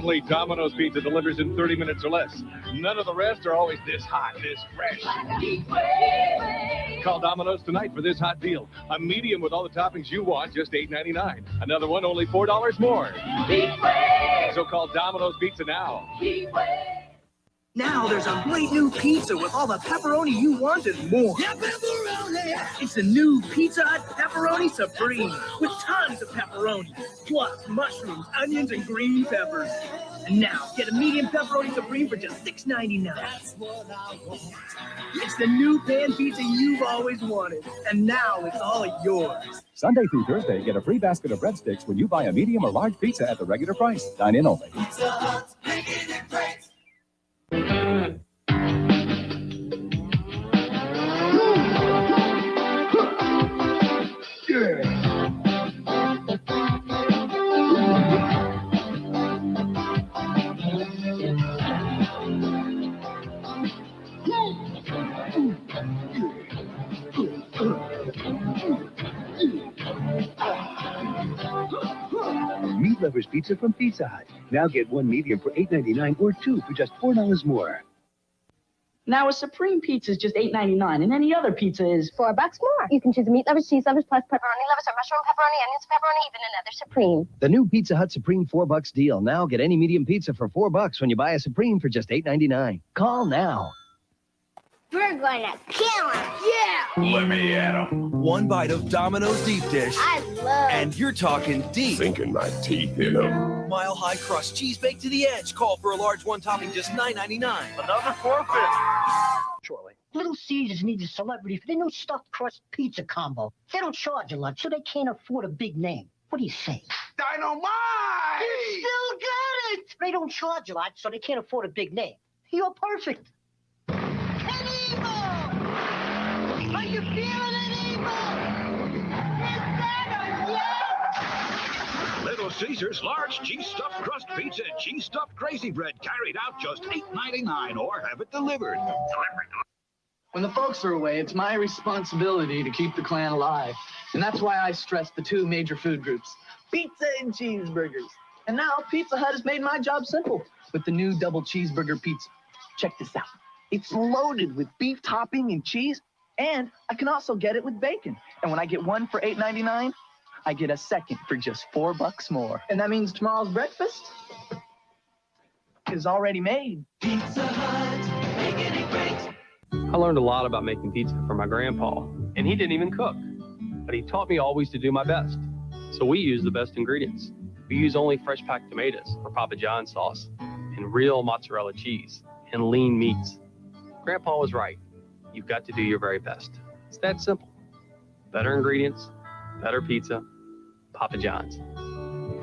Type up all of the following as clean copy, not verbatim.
Only Domino's Pizza delivers in 30 minutes or less. None of the rest are always this hot, this fresh. Call Domino's tonight for this hot deal. A medium with all the toppings you want, just $8.99. Another one, only $4 more. So call Domino's Pizza now. Now there's a great new pizza with all the pepperoni you want and more. Yeah, pepperoni! It's the new Pizza Hut Pepperoni Supreme with tons of pepperoni, plus mushrooms, onions, and green peppers. And now, get a medium pepperoni Supreme for just $6.99. That's what I want. It's the new pan pizza you've always wanted, and now it's all yours. Sunday through Thursday, get a free basket of breadsticks when you buy a medium or large pizza at the regular price. Dine in only. Pizza Hut, making it great. Meat Lovers Pizza from Pizza Hut. Now get one medium for $8.99 or two for just $4 more. Now a Supreme Pizza is just $8.99, and any other pizza is $4 more. You can choose Meat Lovers, Cheese Lovers, plus Pepperoni Lovers, or Mushroom Pepperoni, Onions Pepperoni, even another Supreme. The new Pizza Hut Supreme $4 deal. Now get any medium pizza for $4 when you buy a Supreme for just $8.99. Call now. We're going to kill him. Yeah. Let me at him. One bite of Domino's deep dish. I love. And you're talking deep. Sinking my teeth in them. Mile high crust, cheese baked to the edge. Call for a large one topping, just $9.99. Another forfeit. Shortly. Little Caesars needs a celebrity for their new stuffed crust pizza combo. They don't charge a lot, so they can't afford a big name. What do you say? Dynamite! You still got it! They don't charge a lot, so they can't afford a big name. You're perfect. Are you feeling it, Evil? Is that a yes? Little Caesars large cheese stuffed crust pizza and cheese stuffed crazy bread carried out just $8.99 or have it delivered. When the folks are away, it's my responsibility to keep the clan alive. And that's why I stress the two major food groups, pizza and cheeseburgers. And now Pizza Hut has made my job simple with the new double cheeseburger pizza. Check this out. It's loaded with beef topping and cheese, and I can also get it with bacon. And when I get one for $8.99, I get a second for just $4 more. And that means tomorrow's breakfast is already made. Pizza Hut, making it great. I learned a lot about making pizza from my grandpa, and he didn't even cook, but he taught me always to do my best. So we use the best ingredients. We use only fresh packed tomatoes for Papa John's sauce, and real mozzarella cheese, and lean meats. Grandpa was right. You've got to do your very best. It's that simple. Better ingredients, better pizza, Papa John's.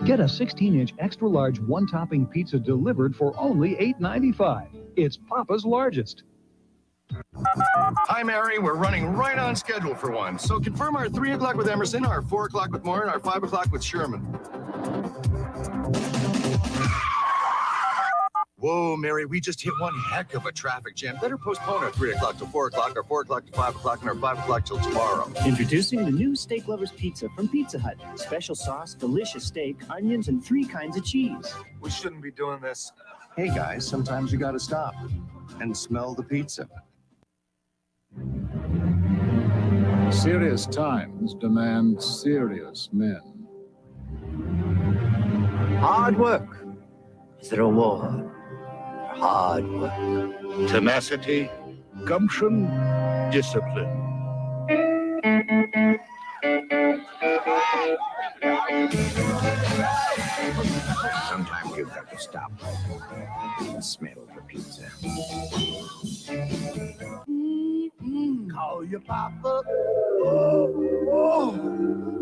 Get a 16-inch extra-large one-topping pizza delivered for only $8.95. It's Papa's largest. Hi, Mary. We're running right on schedule for one. So confirm our 3 o'clock with Emerson, our 4 o'clock with Moore, and our 5 o'clock with Sherman. Whoa, Mary, we just hit one heck of a traffic jam. Better postpone our 3 o'clock to 4 o'clock, our 4 o'clock to 5 o'clock, and our 5 o'clock till tomorrow. Introducing the new Steak Lovers Pizza from Pizza Hut. Special sauce, delicious steak, onions, and 3 kinds of cheese. We shouldn't be doing this. Hey, guys, sometimes you gotta stop and smell the pizza. Serious times demand serious men. Hard work is the reward. Hard work. Tenacity, gumption, discipline. Sometimes you've got to stop and smell the pizza. Call your Papa. Oh,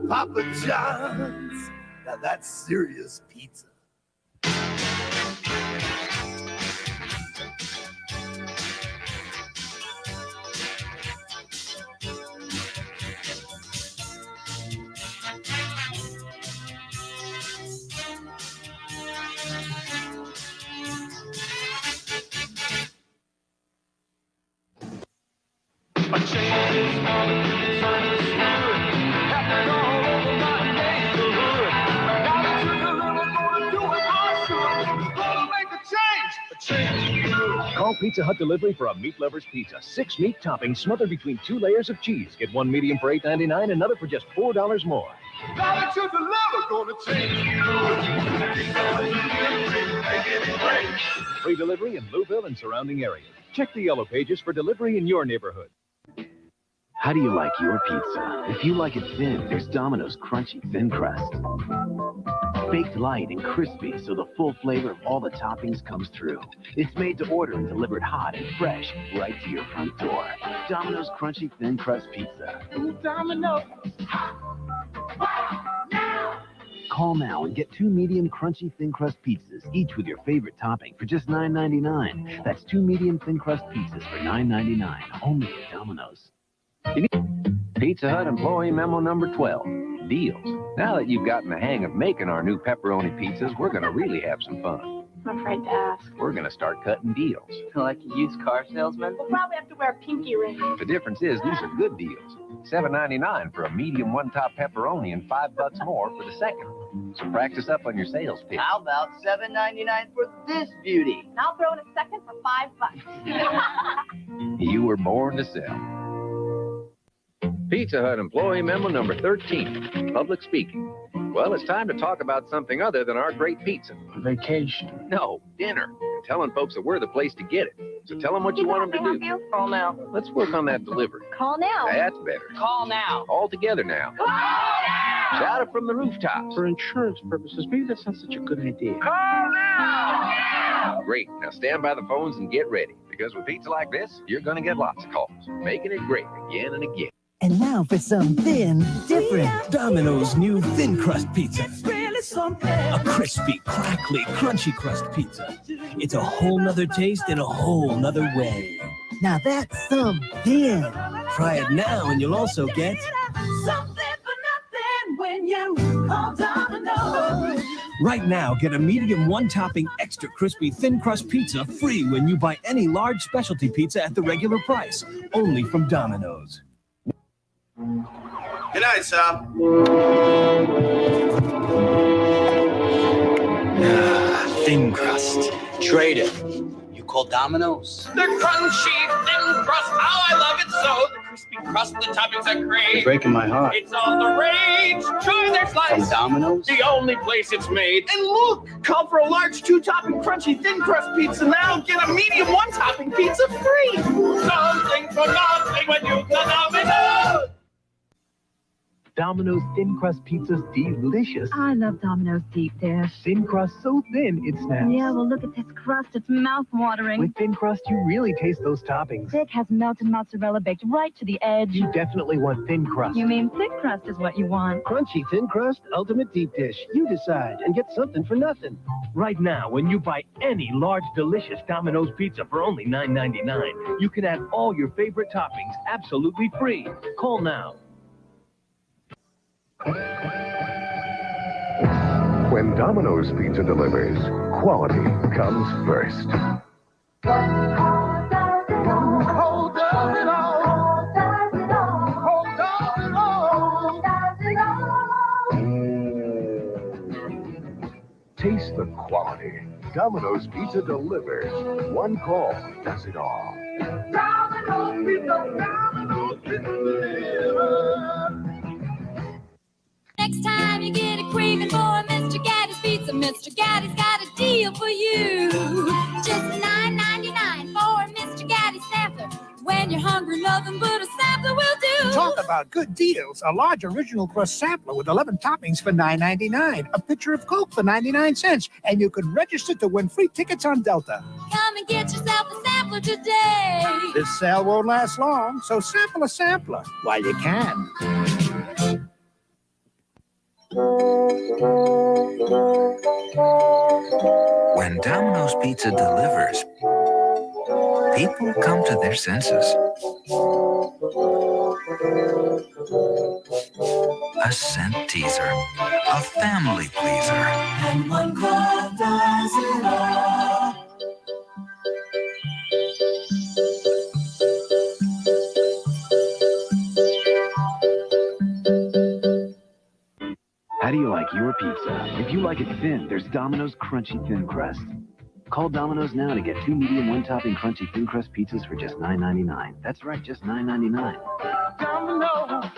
Papa John's. Now that's serious pizza. A change is coming, misunderstood. Happening all over my neighborhood. Now that you're gonna do it awesome. change. Call Pizza Hut Delivery for a meat lover's pizza. 6 meat toppings smothered between 2 layers of cheese. Get one medium for $8.99, another for just $4 more. Now that you deliver, gonna change you. Free delivery in Louisville and surrounding areas. Check the yellow pages for delivery in your neighborhood. How do you like your pizza? If you like it thin, there's Domino's Crunchy Thin Crust. Baked light and crispy so the full flavor of all the toppings comes through. It's made to order and delivered hot and fresh right to your front door. Domino's Crunchy Thin Crust Pizza. Ooh, Domino's. Call now and get 2 medium crunchy thin crust pizzas, each with your favorite topping for just $9.99. That's 2 medium thin crust pizzas for $9.99, only at Domino's. Pizza Hut Employee Memo number 12, Deals. Now that you've gotten the hang of making our new pepperoni pizzas, we're going to really have some fun. I'm afraid to ask. We're going to start cutting deals. Like a used car salesman? We'll probably have to wear a pinky ring. The difference is these are good deals. $7.99 for a medium one-top pepperoni and $5 more for the second. So practice up on your sales pitch. How about $7.99 for this beauty? I'll throw in a second for $5. You were born to sell. Pizza Hut Employee Memo number 13, Public Speaking. Well, it's time to talk about something other than our great pizza. Vacation. No, dinner. And telling folks that we're the place to get it. So tell them what you want them to do. Call now. Let's work on that delivery. Call now. That's better. Call now. All together now. Call now. Shout it from the rooftops. For insurance purposes, maybe that's not such a good idea. Call now! Great. Now stand by the phones and get ready. Because with pizza like this, you're going to get lots of calls. Making it great again and again. And now for something different. Domino's new thin crust pizza. A crispy, crackly, crunchy crust pizza. It's a whole nother taste in a whole nother way. Now that's something. Try it now and you'll also get Something for nothing when you call Domino's. Right now, get a medium one-topping extra crispy thin crust pizza free when you buy any large specialty pizza at the regular price. Only from Domino's. Good night, Sal. Thin crust. Trade it. You call Domino's? The crunchy, thin crust, how I love it so. The crispy crust, the toppings are great. You're breaking my heart. It's all the rage. Try their slice. From Domino's? The only place it's made. And look, call for a large 2-topping crunchy thin crust pizza now. Get a medium 1-topping pizza free. Something for nothing when you call Domino's. Domino's Thin Crust Pizza's delicious. I love Domino's deep dish. Thin crust so thin, it snaps. Yeah, well, look at this crust. It's mouth-watering. With thin crust, you really taste those toppings. Thick has melted mozzarella baked right to the edge. You definitely want thin crust. You mean thick crust is what you want. Crunchy thin crust, ultimate deep dish. You decide and get something for nothing. Right now, when you buy any large, delicious Domino's pizza for only $9.99, you can add all your favorite toppings absolutely free. Call now. When Domino's Pizza delivers, quality comes first. Taste the quality. Domino's Pizza delivers. One call does it all. Domino's Pizza, Domino's Pizza. Next time you get a craving for a Mr. Gaddy's pizza, Mr. Gaddy's got a deal for you. Just $9.99 for a Mr. Gaddy sampler. When you're hungry, nothing but a sampler will do. Talk about good deals. A large original crust sampler with 11 toppings for $9.99. A pitcher of Coke for 99 cents. And you can register to win free tickets on Delta. Come and get yourself a sampler today. This sale won't last long, so sample a sampler while you can. When Domino's Pizza delivers, people come to their senses. A scent teaser, a family pleaser. And one call does it all. How do you like your pizza? If you like it thin, there's Domino's Crunchy Thin Crust. Call Domino's now to get 2 medium one-topping crunchy thin crust pizzas for just $9.99. That's right, just $9.99. Domino's.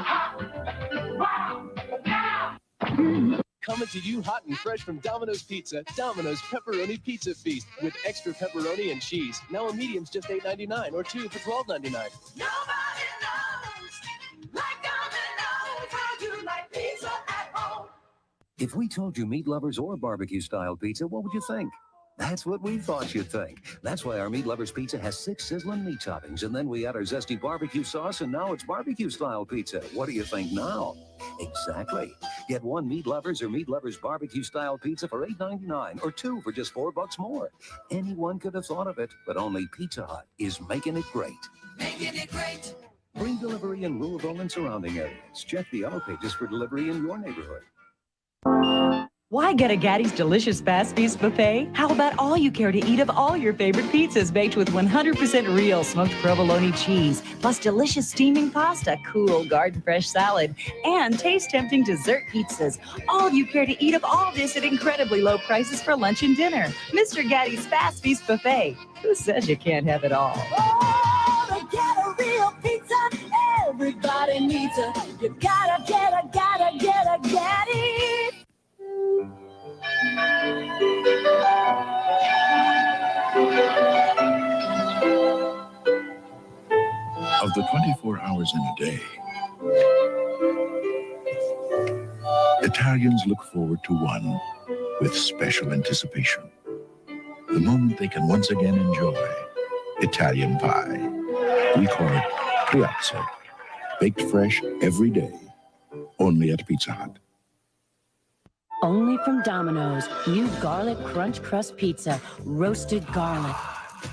Wow. Yeah. Coming to you hot and fresh from Domino's Pizza, Domino's Pepperoni Pizza Feast with extra pepperoni and cheese. Now a medium's just $8.99 or 2 for $12.99. Nobody knows like Domino's how you like pizza at home. If we told you meat lovers or barbecue-style pizza, what would you think? That's what we thought you'd think. That's why our Meat Lovers Pizza has 6 sizzling meat toppings, and then we add our zesty barbecue sauce, and now it's barbecue-style pizza. What do you think now? Exactly. Get 1 Meat Lovers or Meat Lovers barbecue-style pizza for $8.99, or 2 for just $4 more. Anyone could have thought of it, but only Pizza Hut is making it great. Making it great. Free delivery in Louisville and surrounding areas. Check the yellow pages for delivery in your neighborhood. Why get a Gaddy's delicious fast feast buffet? How about all you care to eat of all your favorite pizzas baked with 100% real smoked provolone cheese, plus delicious steaming pasta, cool garden fresh salad, and taste-tempting dessert pizzas. All you care to eat of all this at incredibly low prices for lunch and dinner. Mr. Gaddy's Fast Feast Buffet. Who says you can't have it all? Oh, to get a real pizza, everybody needs a. You gotta get a Gaddy. Of the 24 hours in a day, Italians look forward to one with special anticipation. The moment they can once again enjoy Italian pie. We call it Piazza, baked fresh every day, only at Pizza Hut. Only from Domino's, new garlic crunch crust pizza, roasted garlic,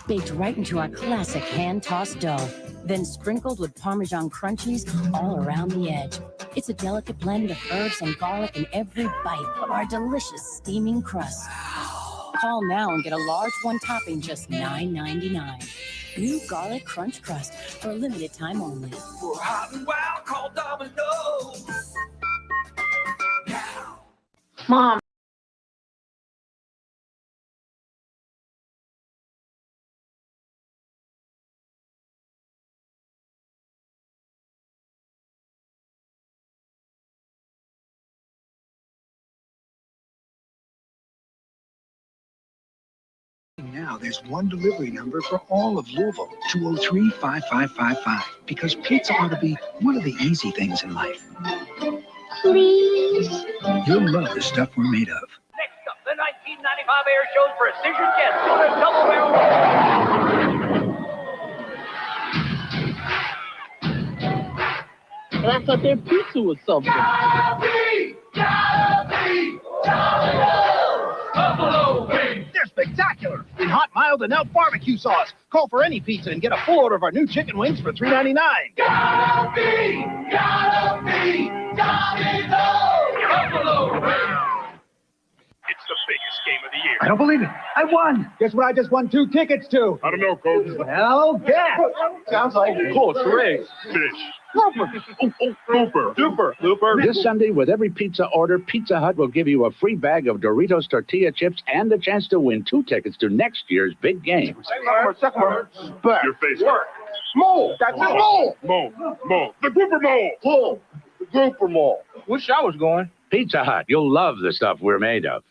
baked right into our classic hand-tossed dough, then sprinkled with Parmesan crunchies all around the edge. It's a delicate blend of herbs and garlic in every bite of our delicious steaming crust. Call now and get a large one topping, just $9.99. New garlic crunch crust for a limited time only. For hot and wild, call Domino's. Mom. Now there's one delivery number for all of Louisville, 203-5555, because pizza ought to be one of the easy things in life. Please. You'll love the stuff we're made of. Next up, the 1995 Air Show's Precision Jet Double Barrel. And I thought their pizza was something. Buffalo wings! They're spectacular! In hot, mild, and out barbecue sauce. Call for any pizza and get a full order of our new chicken wings for $3.99. Gotta be Domino's! Buffalo wings! It's the biggest game of the year. I don't believe it. I won. Guess what I just won 2 tickets to? I don't know, Coach. Well, guess. Sounds like Cool, charades. Fish. Looper. Looper. This Sunday, with every pizza order, Pizza Hut will give you a free bag of Doritos tortilla chips and the chance to win 2 tickets to next year's big game. Second word. Your face. Work. Mole. That's a mole. Mole. The grouper mole. Pull. The grouper mole. Wish I was going. Pizza Hut, you'll love the stuff we're made of.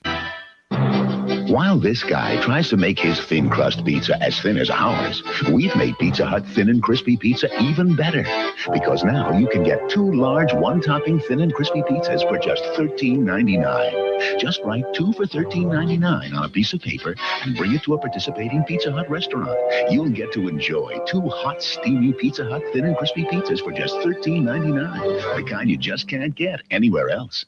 While this guy tries to make his thin crust pizza as thin as ours, we've made Pizza Hut thin and crispy pizza even better. Because now you can get 2 large one-topping thin and crispy pizzas for just $13.99. Just write 2 for $13.99 on a piece of paper and bring it to a participating Pizza Hut restaurant. You'll get to enjoy 2 hot, steamy Pizza Hut thin and crispy pizzas for just $13.99. The kind you just can't get anywhere else.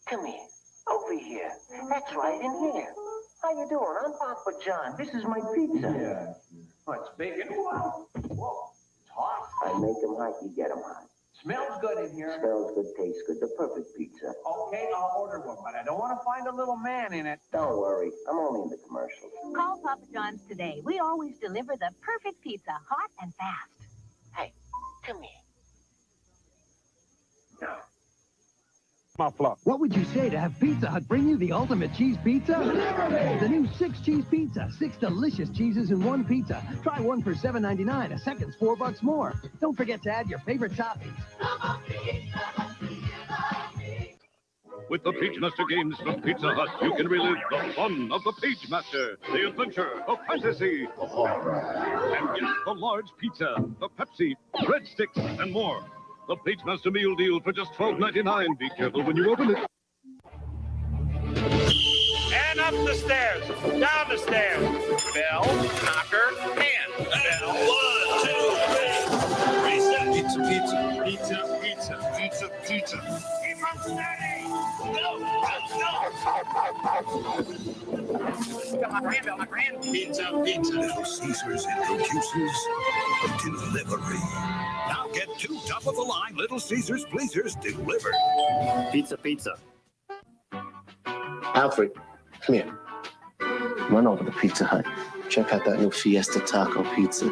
Come here. Over here. That's right, in here. How you doing? I'm Papa John. This is my pizza. Yeah. Oh, it's big and whoa. It's hot. I make them hot, you get them hot. Smells good in here. Smells good, tastes good. The perfect pizza. Okay, I'll order one, but I don't want to find a little man in it. Don't worry. I'm only in the commercials. Call Papa John's today. We always deliver the perfect pizza, hot and fast. Hey, come here. What would you say to have Pizza Hut bring you the ultimate cheese pizza? The new 6-cheese pizza. 6 delicious cheeses in one pizza. Try one for $7.99. A second's $4 more. Don't forget to add your favorite toppings. With the Page Master games from Pizza Hut, you can relive the fun of the Page Master, the adventure, the fantasy, the horror, and get the large pizza, the Pepsi, breadsticks, and more. The Page Master meal deal for just $12.99. Be careful when you open it. And up the stairs, down the stairs. Bell, knocker, hand. Bell. 1, 2, 3. Reset. Pizza, pizza, pizza, pizza, pizza, pizza. Keep on steady. No, no. My grand. Pizza, pizza. Little Caesars introduces delivery. Now get 2 top-of-the-line Little Caesars Pleasers delivered. Pizza, pizza. Alfred, come here. Run over to Pizza Hut. Check out that new Fiesta Taco Pizza.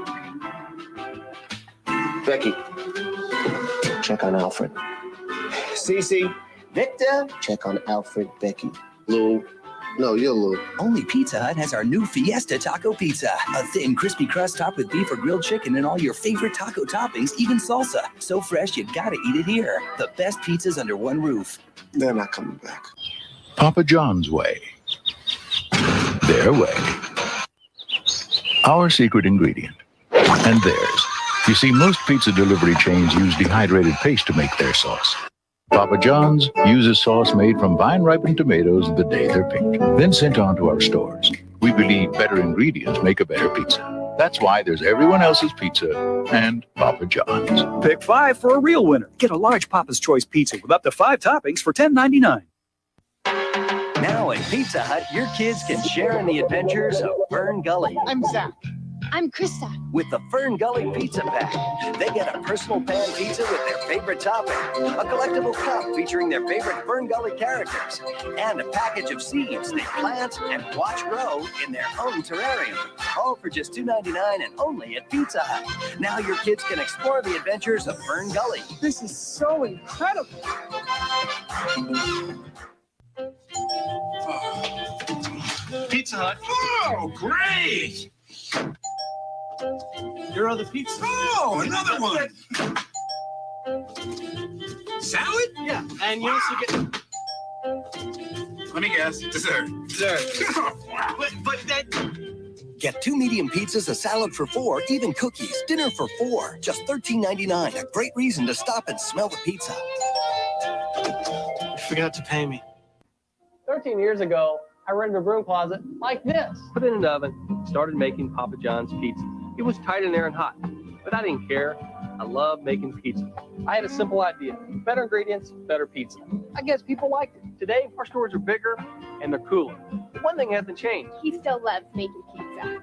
Becky, check on Alfred. Cece, Victor, check on Alfred, Becky. Lou. No, you're Lou. Only Pizza Hut has our new Fiesta Taco Pizza. A thin, crispy crust topped with beef or grilled chicken and all your favorite taco toppings, even salsa. So fresh, you gotta eat it here. The best pizzas under one roof. They're not coming back. Papa John's way. Their way. Our secret ingredient. And theirs. You see, most pizza delivery chains use dehydrated paste to make their sauce. Papa John's uses sauce made from vine-ripened tomatoes the day they're picked, then sent on to our stores. We believe better ingredients make a better pizza. That's why there's everyone else's pizza and Papa John's. Pick 5 for a real winner. Get a large Papa's Choice pizza with up to 5 toppings for $10.99. Now at Pizza Hut, your kids can share in the adventures of Fern Gully. I'm Zach. I'm Krista. With the Fern Gully Pizza Pack, they get a personal pan pizza with their favorite topping, a collectible cup featuring their favorite Fern Gully characters, and a package of seeds they plant and watch grow in their own terrarium. All for just $2.99 and only at Pizza Hut. Now your kids can explore the adventures of Fern Gully. This is so incredible. Pizza Hut. Oh, great! Your other pizza. Oh, another one! Salad? Yeah, and you also get... Let me guess. Dessert. But that... Get 2 medium pizzas, a salad for $4, even cookies, dinner for $4. Just $13.99. A great reason to stop and smell the pizza. You forgot to pay me. 13 years ago, I rented a broom closet like this. Put it in an oven, started making Papa John's pizza. It was tight in there and hot, but I didn't care. I love making pizza. I had a simple idea. Better ingredients, better pizza. I guess people liked it. Today, our stores are bigger and they're cooler. But one thing hasn't changed. He still loves making pizza.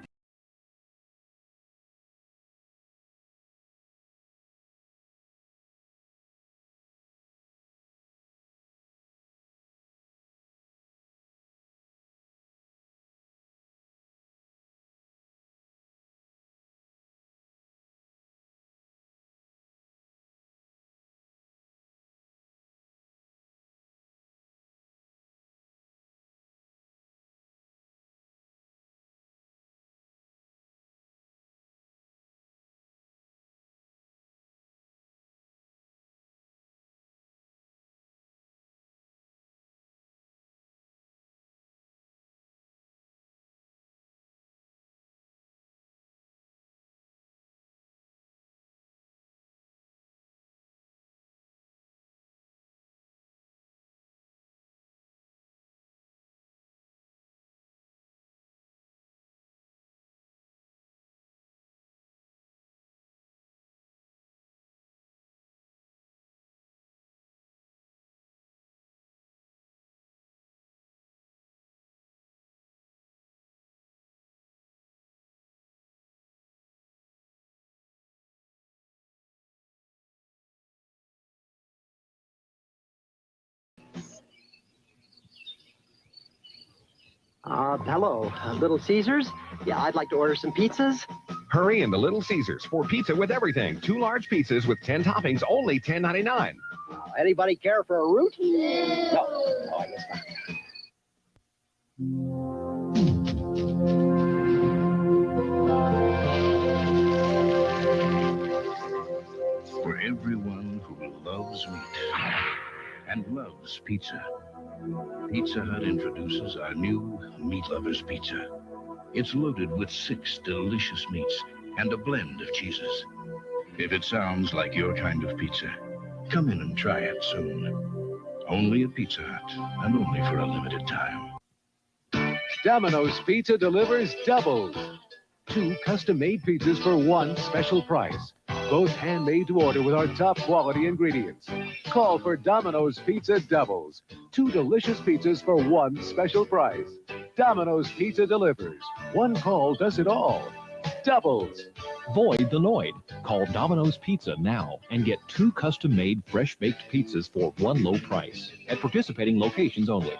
Hello, Little Caesars? Yeah, I'd like to order some pizzas. Hurry into Little Caesars for pizza with everything. 2 large pizzas with 10 toppings, only $10.99. Anybody care for a root? No. Oh, I guess not. For everyone who loves meat and loves pizza, Pizza Hut introduces our new Meat Lovers Pizza. It's loaded with 6 delicious meats and a blend of cheeses. If it sounds like your kind of pizza, come in and try it soon. Only at Pizza Hut, and only for a limited time. Domino's Pizza delivers doubles. 2 custom-made pizzas for 1 special price. Both handmade to order with our top quality ingredients. Call for Domino's Pizza doubles. 2 delicious pizzas for 1 special price. Domino's Pizza delivers. 1 call does it all. Doubles. Void the Noid. Call Domino's Pizza now and get 2 custom-made fresh-baked pizzas for 1 low price at participating locations only.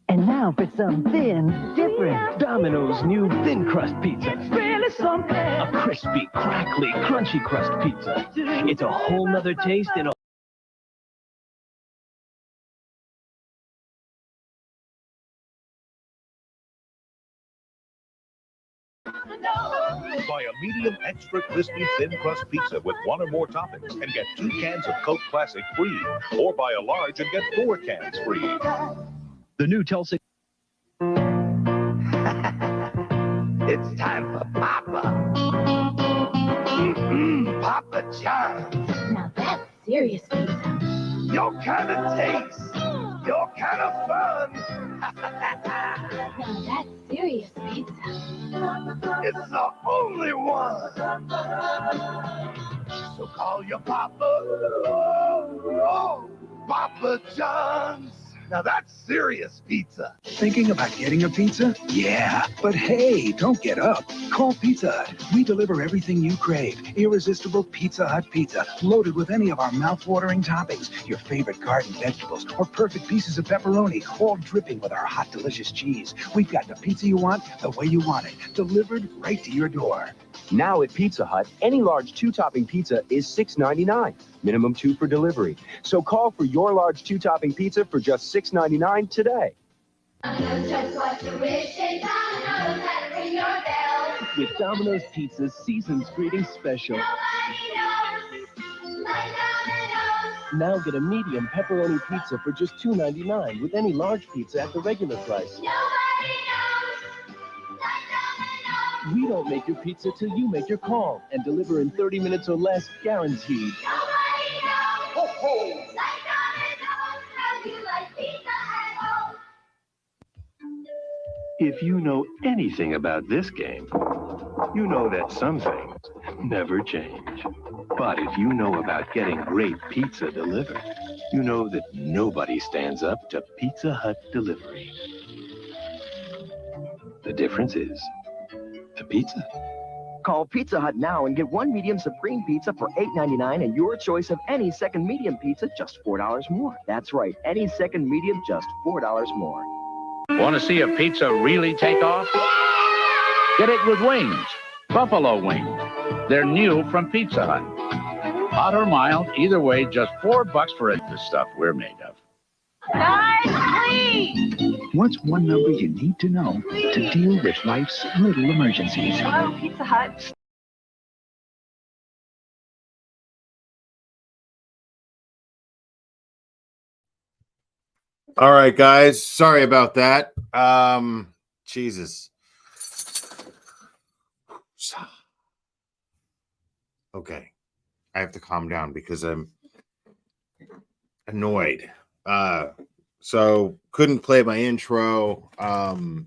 And now for something different. Domino's new thin crust pizza. It's really something. A crispy, crackly, crunchy crust pizza. It's a whole nother taste in a Buy a medium extra crispy thin crust pizza with 1 or more toppings and get 2 cans of Coke Classic free. Or buy a large and get 4 cans free. The new Tulsa. It's time for Papa. Papa John's. Now that's serious pizza. Your kind of taste. Your kind of fun. Now that's serious pizza. It's the only one. So call your Papa. Papa John's. Now that's serious pizza. Thinking about getting a pizza? Yeah, but hey, don't get up. Call Pizza Hut. We deliver everything you crave. Irresistible Pizza Hut pizza, loaded with any of our mouth-watering toppings, your favorite garden vegetables, or perfect pieces of pepperoni, all dripping with our hot, delicious cheese. We've got the pizza you want, the way you want it, delivered right to your door. Now at Pizza Hut, any large 2-topping pizza is $6.99. Minimum 2 for delivery. So call for your large 2-topping pizza for just $6.99 today. Just what you wish, and Domino's had to ring your bell. with Domino's Pizza's Season's Greetings Special. Now get a medium pepperoni pizza for just $2.99 with any large pizza at the regular price. We don't make your pizza till you make your call and deliver in 30 minutes or less, guaranteed. If you know anything about this game, you know that some things never change. But if you know about getting great pizza delivered, you know that nobody stands up to Pizza Hut delivery. The difference is the pizza. Call Pizza Hut now and get one medium supreme pizza for $8.99 and your choice of any second medium pizza just $4 more. That's right, any second medium just $4 more. Want to see a pizza really take off? Get it with wings. Buffalo wings. They're new from Pizza Hut. Hot or mild, either way, just $4 for it. The stuff we're made of. Guys, please! What's one number you need to know to deal with life's little emergencies? Hello, Pizza Hut. All right, guys. Sorry about that. Jesus. Okay. I have to calm down because I'm annoyed. So couldn't play my intro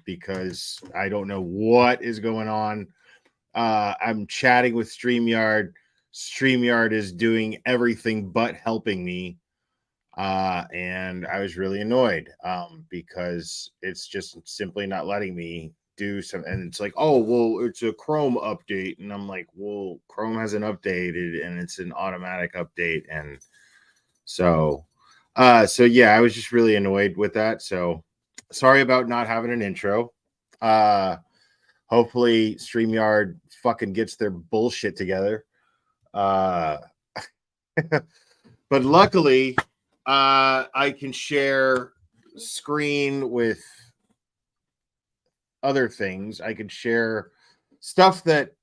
because I don't know what is going on. I'm chatting with StreamYard. StreamYard is doing everything but helping me. And I was really annoyed because it's just simply not letting me do some. And it's like, oh, well, it's a Chrome update. And I'm like, well, Chrome hasn't updated and it's an automatic update. And so yeah, I was just really annoyed with that. So sorry about not having an intro. Hopefully StreamYard fucking gets their bullshit together. But luckily, I can share screen with other things. I can share stuff that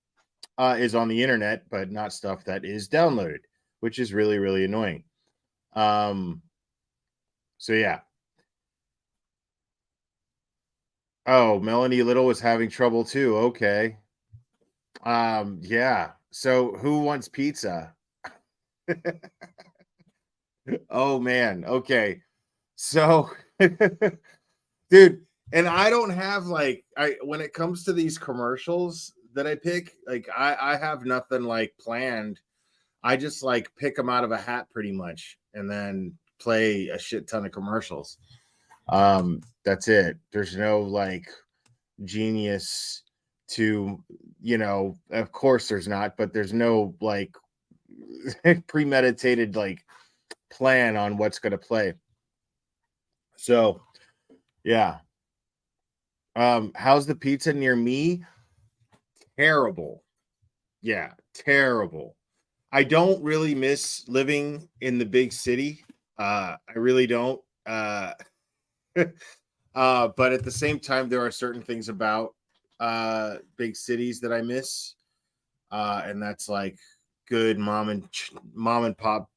is on the internet, but not stuff that is downloaded, which is really, really annoying. So yeah. Oh, Melanie Little was having trouble too. Okay. Yeah. So who wants pizza? Oh man. Okay. So dude, and I don't have like when it comes to these commercials that I pick, like I have nothing like planned. I just like pick them out of a hat pretty much and then play a shit ton of commercials. That's it. There's no like genius to, of course there's not, but there's no like premeditated like plan on what's going to play. So yeah. How's the pizza near me? Terrible. Yeah, terrible. I don't really miss living in the big city. I really don't. But at the same time, there are certain things about big cities that I miss, and that's like good mom and pop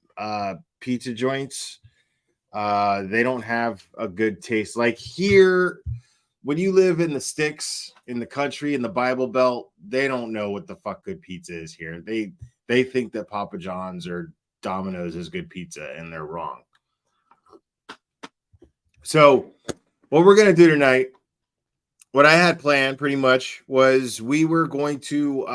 pizza joints. They don't have a good taste. Like here, when you live in the sticks, in the country, in the Bible Belt, they don't know what the fuck good pizza is here. They think that Papa John's or Domino's is good pizza, and they're wrong. So what we're going to do tonight, what I had planned pretty much was we were going to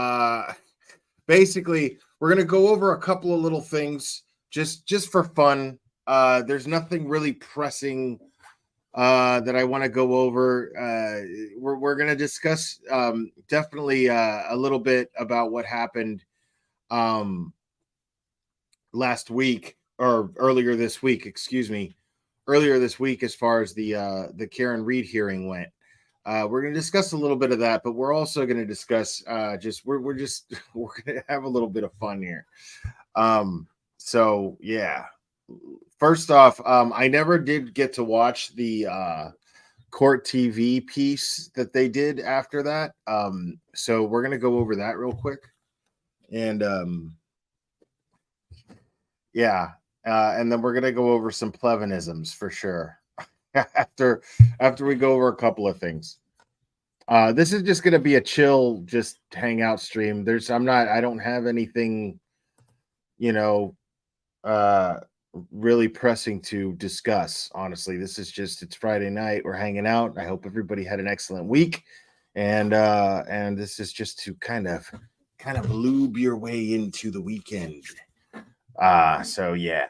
basically, we're going to go over a couple of little things just for fun. There's nothing really pressing that I want to go over. We're going to discuss definitely a little bit about what happened last week or earlier this week, earlier this week, as far as the Karen Reed hearing went. We're going to discuss a little bit of that, but we're also going to discuss we're going to have a little bit of fun here. So yeah. First off, I never did get to watch the court TV piece that they did after that. So we're going to go over that real quick. And yeah. And then we're going to go over some Plevinisms for sure. after we go over a couple of things. This is just going to be a chill, just hangout stream. I don't have anything, really pressing to discuss. Honestly, it's Friday night. We're hanging out. I hope everybody had an excellent week. And this is just to kind of lube your way into the weekend. So yeah.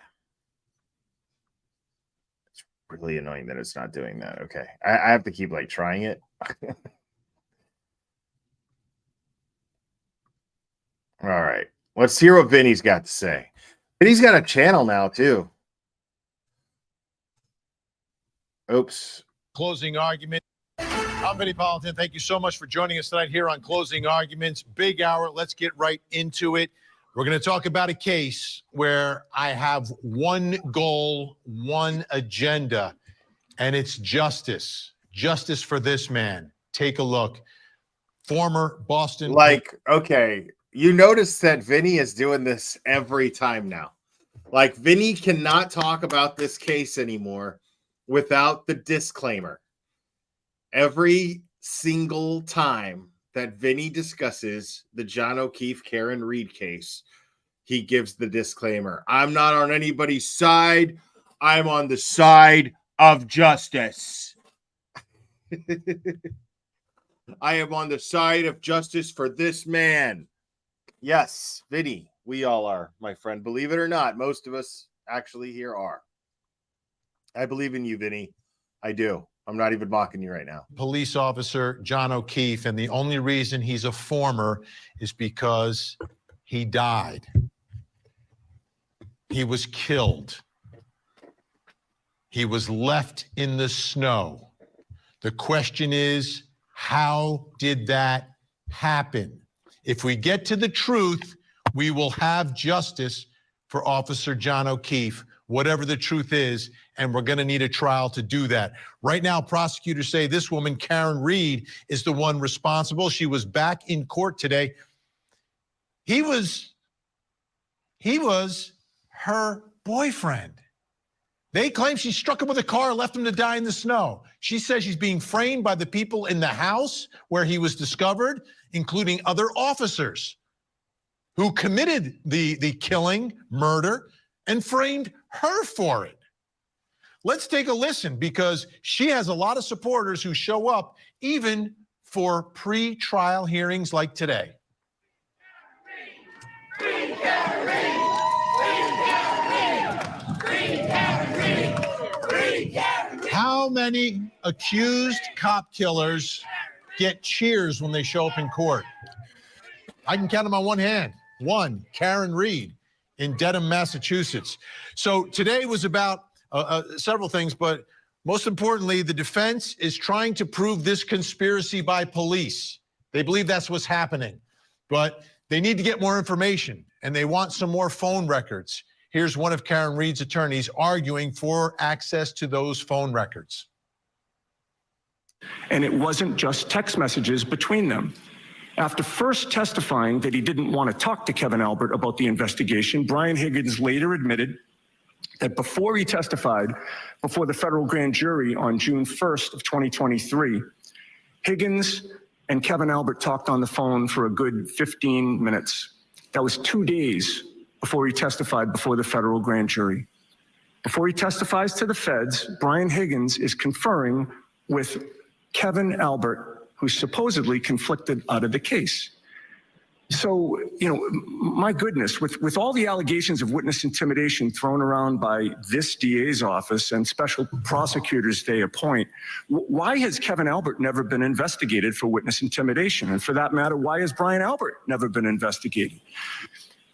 It's really annoying that it's not doing that. Okay. I have to keep like trying it. All right. Let's hear what Vinny's got to say. Vinny's got a channel now too. Oops. Closing argument. I'm Vinny Politan. Thank you so much for joining us tonight here on Closing Arguments. Big hour. Let's get right into it. We're going to talk about a case where I have one goal, one agenda, and it's justice. Justice for this man. Take a look. Former Boston. Okay. You notice that Vinny is doing this every time now. Like, Vinny cannot talk about this case anymore without the disclaimer. Every single time that Vinny discusses the John O'Keefe Karen Reed case, he gives the disclaimer. I'm not on anybody's side. I'm on the side of justice. I am on the side of justice for this man. Yes, Vinny, we all are, my friend. Believe it or not, most of us actually here are. I believe in you, Vinny. I do. I'm not even mocking you right now. Police officer John O'Keefe, and the only reason he's a former is because he died. He was killed. He was left in the snow. The question is, how did that happen? If we get to the truth, we will have justice for Officer John O'Keefe, whatever the truth is, and we're going to need a trial to do that. Right now, prosecutors say this woman, Karen Reed, is the one responsible. She was back in court today. He was her boyfriend. They claim she struck him with a car and left him to die in the snow. She says she's being framed by the people in the house where he was discovered, including other officers who committed the killing, murder, and framed her for it. Let's take a listen, because she has a lot of supporters who show up even for pre-trial hearings like today. How many accused cop killers get cheers when they show up in court? I can count them on one hand. One, Karen Reed in Dedham, Massachusetts. So today was about several things, but most importantly, the defense is trying to prove this conspiracy by police. They believe that's what's happening, but they need to get more information, and they want some more phone records. Here's one of Karen Reed's attorneys arguing for access to those phone records. And it wasn't just text messages between them. After first testifying that he didn't want to talk to Kevin Albert about the investigation, Brian Higgins later admitted that before he testified before the federal grand jury on June 1st of 2023, Higgins and Kevin Albert talked on the phone for a good 15 minutes. That was 2 days before he testified before the federal grand jury. Before he testifies to the feds, Brian Higgins is conferring with Kevin Albert, who's supposedly conflicted out of the case. So, my goodness, with all the allegations of witness intimidation thrown around by this DA's office and special prosecutors they appoint, why has Kevin Albert never been investigated for witness intimidation? And for that matter, why has Brian Albert never been investigated?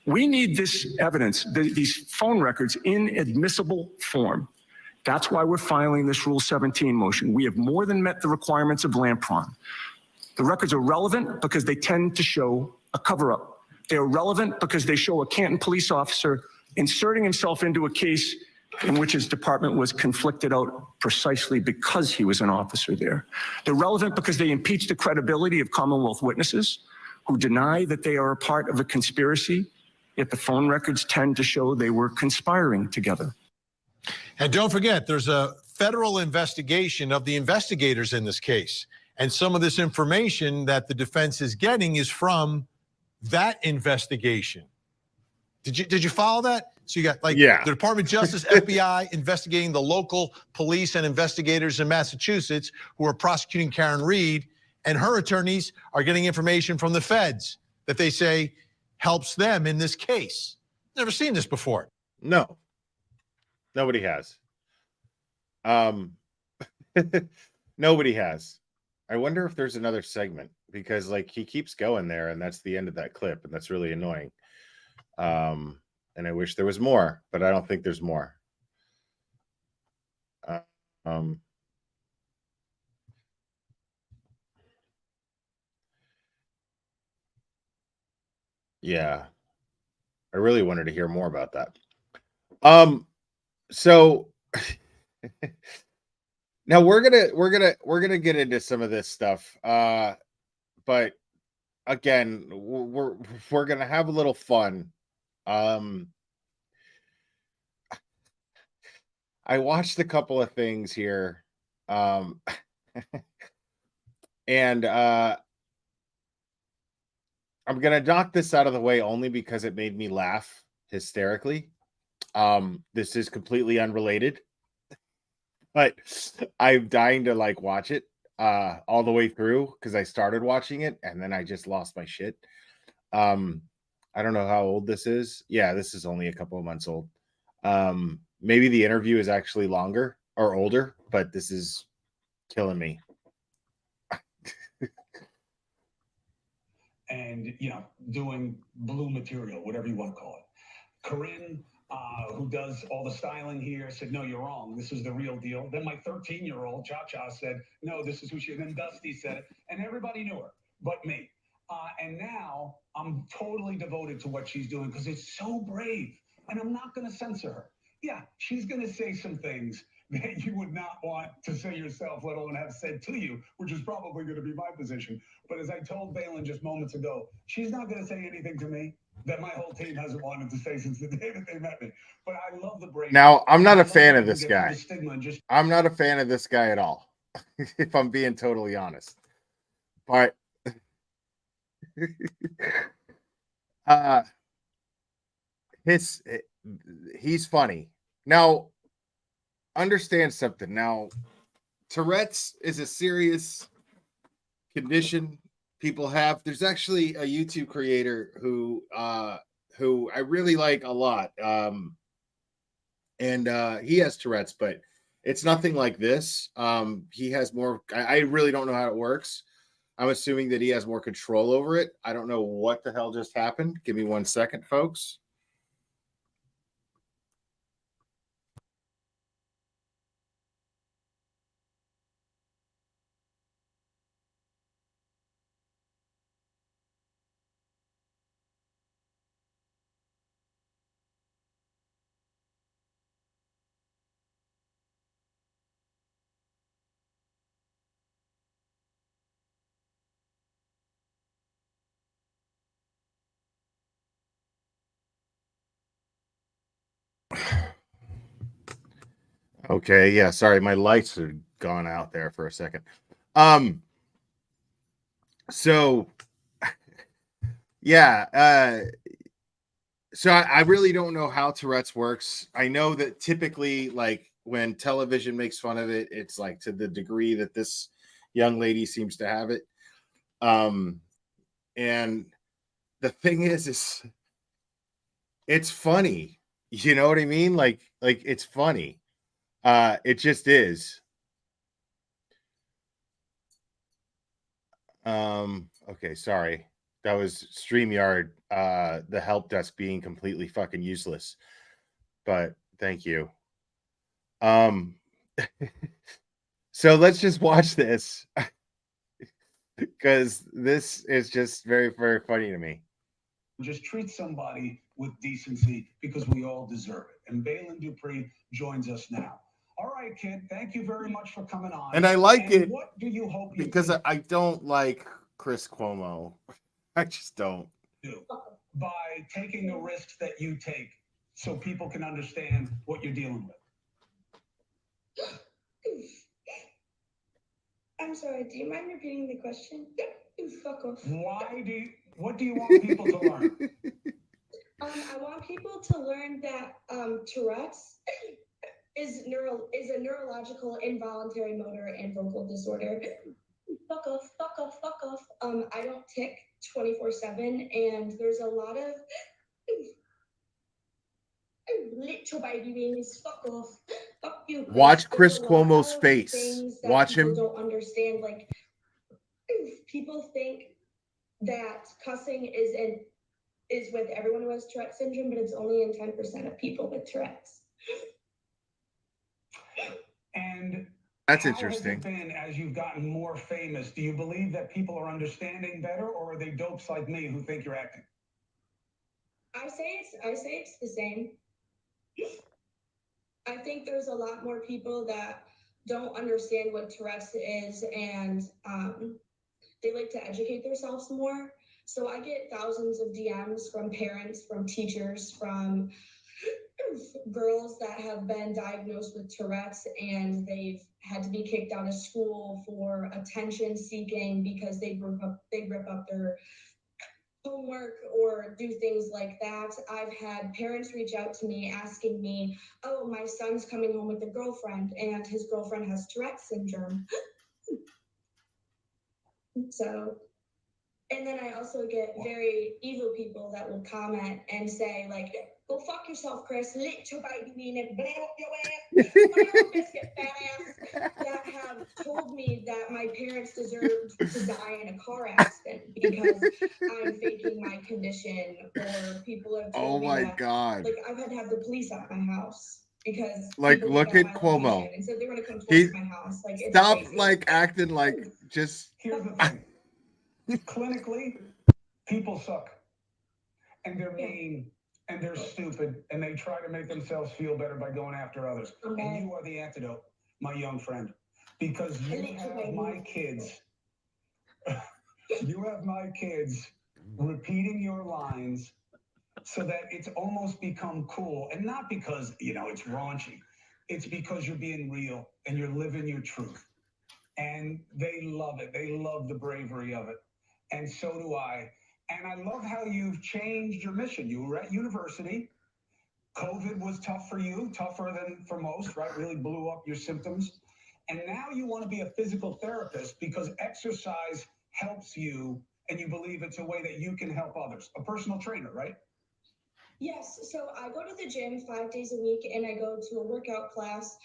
We need this evidence, these phone records, in admissible form. That's why we're filing this Rule 17 motion. We have more than met the requirements of Lampron. The records are relevant because they tend to show a cover-up. They are relevant because they show a Canton police officer inserting himself into a case in which his department was conflicted out precisely because he was an officer there. They're relevant because they impeach the credibility of Commonwealth witnesses who deny that they are a part of a conspiracy, yet the phone records tend to show they were conspiring together. And don't forget, there's a federal investigation of the investigators in this case. And some of this information that the defense is getting is from that investigation. Did you follow that? So you got the Department of Justice, FBI investigating the local police and investigators in Massachusetts who are prosecuting Karen Reed, and her attorneys are getting information from the feds that they say helps them in this case. Never seen this before. No, nobody has. Nobody has. I wonder if there's another segment, because he keeps going there and that's the end of that clip, and that's really annoying. And I wish there was more, but I don't think there's more. Yeah, I really wanted to hear more about that. So now we're gonna get into some of this stuff. But again, we're gonna have a little fun. I watched a couple of things here, and I'm gonna knock this out of the way only because it made me laugh hysterically. This is completely unrelated, but I'm dying to watch it all the way through because I started watching it and then I just lost my shit. I don't know how old this is. Yeah, this is only a couple of months old. Maybe the interview is actually longer or older, but this is killing me. And, doing blue material, whatever you want to call it. Corinne, who does all the styling here, said, no, you're wrong. This is the real deal. Then my 13-year-old, Cha-Cha, said, no, this is who she is. Then Dusty said it. And everybody knew her, but me. And now I'm totally devoted to what she's doing because it's so brave. And I'm not going to censor her. Yeah, she's going to say some things that you would not want to say yourself, let alone have said to you, which is probably going to be my position. But as I told Balin just moments ago, she's not going to say anything to me that my whole team hasn't wanted to say since the day that they met me. But I love the break. Now, I'm not I a love fan that of you this get through guy. the stigma and just I'm not a fan of this guy at all, if I'm being totally honest. But he's funny. Now, understand something. Now, Tourette's is a serious condition people have. There's actually a YouTube creator who I really like a lot. And he has Tourette's, but it's nothing like this. He has more. I really don't know how it works. I'm assuming that he has more control over it. I don't know what the hell just happened. Give me 1 second, folks. Okay, yeah, sorry, my lights had gone out there for a second. So yeah, so I really don't know how Tourette's works. I know that typically, like when television makes fun of it, it's like to the degree that this young lady seems to have it. And the thing is it's funny. You know what I mean? Like it's funny. It just is. Okay, sorry. That was StreamYard, the help desk being completely fucking useless. But thank you. So let's just watch this because this is just very, very funny to me. just treat somebody with decency because we all deserve it. And Balin Dupree joins us now. All right, kid. Thank you very much for coming on. And I like it What do you hope you because I don't like Chris Cuomo. I just don't. do by taking the risks that you take so people can understand what you're dealing with? I'm sorry, do you mind repeating the question? Fuck off. What do you want people to learn? I want people to learn that Tourette's is a neurological involuntary motor and vocal disorder. Fuck off, fuck off, fuck off. I don't tick 24/7, and there's a lot of little baby wings. Fuck off. Fuck you. Watch Chris There's a lot Cuomo's of face. things that Watch people him. don't understand. Like people think that cussing is with everyone who has Tourette syndrome, but it's only in 10% of people with Tourette's. And that's how interesting. has it been as you've gotten more famous? Do you believe that people are understanding better, or are they dopes like me who think you're acting? I say it's the same. I think there's a lot more people that don't understand what Tourette's is, and they like to educate themselves more. So I get thousands of DMs from parents, from teachers, from girls that have been diagnosed with Tourette's, and they've had to be kicked out of school for attention seeking because they rip up their homework or do things like that. I've had parents reach out to me asking me, oh, my son's coming home with a girlfriend and his girlfriend has Tourette's syndrome. So, and then I also get very evil people that will comment and say like, go fuck yourself, Chris, little baby mean it, blow up your ass, biscuit fat ass, that have told me that my parents deserved to die in a car accident because I'm faking my condition, or people have told me that, God. like I've had to have the police at my house because Like, people look found at my Cuomo. location and said they're gonna come towards my house. Like, it's Stop crazy. like acting like just. Here's the thing. Clinically, people suck. And they're mean. and they're stupid, and they try to make themselves feel better by going after others. And you are the antidote, my young friend, because you have my kids. You have my kids repeating your lines so that it's almost become cool, and not because it's raunchy. It's because you're being real and you're living your truth, and they love it. They love the bravery of it, and so do I. And I love how you've changed your mission. You were at university. COVID was tough for you, tougher than for most, right? Really blew up your symptoms. And now you want to be a physical therapist because exercise helps you, and you believe it's a way that you can help others. A personal trainer, right? Yes, so I go to the gym 5 days a week, and I go to a workout class,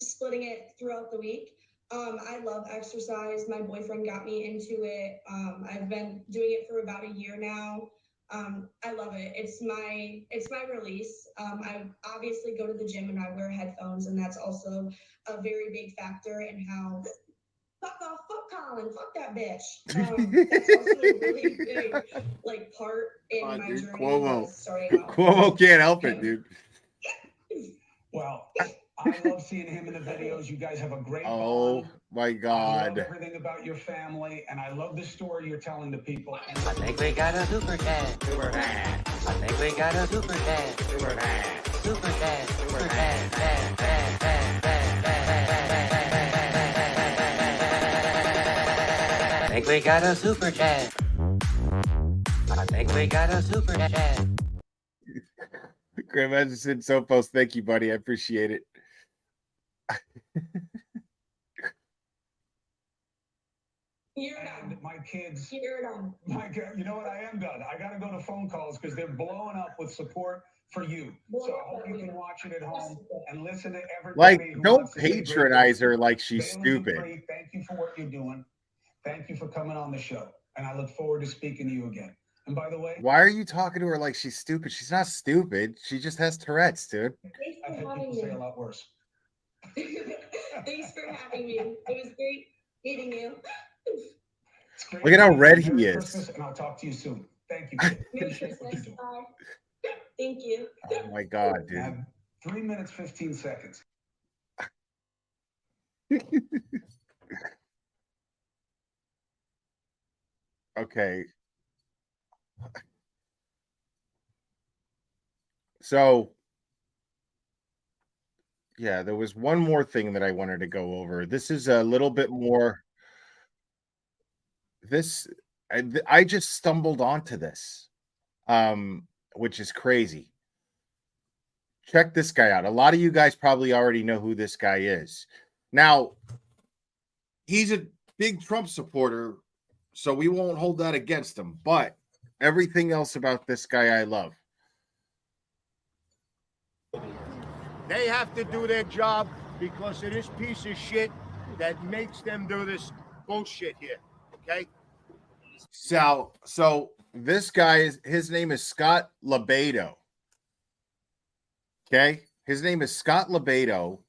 splitting it throughout the week. I love exercise. My boyfriend got me into it. I've been doing it for about a year now. I love it. It's my release. I obviously go to the gym and I wear headphones, and that's also a very big factor in how fuck off, fuck Colin, fuck that bitch. That's also a really big part in my dude, journey. Cuomo. Starting out. Cuomo can't help it, dude. Well, I love seeing him in the videos. You guys have a great Oh bond. my I God. love everything about your family, and I love the story you're telling to people. I think we got a super dad. Super dad. I think we got a super dad. Super dad. Super dad. Super dad. Dad. Dad. Dad. Dad. Dad. I think we got a super dad. I think we got a super dad. Graham Anderson, Sophos, thank you, buddy. I appreciate it. And my kids, you know what? I am done. I got to go to phone calls because they're blowing up with support for you. So I hope you can watch it at home and listen to everybody. Like, who don't wants to say great patronize her things. like she's Bailey stupid. Dupree, thank you for what you're doing. Thank you for coming on the show. And I look forward to speaking to you again. And by the way, Why are you talking to her like she's stupid? She's not stupid. She just has Tourette's, dude. I've had people say a lot worse. Thanks for having me. It was great meeting you. Look at how red he Merry is. Christmas, and I'll talk to you soon. Thank you. Merry Christmas. Bye. Thank you. Oh my God, dude. I have 3 minutes, 15 seconds. Okay. So, yeah, there was one more thing that I wanted to go over. This is a little bit more. I just stumbled onto this, which is crazy. Check this guy out. A lot of you guys probably already know who this guy is. Now, he's a big Trump supporter, so we won't hold that against him. But everything else about this guy I love. They have to do their job because of this piece of shit that makes them do this bullshit here. Okay? So this guy his name is Scott Lebedo. Okay? His name is Scott Lebedo,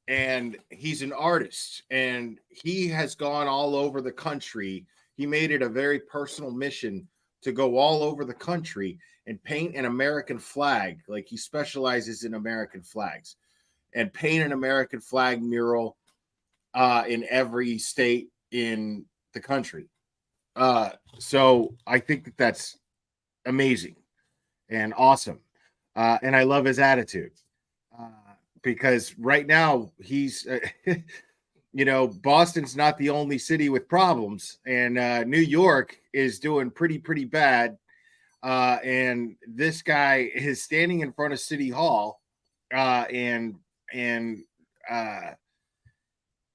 and he's an artist, and he has gone all over the country. He made it a very personal mission to go all over the country and paint an American flag. Like, he specializes in American flags, and paint an American flag mural in every state in the country. So I think that that's amazing and awesome. And I love his attitude because right now he's, Boston's not the only city with problems, and New York is doing pretty bad. And this guy is standing in front of City Hall and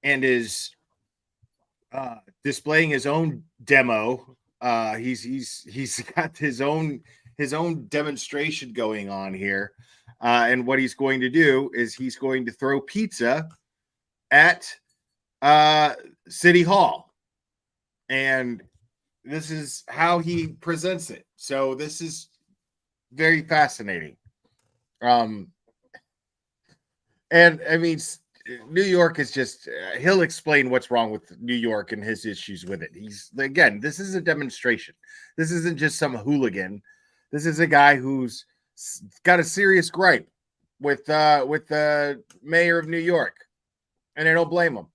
is displaying his own demo. He's got his own demonstration going on here, and what he's going to do is he's going to throw pizza at City Hall, and this is how he presents it. So this is very fascinating. And I mean, New York is just, he'll explain what's wrong with New York and his issues with it. This is a demonstration. This isn't just some hooligan. This is a guy who's got a serious gripe with the mayor of New York, and I don't blame him.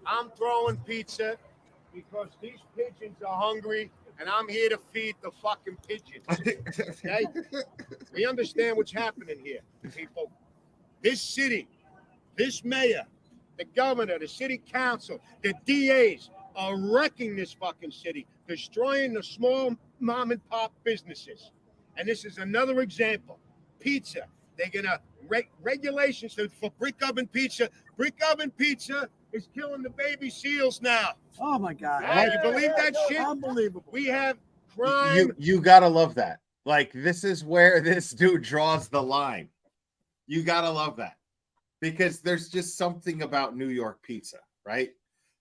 I'm throwing pizza because these pigeons are hungry, and I'm here to feed the fucking pigeons. Okay? We understand what's happening here, people. This city, this mayor, the governor, the city council, the DAs are wrecking this fucking city, destroying the small mom and pop businesses. And this is another example. Pizza. They're gonna regulations for brick oven pizza. Brick oven pizza is killing the baby seals now. Oh my God! You believe that shit? Unbelievable. We have crime. You gotta love that. Like, this is where this dude draws the line. You gotta love that, because there's just something about New York pizza, right?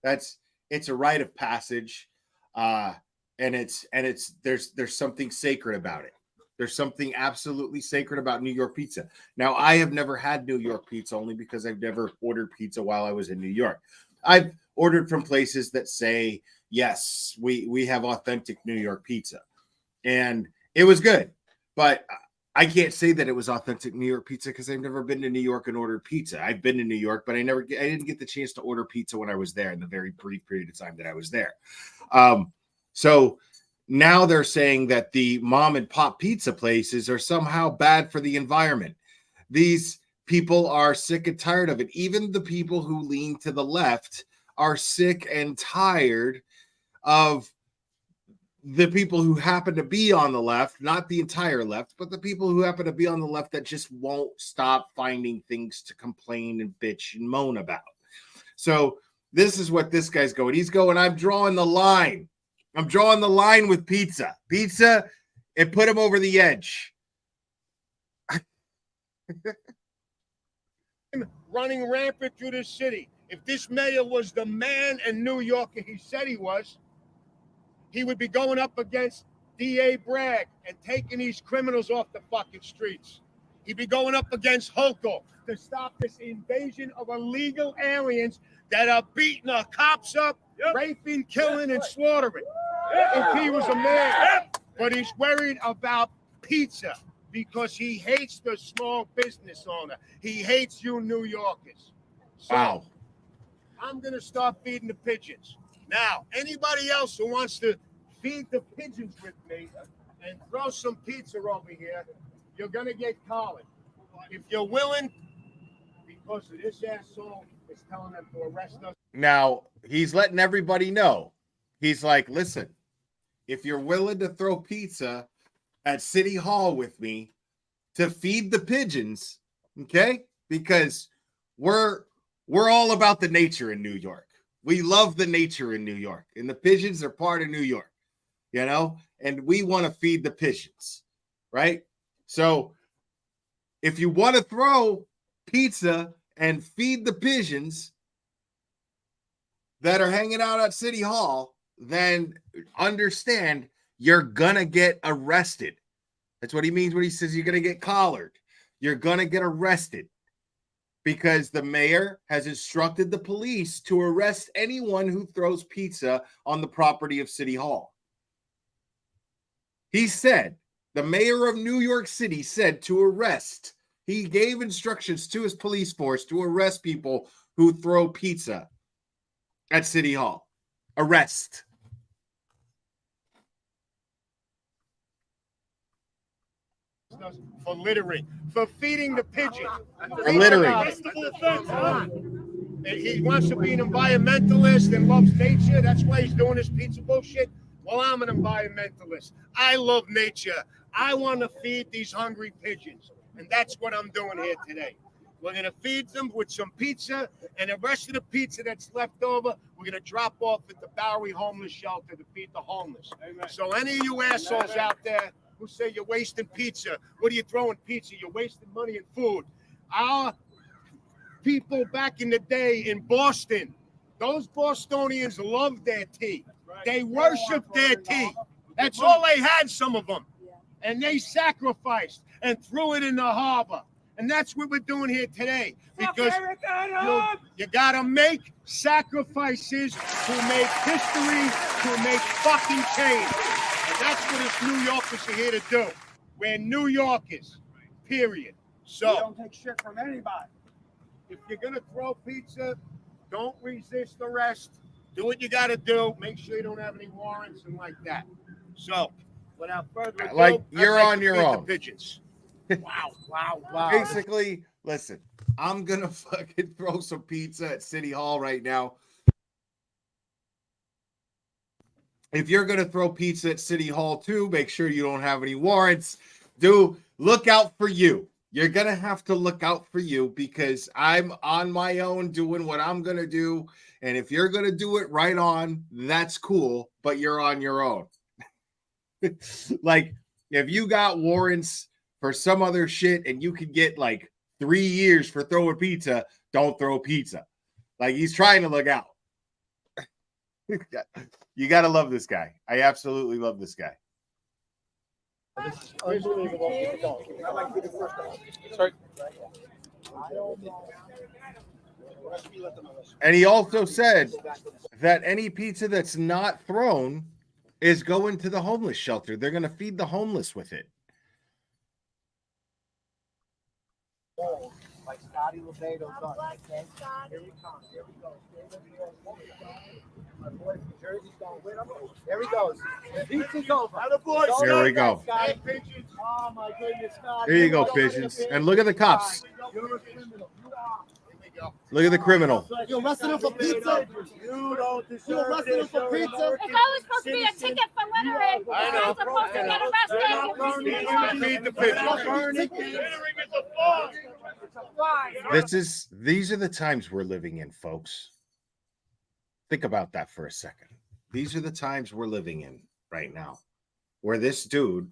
It's a rite of passage, and there's something sacred about it. There's something absolutely sacred about New York pizza. Now, I have never had New York pizza only because I've never ordered pizza while I was in New York. I've ordered from places that say, yes, we have authentic New York pizza. And it was good. But I can't say that it was authentic New York pizza because I've never been to New York and ordered pizza. I've been to New York, but I didn't get the chance to order pizza when I was there in the very brief period of time that I was there. So now they're saying that the mom and pop pizza places are somehow bad for the environment. These people are sick and tired of it. Even the people who lean to the left are sick and tired of the people who happen to be on the left, not the entire left, but the people who happen to be on the left that just won't stop finding things to complain and bitch and moan about. So this is what this guy's going. He's going, I'm drawing the line. I'm drawing the line with pizza. Pizza, it put him over the edge. Running rampant through this city. If this mayor was the man in New York he said he was, he would be going up against D.A. Bragg and taking these criminals off the fucking streets. He'd be going up against Hochul to stop this invasion of illegal aliens that are beating our cops up, raping, killing, and slaughtering. If he was a man. But he's worried about pizza because he hates the small business owner. He hates you New Yorkers. So, wow. I'm going to start feeding the pigeons. Now, anybody else who wants to feed the pigeons with me and throw some pizza over here, you're going to get collared. If you're willing, because of this asshole is telling them to arrest us. Now, he's letting everybody know. He's like, listen, if you're willing to throw pizza at City Hall with me to feed the pigeons, okay? Because we're all about the nature in New York. We love the nature in New York, and the pigeons are part of New York, you know, and we want to feed the pigeons, right? So if you want to throw pizza and feed the pigeons that are hanging out at City Hall, then understand you're going to get arrested. That's what he means when he says you're going to get collared. You're going to get arrested. Because the mayor has instructed the police to arrest anyone who throws pizza on the property of City Hall. He said, the mayor of New York City said to arrest. He gave instructions to his police force to arrest people who throw pizza at City Hall. Arrest. For littering, for feeding the pigeon. For littering. He wants to be an environmentalist and loves nature. That's why he's doing this pizza bullshit. Well, I'm an environmentalist. I love nature. I want to feed these hungry pigeons. And that's what I'm doing here today. We're going to feed them with some pizza, and the rest of the pizza that's left over, we're going to drop off at the Bowery Homeless Shelter to feed the homeless. Amen. So any of you assholes out there who say you're wasting pizza, what are you throwing pizza? You're wasting money and food. Our people back in the day in Boston, those Bostonians loved their tea. They worshiped their tea. That's all they had, some of them. And they sacrificed and threw it in the harbor. And that's what we're doing here today. Because you got to make sacrifices to make history, to make fucking change. And that's what us New Yorkers are here to do. We're New Yorkers, period. So we don't take shit from anybody. If you're going to throw pizza, don't resist arrest. Do what you got to do. Make sure you don't have any warrants and like that. So, without further ado, Like, you're on your own. The pigeons. Wow. Basically, listen, I'm gonna fucking throw some pizza at City Hall right now. If you're gonna throw pizza at City Hall too, make sure you don't have any warrants. Look out for you. You're gonna have to look out for you because I'm on my own doing what I'm gonna do. And if you're gonna do it right on, that's cool, but you're on your own. Like, if you got warrants for some other shit and you could get like 3 years for throwing pizza, don't throw pizza. Like, he's trying to look out. You got to love this guy. I absolutely love this guy. This is unbelievable. I like to be the first one. Sorry. And he also said that any pizza that's not thrown is going to the homeless shelter. They're going to feed the homeless with it. Like Scotty LeBato's on. Okay? Here we come. Here we go. My boy from Jersey's going with him. There he goes. The pizza's over. Here we go. Oh my goodness, Scotty. Here you go, pigeons. And look at the cops. You're a criminal. You are. Look at the criminal. You arrested him for pizza? You don't deserve You arrested him for pizza? It's always supposed to be a ticket for littering. I know. You're supposed to get arrested. Feed the pigeons. These are the times we're living in, folks. Think about that for a second. These are the times we're living in right now, where this dude,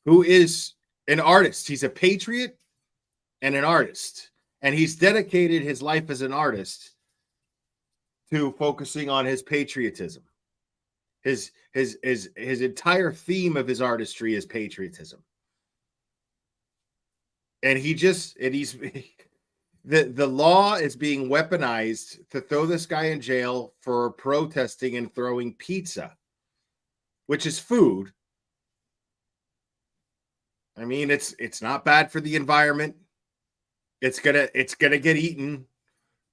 who is an artist, he's a patriot and an artist, and he's dedicated his life as an artist to focusing on his patriotism. His entire theme of his artistry is patriotism. And the law is being weaponized to throw this guy in jail for protesting and throwing pizza, which is food. I mean, it's not bad for the environment. It's gonna get eaten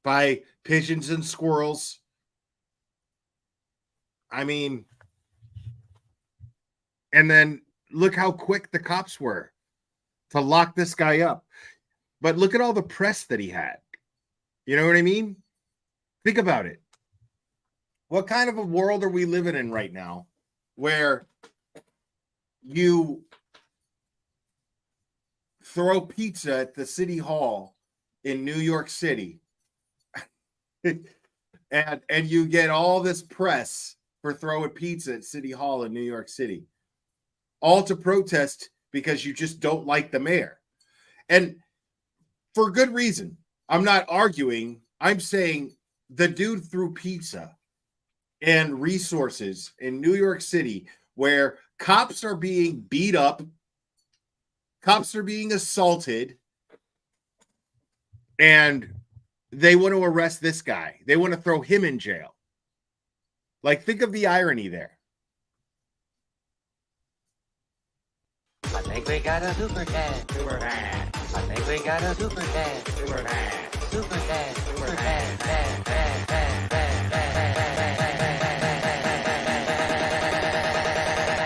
by pigeons and squirrels. I mean, and then look how quick the cops were to lock this guy up. But look at all the press that he had. You know what I mean? Think about it. What kind of a world are we living in right now where you throw pizza at the city hall in New York City and you get all this press for throwing pizza at City Hall in New York City, all to protest because you just don't like the mayor? And for good reason. I'm not arguing. I'm saying the dude threw pizza and resources in New York City where cops are being beat up, cops are being assaulted, and they want to arrest this guy. They want to throw him in jail. Like, think of the irony there. I think we got a super cat. Super cat. I think we got a super cat. Super cat. Super cat. Super cat.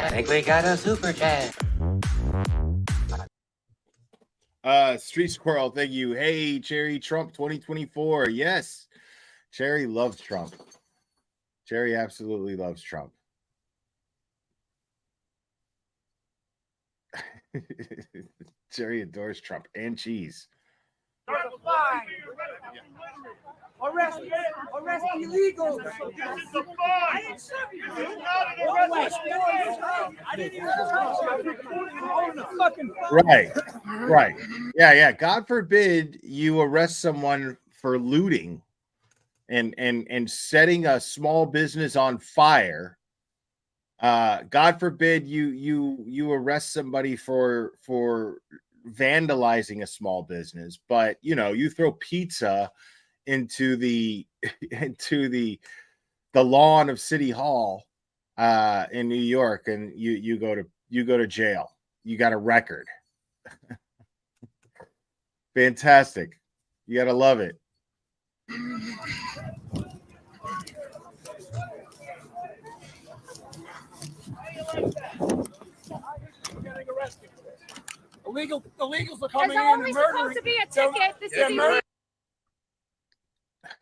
I think we got a super cat. Street Squirrel, thank you. Hey, Cherry Trump 2024. Yes. Cherry loves Trump. Cherry absolutely loves Trump. Cherry adores Trump and cheese. Arrest illegals. Right. Yeah. God forbid you arrest someone for looting and setting a small business on fire. God forbid you arrest somebody for vandalizing a small business, but you throw pizza into the lawn of City Hall in New York, and you go to jail. You got a record. Fantastic. You gotta love it. Illegals are There's coming in always and supposed murdering. to be a ticket. This is illegal.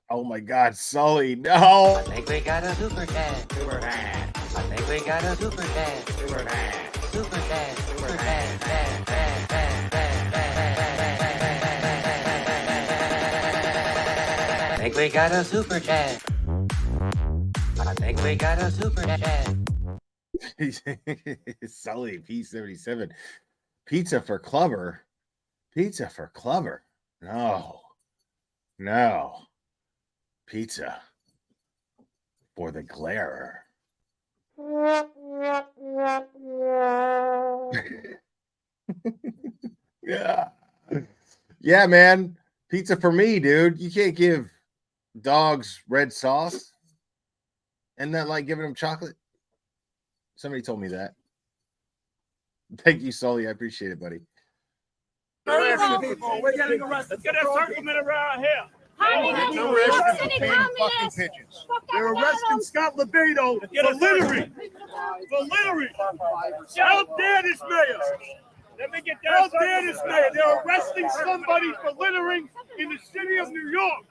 Oh my God, Sully, no. I think we got a super chat. Super chat. I think we got a super chat. Super chat. Super chat. Super chat. I think we got a super chat. I think we got a super chat. Sully, P77. Pizza for Clover. Pizza for Clover. No. Pizza for the glarer. Yeah, man. Pizza for me, dude. You can't give dogs red sauce. Isn't that like giving them chocolate? Somebody told me that. Thank you, Sully. I appreciate it, buddy. People, we're getting arrested. Get a circumvention around here. They're arresting Scott Lebedo for littering. How dare this mayor? How dare this mayor? They're arresting somebody for littering in the city of New York.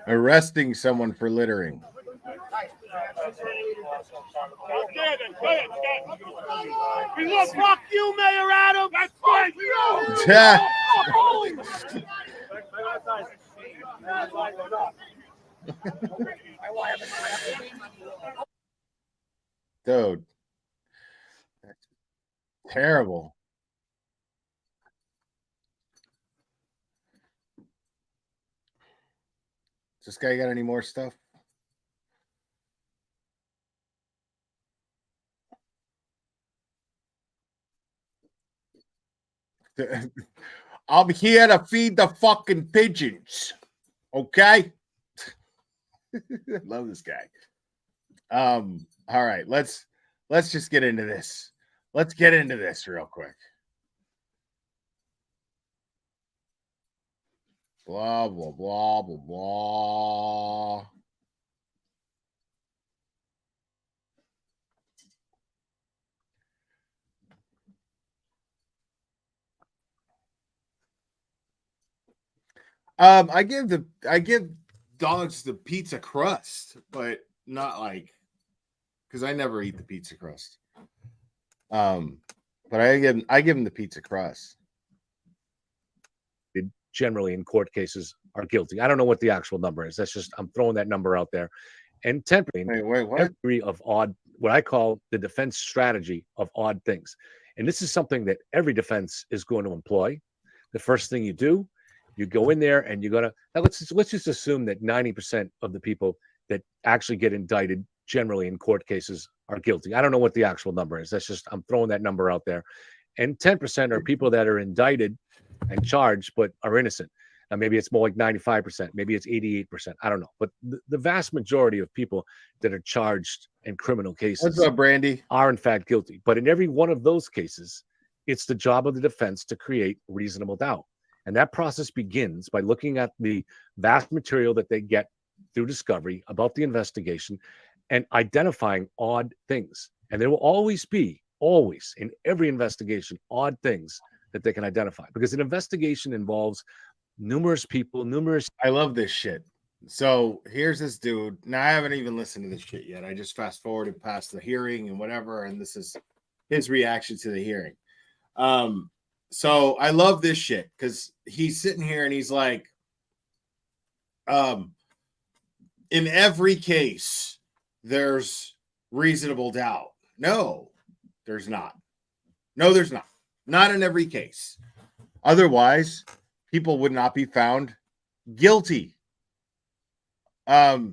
Arresting someone for littering. We look, fuck you, Mayor Adam. That's right. Dude. That's terrible. Does this guy got any more stuff? I'm here to feed the fucking pigeons. Okay? I love this guy. All right, let's just get into this. Let's get into this real quick. Blah blah blah blah blah. I give dogs the pizza crust, but not like, because I never eat the pizza crust. But I give them the pizza crust. Generally in court cases are guilty. I don't know what the actual number is. That's just, I'm throwing that number out there. And 10% every of odd, what I call the defense strategy of odd things. And this is something that every defense is going to employ. The first thing you do, you go in there and you're gonna, now let's just assume that 90% of the people that actually get indicted generally in court cases are guilty. I don't know what the actual number is. That's just, I'm throwing that number out there. And 10% are people that are indicted and charged but are innocent. Now maybe it's more like 95%, maybe it's 88%. I don't know. But the vast majority of people that are charged in criminal cases, what's up, Brandy, are in fact guilty. But in every one of those cases, it's the job of the defense to create reasonable doubt. And that process begins by looking at the vast material that they get through discovery about the investigation and identifying odd things. And there will always be, always in every investigation, odd things that they can identify, because an investigation involves numerous people, I love this shit. So here's this dude. Now I haven't even listened to this shit yet. I just fast forwarded past the hearing and whatever, and this is his reaction to the hearing. So I love this shit because he's sitting here and he's like, in every case, there's reasonable doubt. No, there's not. No, there's not. Not in every case. Otherwise, people would not be found guilty. Oh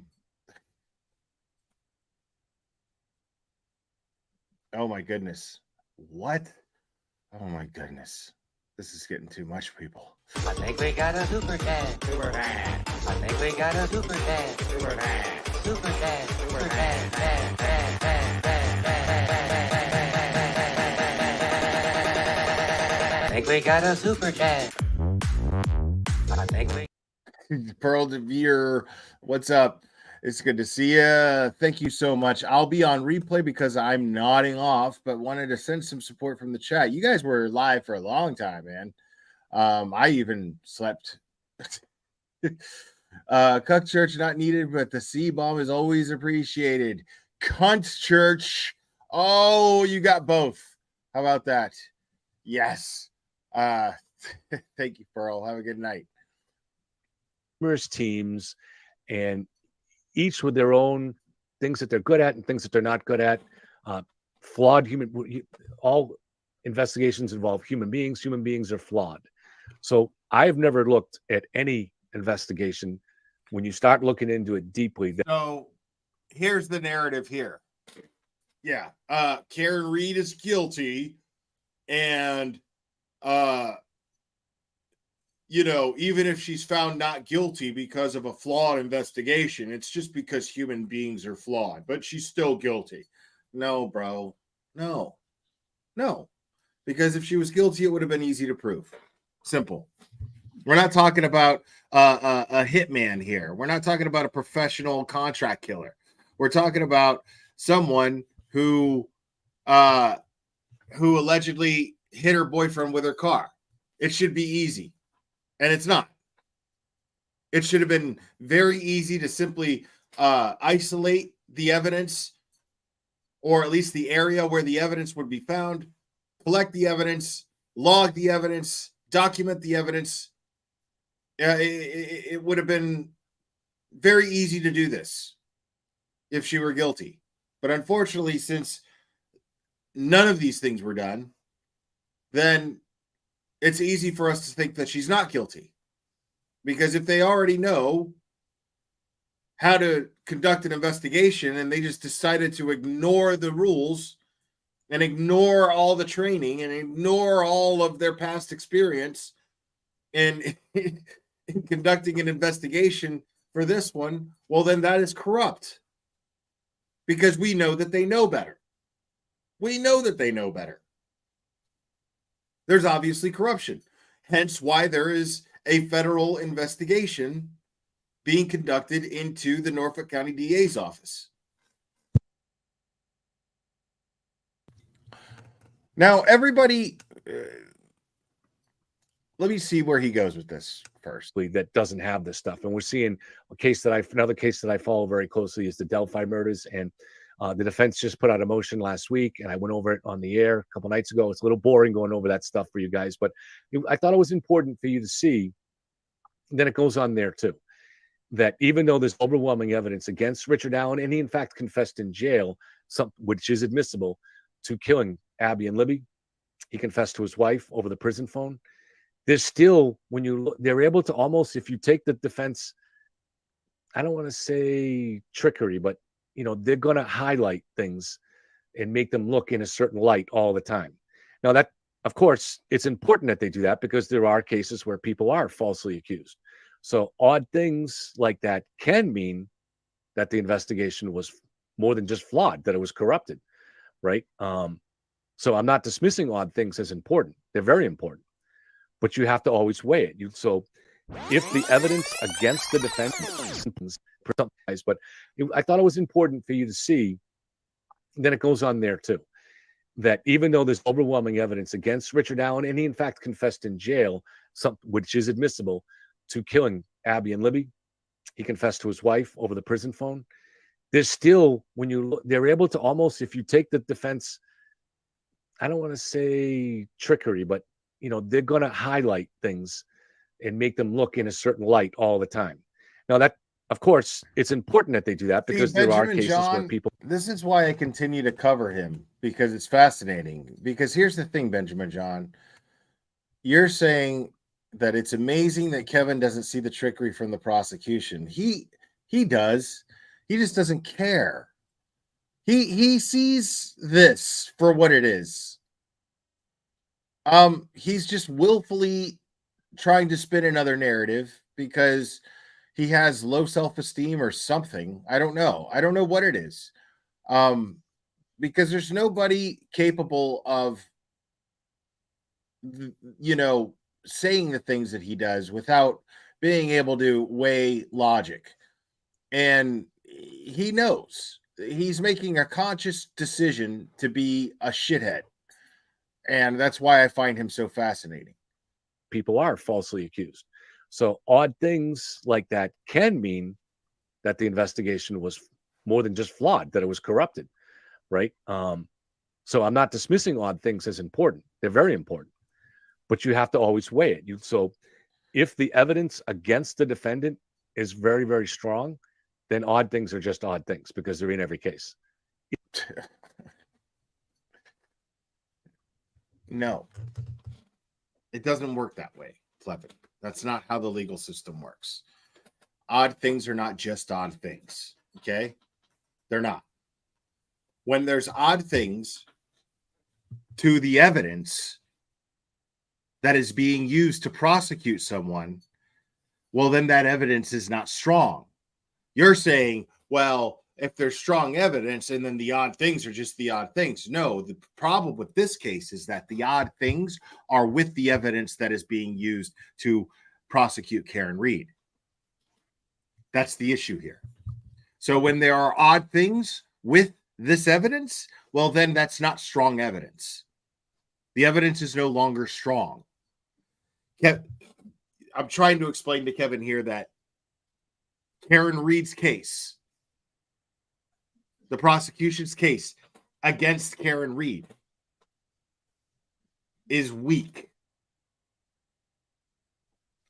my goodness. What? Oh my goodness. This is getting too much, people. I think we got a super chat. Super fan. I think we got a super chat. Super fan. Super chat. Super fan. I think we got a super chat. I think we. Pearl DeVere, what's up? It's good to see you. Thank you so much. I'll be on replay because I'm nodding off, but wanted to send some support from the chat. You guys were live for a long time, man. I even slept. Cuck Church not needed, but the C-bomb is always appreciated. Cunt Church. Oh, you got both. How about that? Yes. Thank you, Pearl. Have a good night. Numerous teams, and each with their own things that they're good at and things that they're not good at. Flawed human. All investigations involve human beings. Human beings are flawed. So I've never looked at any investigation when you start looking into it deeply. So here's the narrative here. Yeah. Karen Reed is guilty. And, even if she's found not guilty because of a flawed investigation, it's just because human beings are flawed, but she's still guilty. No, bro. No. Because if she was guilty, it would have been easy to prove. Simple. We're not talking about a hitman here. We're not talking about a professional contract killer. We're talking about someone who allegedly hit her boyfriend with her car. It should be easy, and it's not. It should have been very easy to simply isolate the evidence, or at least the area where the evidence would be found, collect the evidence, log the evidence, document the evidence. It would have been very easy to do this if she were guilty. But unfortunately, since none of these things were done, then it's easy for us to think that she's not guilty. Because if they already know how to conduct an investigation and they just decided to ignore the rules and ignore all the training and ignore all of their past experience in conducting an investigation for this one, well, then that is corrupt. Because we know that they know better. We know that they know better. There's obviously corruption. Hence why there is a federal investigation being conducted into the Norfolk County DA's office. Now, everybody, let me see where he goes with this first. That doesn't have this stuff. And we're seeing another case that I follow very closely is the Delphi murders. And the defense just put out a motion last week, and I went over it on the air a couple nights ago. It's a little boring going over that stuff for you guys, but I thought it was important for you to see. Then it goes on there too, that even though there's overwhelming evidence against Richard Allen, and he in fact confessed in jail, which is admissible, to killing Abby and Libby. He confessed to his wife over the prison phone. There's still, they're able to almost, if you take the defense, I don't want to say trickery, but they're going to highlight things and make them look in a certain light all the time. Now that, of course, it's important that they do that because there are cases where people are falsely accused. So odd things like that can mean that the investigation was more than just flawed, that it was corrupted, right? So I'm not dismissing odd things as important. They're very important, but you have to always weigh it. So if the evidence against the defense, but I thought it was important for you to see, then it goes on there too, that even though there's overwhelming evidence against Richard Allen, and he in fact confessed in jail, which is admissible, to killing Abby and Libby. He confessed to his wife over the prison phone. There's still, they're able to almost, if you take the defense, I don't want to say trickery, but they're going to highlight things and make them look in a certain light all the time. Now that, of course, it's important that they do that because there are cases where people. This is why I continue to cover him, because it's fascinating. Because here's the thing, Benjamin John. You're saying that it's amazing that Kevin doesn't see the trickery from the prosecution. He does. He just doesn't care. He sees this for what it is. He's just willfully trying to spin another narrative because he has low self-esteem or something. I don't know. I don't know what it is. Because there's nobody capable of, saying the things that he does without being able to weigh logic. And he knows he's making a conscious decision to be a shithead. And that's why I find him so fascinating. People are falsely accused. So odd things like that can mean that the investigation was more than just flawed, that it was corrupted, right? So I'm not dismissing odd things as important. They're very important, but you have to always weigh it. So if the evidence against the defendant is very, very strong, then odd things are just odd things because they're in every case. No, it doesn't work that way, Plevin. That's not how the legal system works. Odd things are not just odd things, okay? They're not. When there's odd things to the evidence that is being used to prosecute someone, well, then that evidence is not strong. You're saying, well, if there's strong evidence and then the odd things are just the odd things. No, the problem with this case is that the odd things are with the evidence that is being used to prosecute Karen Reed. That's the issue here. So when there are odd things with this evidence, well, then that's not strong evidence. The evidence is no longer strong. I'm trying to explain to Kevin here that Karen Reed's case, the prosecution's case against Karen Reed, is weak.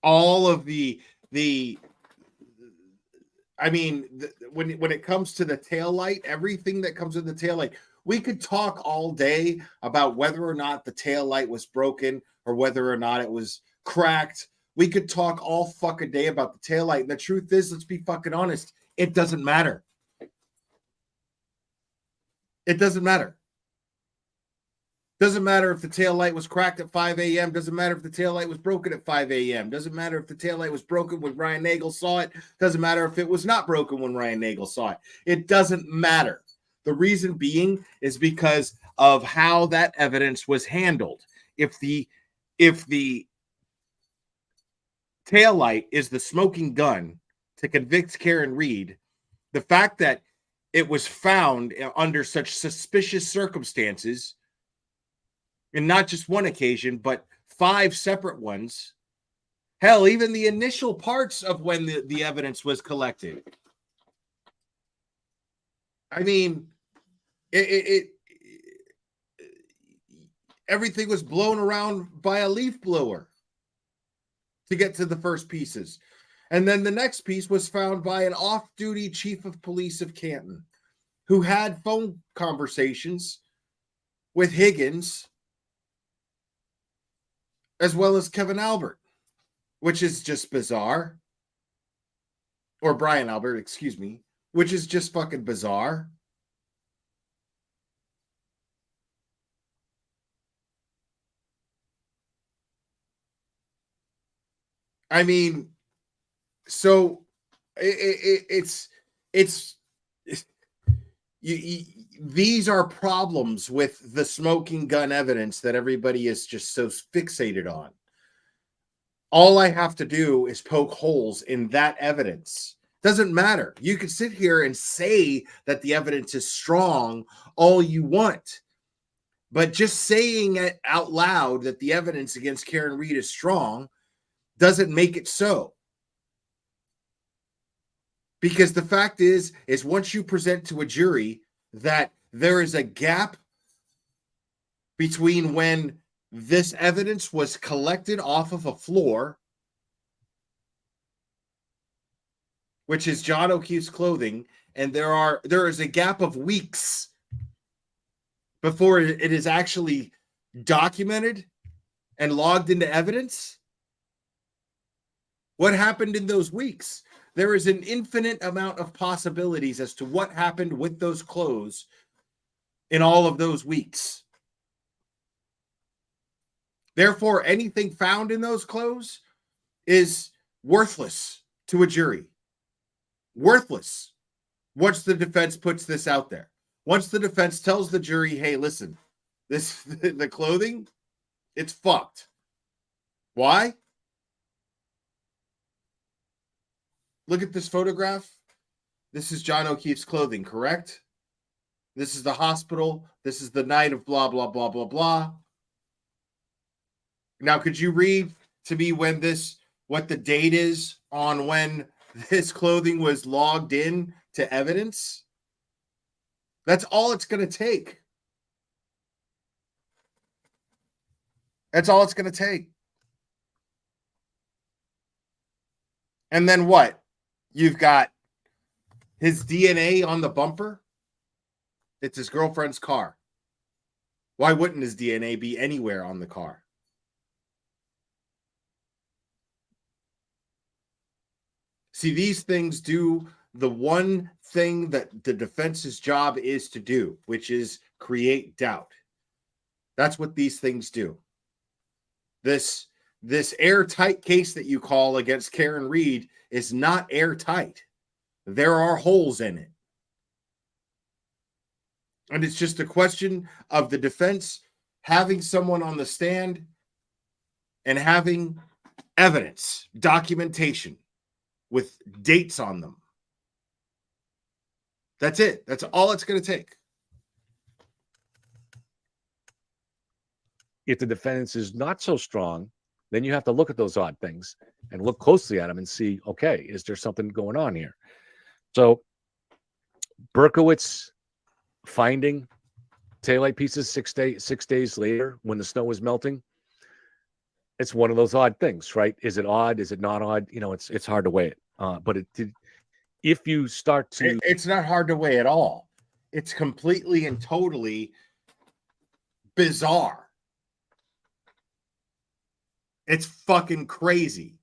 All of when it comes to the taillight, everything that comes with the taillight, we could talk all day about whether or not the taillight was broken or whether or not it was cracked. We could talk all fucking day about the taillight. And the truth is, let's be fucking honest, it doesn't matter. It doesn't matter. Doesn't matter if the taillight was cracked at 5 a.m. Doesn't matter if the taillight was broken at 5 a.m. Doesn't matter if the taillight was broken when Ryan Nagel saw it. Doesn't matter if it was not broken when Ryan Nagel saw it. It doesn't matter. The reason being is because of how that evidence was handled. If the taillight is the smoking gun to convict Karen Reed, the fact that it was found under such suspicious circumstances, and not just one occasion, but 5 separate ones. Hell, even the initial parts of when the evidence was collected. I mean, everything was blown around by a leaf blower to get to the first pieces. And then the next piece was found by an off-duty chief of police of Canton who had phone conversations with Higgins as well as Kevin Albert, which is just bizarre. Or Brian Albert, excuse me, which is just fucking bizarre. I mean, so these are problems with the smoking gun evidence that everybody is just so fixated on. All I have to do is poke holes in that evidence. Doesn't matter. You can sit here and say that the evidence is strong all you want, but just saying it out loud that the evidence against Karen Reed is strong doesn't make it so. Because the fact is once you present to a jury that there is a gap between when this evidence was collected off of a floor, which is John O'Keefe's clothing, and there is a gap of weeks before it is actually documented and logged into evidence. What happened in those weeks? There is an infinite amount of possibilities as to what happened with those clothes in all of those weeks. Therefore, anything found in those clothes is worthless to a jury. Worthless. Once the defense puts this out there. Once the defense tells the jury, hey, listen, the clothing, it's fucked. Why? Look at this photograph. This is John O'Keefe's clothing, correct? This is the hospital. This is the night of blah, blah, blah, blah, blah. Now, could you read to me what the date is on when this clothing was logged in to evidence? That's all it's going to take. That's all it's going to take. And then what? You've got his DNA on the bumper. It's his girlfriend's car. Why wouldn't his DNA be anywhere on the car? See, these things do the one thing that the defense's job is to do, which is create doubt. That's what these things do. This airtight case that you call against Karen Reed is not airtight. There are holes in it. And it's just a question of the defense having someone on the stand and having evidence, documentation with dates on them. That's it. That's all it's going to take. If the defense is not so strong, then you have to look at those odd things and look closely at them and see, okay, is there something going on here? So Berkowitz finding taillight pieces 6 days later when the snow was melting. It's one of those odd things, right? Is it odd? Is it not odd? You know, it's hard to weigh it. But it did. If you start to, it's not hard to weigh at all. It's completely and totally bizarre. It's fucking crazy.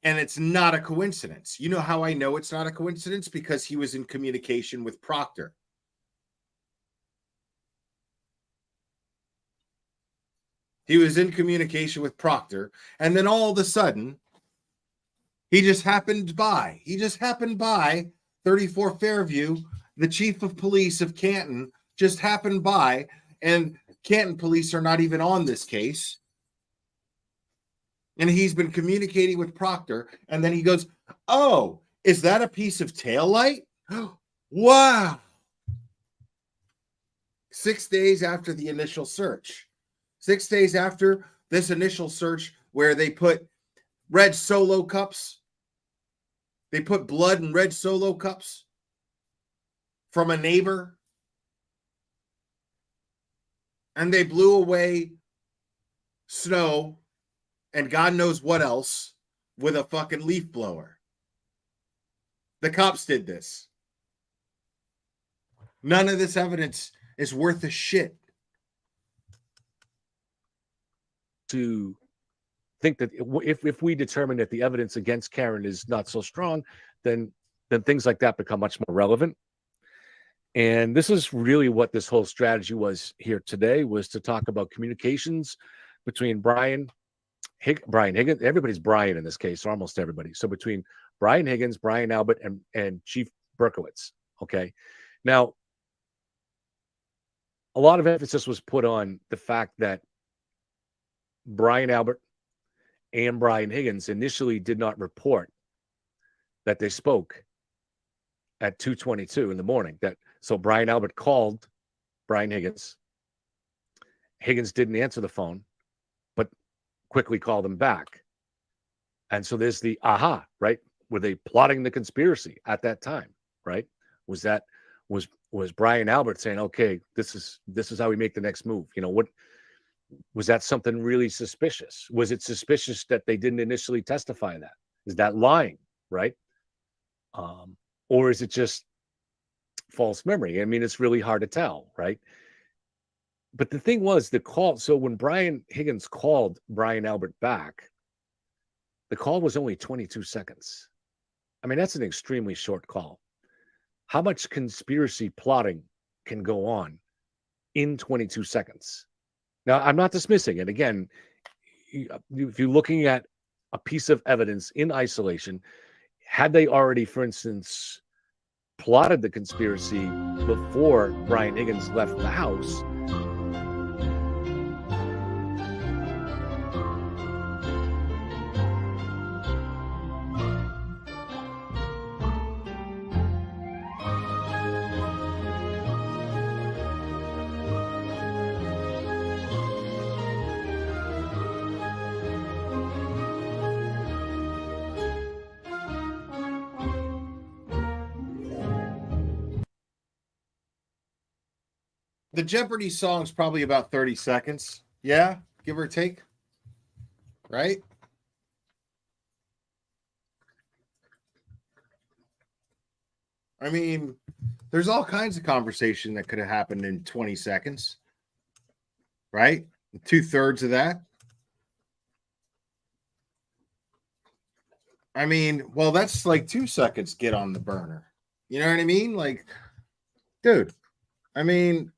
And it's not a coincidence. You know how I know it's not a coincidence? Because he was in communication with Proctor. He was in communication with Proctor, and then all of a sudden, he just happened by. 34 Fairview, the chief of police of Canton, just happened by, and Canton police are not even on this case. And he's been communicating with Proctor, and then he goes, oh, is that a piece of taillight? Wow. 6 days after the initial search. 6 days after this initial search where they put red Solo cups. They put blood in red Solo cups from a neighbor. And they blew away snow and God knows what else with a fucking leaf blower. The cops did this. None of this evidence is worth a shit. To think that if we determine that the evidence against Karen is not so strong, then things like that become much more relevant. And this is really what this whole strategy was here today, was to talk about communications between Brian Higgins. Everybody's Brian in this case, almost everybody. So between Brian Higgins, Brian Albert, and Chief Berkowitz. Okay. Now, a lot of emphasis was put on the fact that Brian Albert and Brian Higgins initially did not report that they spoke at 2:22 in the morning. So Brian Albert called Brian Higgins. Higgins didn't answer the phone, but quickly called him back. And so there's the aha, right? Were they plotting the conspiracy at that time, right? Was Brian Albert saying, okay, this is how we make the next move? You know, what was that something really suspicious? Was it suspicious that they didn't initially testify that? Is that lying, right? Or is it just false memory? I mean, it's really hard to tell, right? But the thing was, the call, so when Brian Higgins called Brian Albert back, the call was only 22 seconds. I mean, that's an extremely short call. How much conspiracy plotting can go on in 22 seconds? Now, I'm not dismissing it. Again, if you're looking at a piece of evidence in isolation, had they already, for instance, plotted the conspiracy before Brian Higgins left the house, the Jeopardy song's probably about 30 seconds. Yeah, give or take. Right? I mean, there's all kinds of conversation that could have happened in 20 seconds. Right? 2/3 of that. I mean, well, that's like 2 seconds get on the burner. You know what I mean? Like, dude, I mean,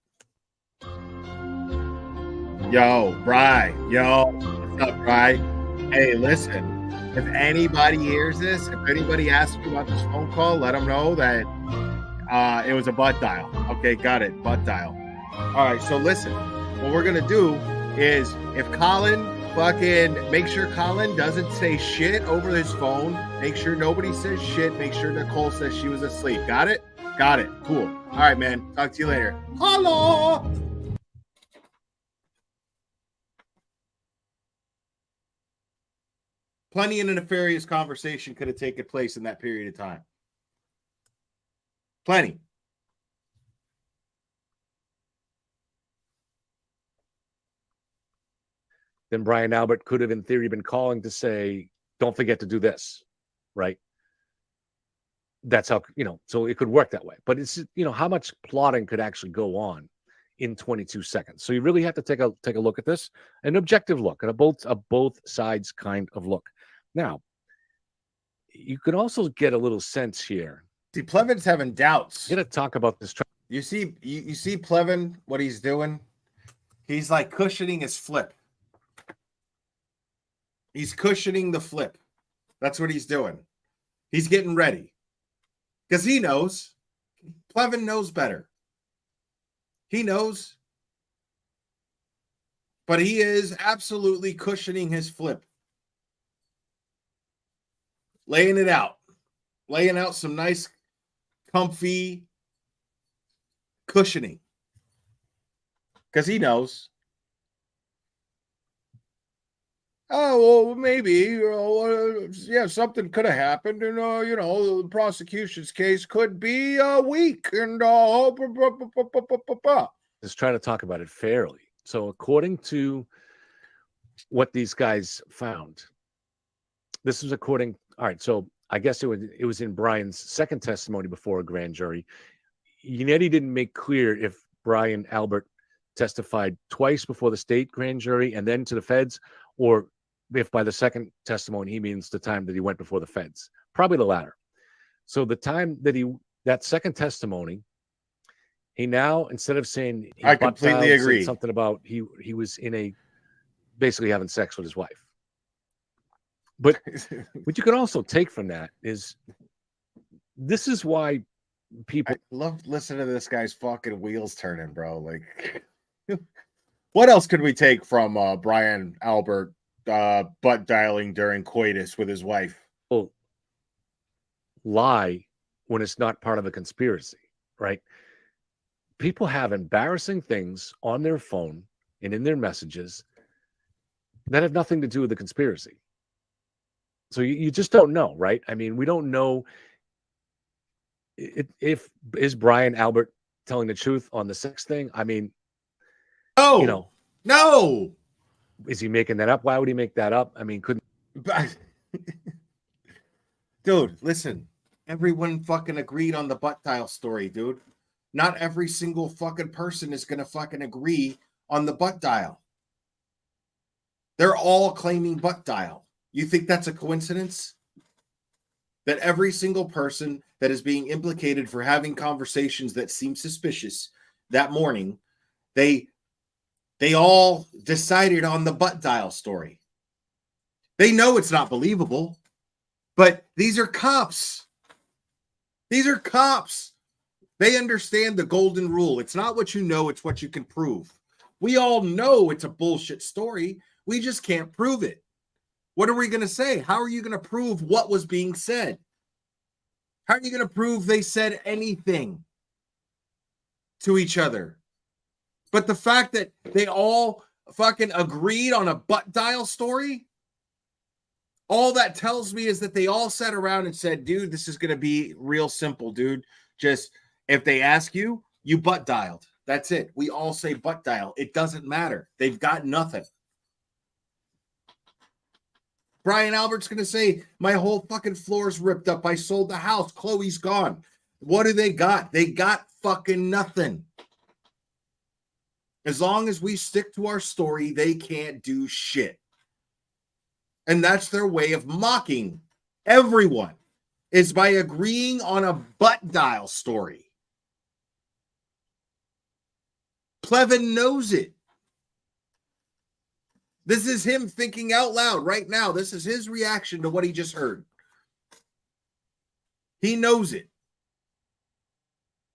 yo, Bri, what's up, Bri? Hey, listen, if anybody hears this, if anybody asks me about this phone call, let them know that it was a butt dial. Okay, got it, butt dial. All right, so listen, what we're going to do is if Colin make sure Colin doesn't say shit over his phone. Make sure nobody says shit. Make sure Nicole says she was asleep. Got it? Got it. Cool. All right, man. Talk to you later. Hello. Plenty of nefarious conversation could have taken place in that period of time. Plenty. then Brian Albert could have, in theory, been calling to say, don't forget to do this, right? That's how, so it could work that way. But it's, how much plotting could actually go on in 22 seconds. So you really have to take a look at this, an objective look, and a both sides kind of look. Now, you can also get a little sense here. See, Plevin's having doubts. I'm going to talk about this. You see Plevin, what he's doing? He's like cushioning his flip. He's cushioning the flip. That's what he's doing. He's getting ready. Because he knows. Plevin knows better. He knows. But he is absolutely cushioning his flip. Laying it out. Laying out some nice, comfy cushioning. Because he knows. Oh, well, maybe, something could have happened, and, the prosecution's case could be weak, and Just trying to talk about it fairly. So according to what these guys found, this was all right, so I guess it was in Brian's second testimony before a grand jury. Yannetti didn't make clear if Brian Albert testified twice before the state grand jury and then to the feds, or if by the second testimony he means the time that he went before the feds. Probably the latter. So the time that that second testimony, he now, instead of saying I completely agree, said something about he was basically having sex with his wife. But what you can also take from that is this is why people I love listening to this guy's fucking wheels turning, bro. Like, what else could we take from Brian Albert butt dialing during coitus with his wife? Well, lie when it's not part of a conspiracy, right? People have embarrassing things on their phone and in their messages that have nothing to do with the conspiracy. So you just don't know, right? I mean, we don't know is Brian Albert telling the truth on the sex thing? I mean, no. Is he making that up? Why would he make that up? I mean, dude, listen. Everyone fucking agreed on the butt dial story, dude. Not every single fucking person is gonna fucking agree on the butt dial. They're all claiming butt dial. You think that's a coincidence? That every single person that is being implicated for having conversations that seem suspicious that morning, they all decided on the butt dial story. They know it's not believable, but these are cops. These are cops. They understand the golden rule. It's not what you know, it's what you can prove. We all know it's a bullshit story. We just can't prove it. What are we going to say? How are you going to prove what was being said? How are you going to prove they said anything to each other? But the fact that they all fucking agreed on a butt dial story, all that tells me is that they all sat around and said, dude, this is going to be real simple, dude. Just if they ask you, you butt dialed. That's it. We all say butt dial. It doesn't matter. They've got nothing. Brian Albert's going to say, my whole fucking floor's ripped up. I sold the house. Chloe's gone. What do they got? They got fucking nothing. As long as we stick to our story, they can't do shit. And that's their way of mocking everyone, is by agreeing on a butt dial story. Plevin knows it. This is him thinking out loud right now. This is his reaction to what he just heard. He knows it.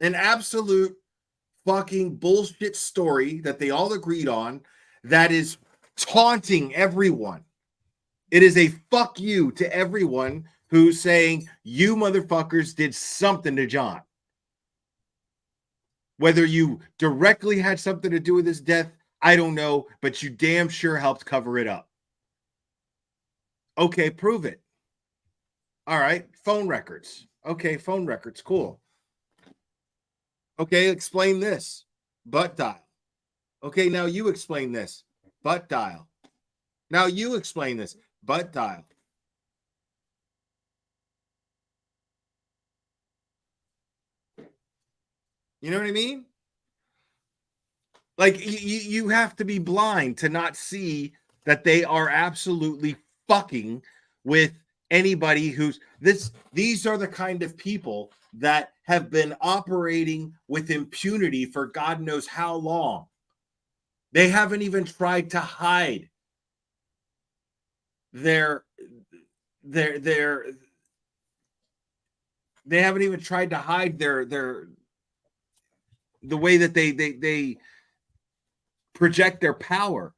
An absolute fucking bullshit story that they all agreed on that is taunting everyone. It is a fuck you to everyone who's saying, you motherfuckers did something to John. Whether you directly had something to do with his death, I don't know, but you damn sure helped cover it up. Okay, prove it. All right, phone records. Okay, phone records, cool. Okay, explain this. Butt dial. Okay, now you explain this. Butt dial. Now you explain this. Butt dial. You know what I mean? Like, you have to be blind to not see that they are absolutely fucking with anybody who's this. These are the kind of people that have been operating with impunity for God knows how long. They haven't even tried to hide they haven't even tried to hide the way that they project their power.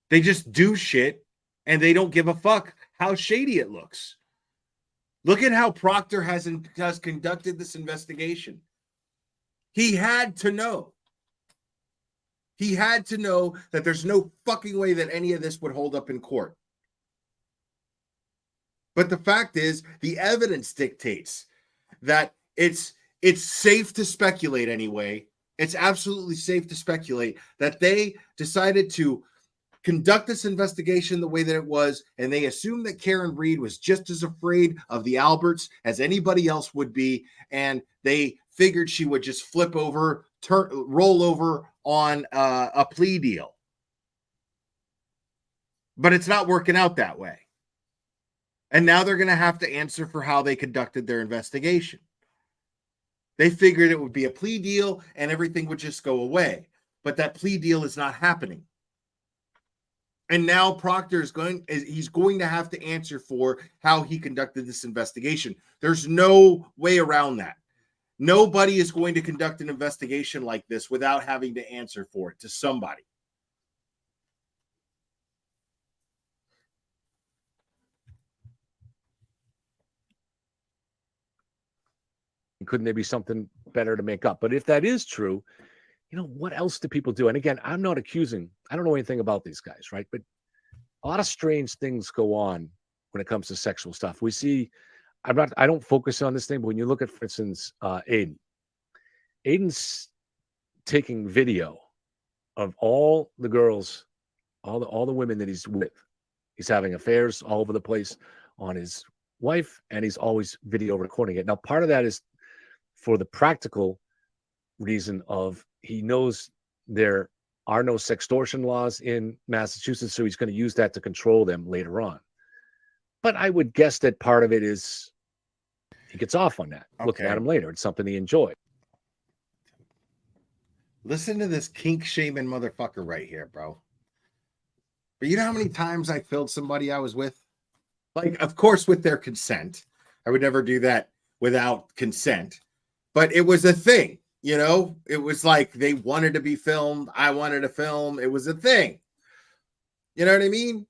They just do shit and they don't give a fuck how shady it looks. Look at how Proctor has conducted this investigation. He had to know. He had to know that there's no fucking way that any of this would hold up in court. But the fact is, the evidence dictates that it's safe to speculate anyway. It's absolutely safe to speculate that they decided to conduct this investigation the way that it was, and they assumed that Karen Reed was just as afraid of the Alberts as anybody else would be, and they figured she would just flip over, roll over on a plea deal. But it's not working out that way. And now they're going to have to answer for how they conducted their investigation. They figured it would be a plea deal and everything would just go away. But that plea deal is not happening. And now Proctor he's going to have to answer for how he conducted this investigation. There's no way around that. Nobody is going to conduct an investigation like this without having to answer for it to somebody. Couldn't there be something better to make up? But if that is true, you know, what else do people do? And again, I'm not accusing, I don't know anything about these guys, right? But a lot of strange things go on when it comes to sexual stuff. We see, I don't focus on this thing, but when you look at, for instance, Aiden's taking video of all the girls, all the women that he's with. He's having affairs all over the place on his wife, and he's always video recording it. Now, part of that is for the practical reason of he knows there are no sextortion laws in Massachusetts, so he's going to use that to control them later on. But I would guess that part of it is he gets off on that. Okay. Looking at him later. It's something he enjoyed. Listen to this kink shaming motherfucker right here, bro. But you know how many times I filled somebody I was with? Like, of course, with their consent. I would never do that without consent. But it was a thing, you know? It was like they wanted to be filmed. I wanted to film. It was a thing. You know what I mean?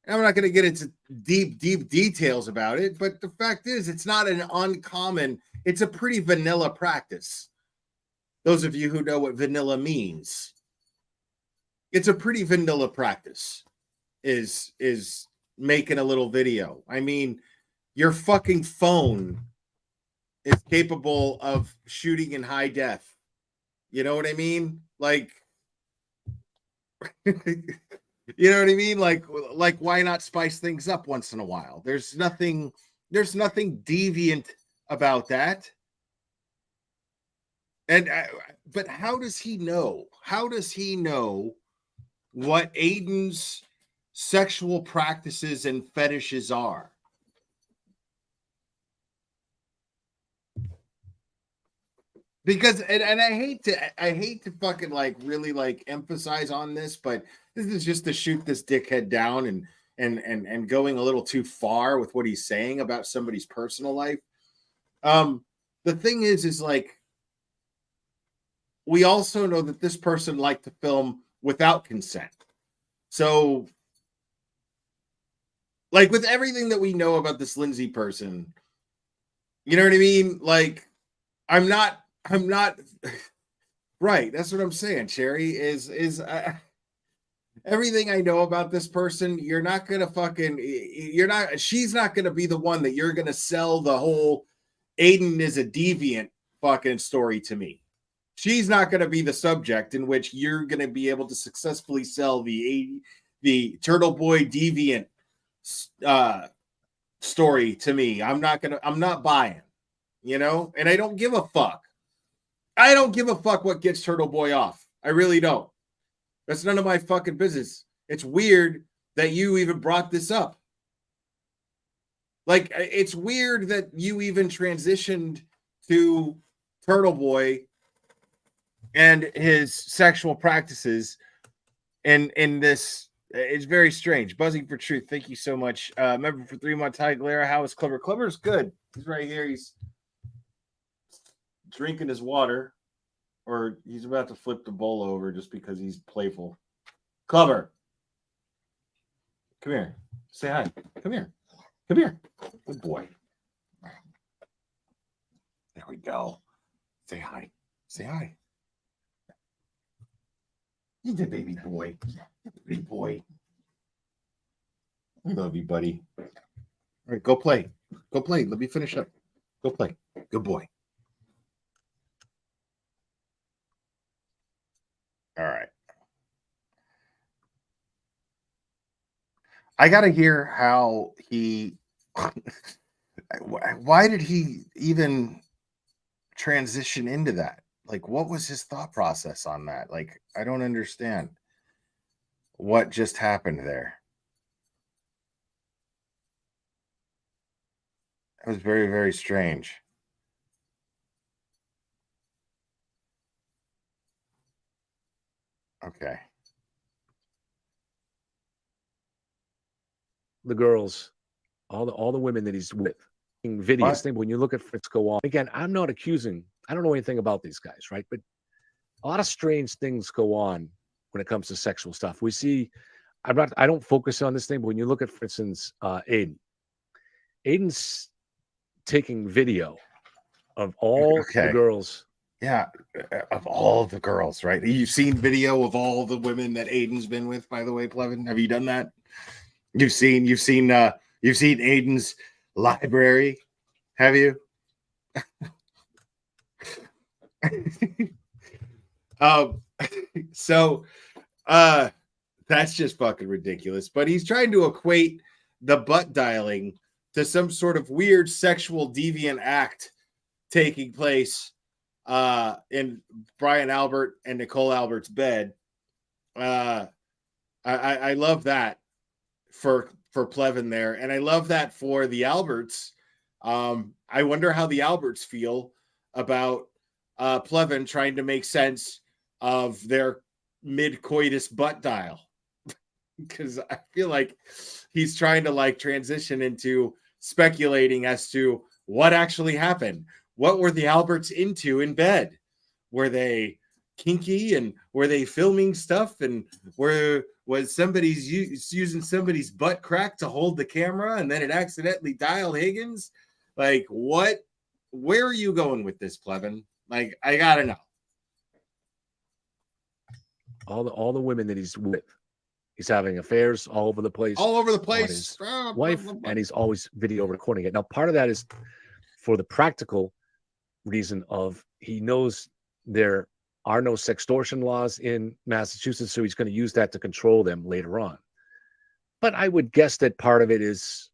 I'm not going to get into deep details about it, but the fact is, it's not an uncommon, it's a pretty vanilla practice. Those of you who know what vanilla means, it's a pretty vanilla practice, is making a little video. I mean, your fucking phone is capable of shooting in high def. You know what I mean? Like, you know what I mean? Like why not spice things up once in a while? There's nothing deviant about that. And but how does he know? How does he know what Aiden's sexual practices and fetishes are? Because and I hate to fucking like really like emphasize on this, but this is just to shoot this dickhead down and going a little too far with what he's saying about somebody's personal life. The thing is like, we also know that this person liked to film without consent. So, like with everything that we know about this Lindsay person, you know what I mean? Like, I'm not right. That's what I'm saying, Cherry, is everything I know about this person, she's not going to be the one that you're going to sell the whole Aiden is a deviant fucking story to me. She's not going to be the subject in which you're going to be able to successfully sell the Turtle Boy deviant story to me. I'm not buying, you know, and I don't give a fuck. I don't give a fuck what gets Turtle Boy off. I really don't. That's none of my fucking business. It's weird that you even brought this up. Like, it's weird that you even transitioned to Turtle Boy and his sexual practices in this. It's very strange. Buzzing for Truth, thank you so much. Member for 3 months. Hi, Glera. How is Clever? Clever's good. He's right here. He's drinking his water, or he's about to flip the bowl over just because he's playful. Clever, come here. Say hi. Come here. Come here. Good boy. There we go. Say hi. Say hi. He's a baby boy. Big boy. I love you, buddy. All right, go play. Go play. Let me finish up. Go play. Good boy. All right. I got to hear how he. Why did he even transition into that? Like, what was his thought process on that? Like, I don't understand what just happened there. It was very, very strange. Okay. The girls, all the women that he's with, in videos. Thing when you look at Fritz go on again, I'm not accusing. I don't know anything about these guys, right? But a lot of strange things go on when it comes to sexual stuff. We see. I don't focus on this thing, but when you look at, for instance, Aiden's taking video of all the girls. Yeah, of all the girls, right? You've seen video of all the women that Aiden's been with, by the way, Plevin. Have you done that? You've seen Aiden's library, have you? That's just fucking ridiculous. But he's trying to equate the butt dialing to some sort of weird sexual deviant act taking place in Brian Albert and Nicole Albert's bed. I love that for Plevin there, and I love that for the Alberts. I wonder how the Alberts feel about Plevin trying to make sense of their mid-coitus butt dial. because I feel like he's trying to like transition into speculating as to what actually happened. What were the Alberts into in bed? Were they kinky, and were they filming stuff, and was somebody's using somebody's butt crack to hold the camera and then it accidentally dialed Higgins? Like, what? Where are you going with this, Plevin? Like, I gotta know. All the women that he's with, he's having affairs all over the place. All over the on place. his wife, and he's always video recording it. Now, part of that is for the practical reason of he knows there are no sextortion laws in Massachusetts, so he's going to use that to control them later on. But I would guess that part of it is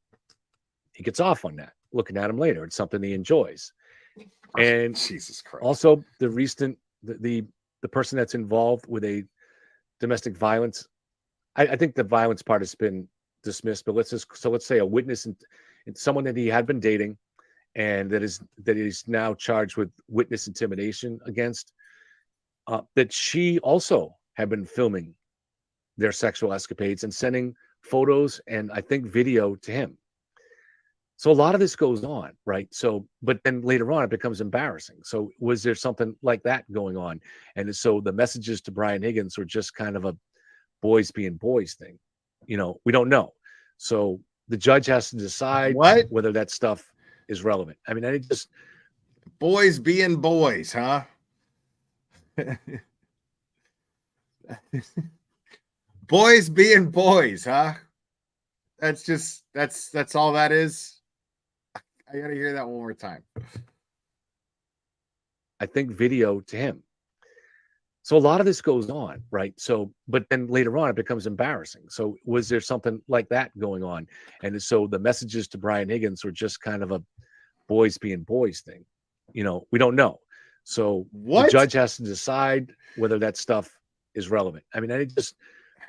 he gets off on that, looking at him later. It's something he enjoys. And Jesus Christ. Also, the recent the person that's involved with a domestic violence, I think the violence part has been dismissed, but let's say a witness and someone that he had been dating, and that is now charged with witness intimidation against, that she also had been filming their sexual escapades and sending photos and I think video to him. So a lot of this goes on, right? So, but then later on it becomes embarrassing. So was there something like that going on? And so the messages to Brian Higgins were just kind of a boys being boys thing. You know, we don't know. So the judge has to decide whether that stuff is relevant. I mean, I just boys being boys, huh? Boys being boys, huh? That's all that is. I gotta hear that one more time. I think video to him. So a lot of this goes on, right? So, but then later on it becomes embarrassing. So was there something like that going on? And so the messages to Brian Higgins were just kind of a boys being boys thing. You know, we don't know. So the judge has to decide whether that stuff is relevant. I mean, I just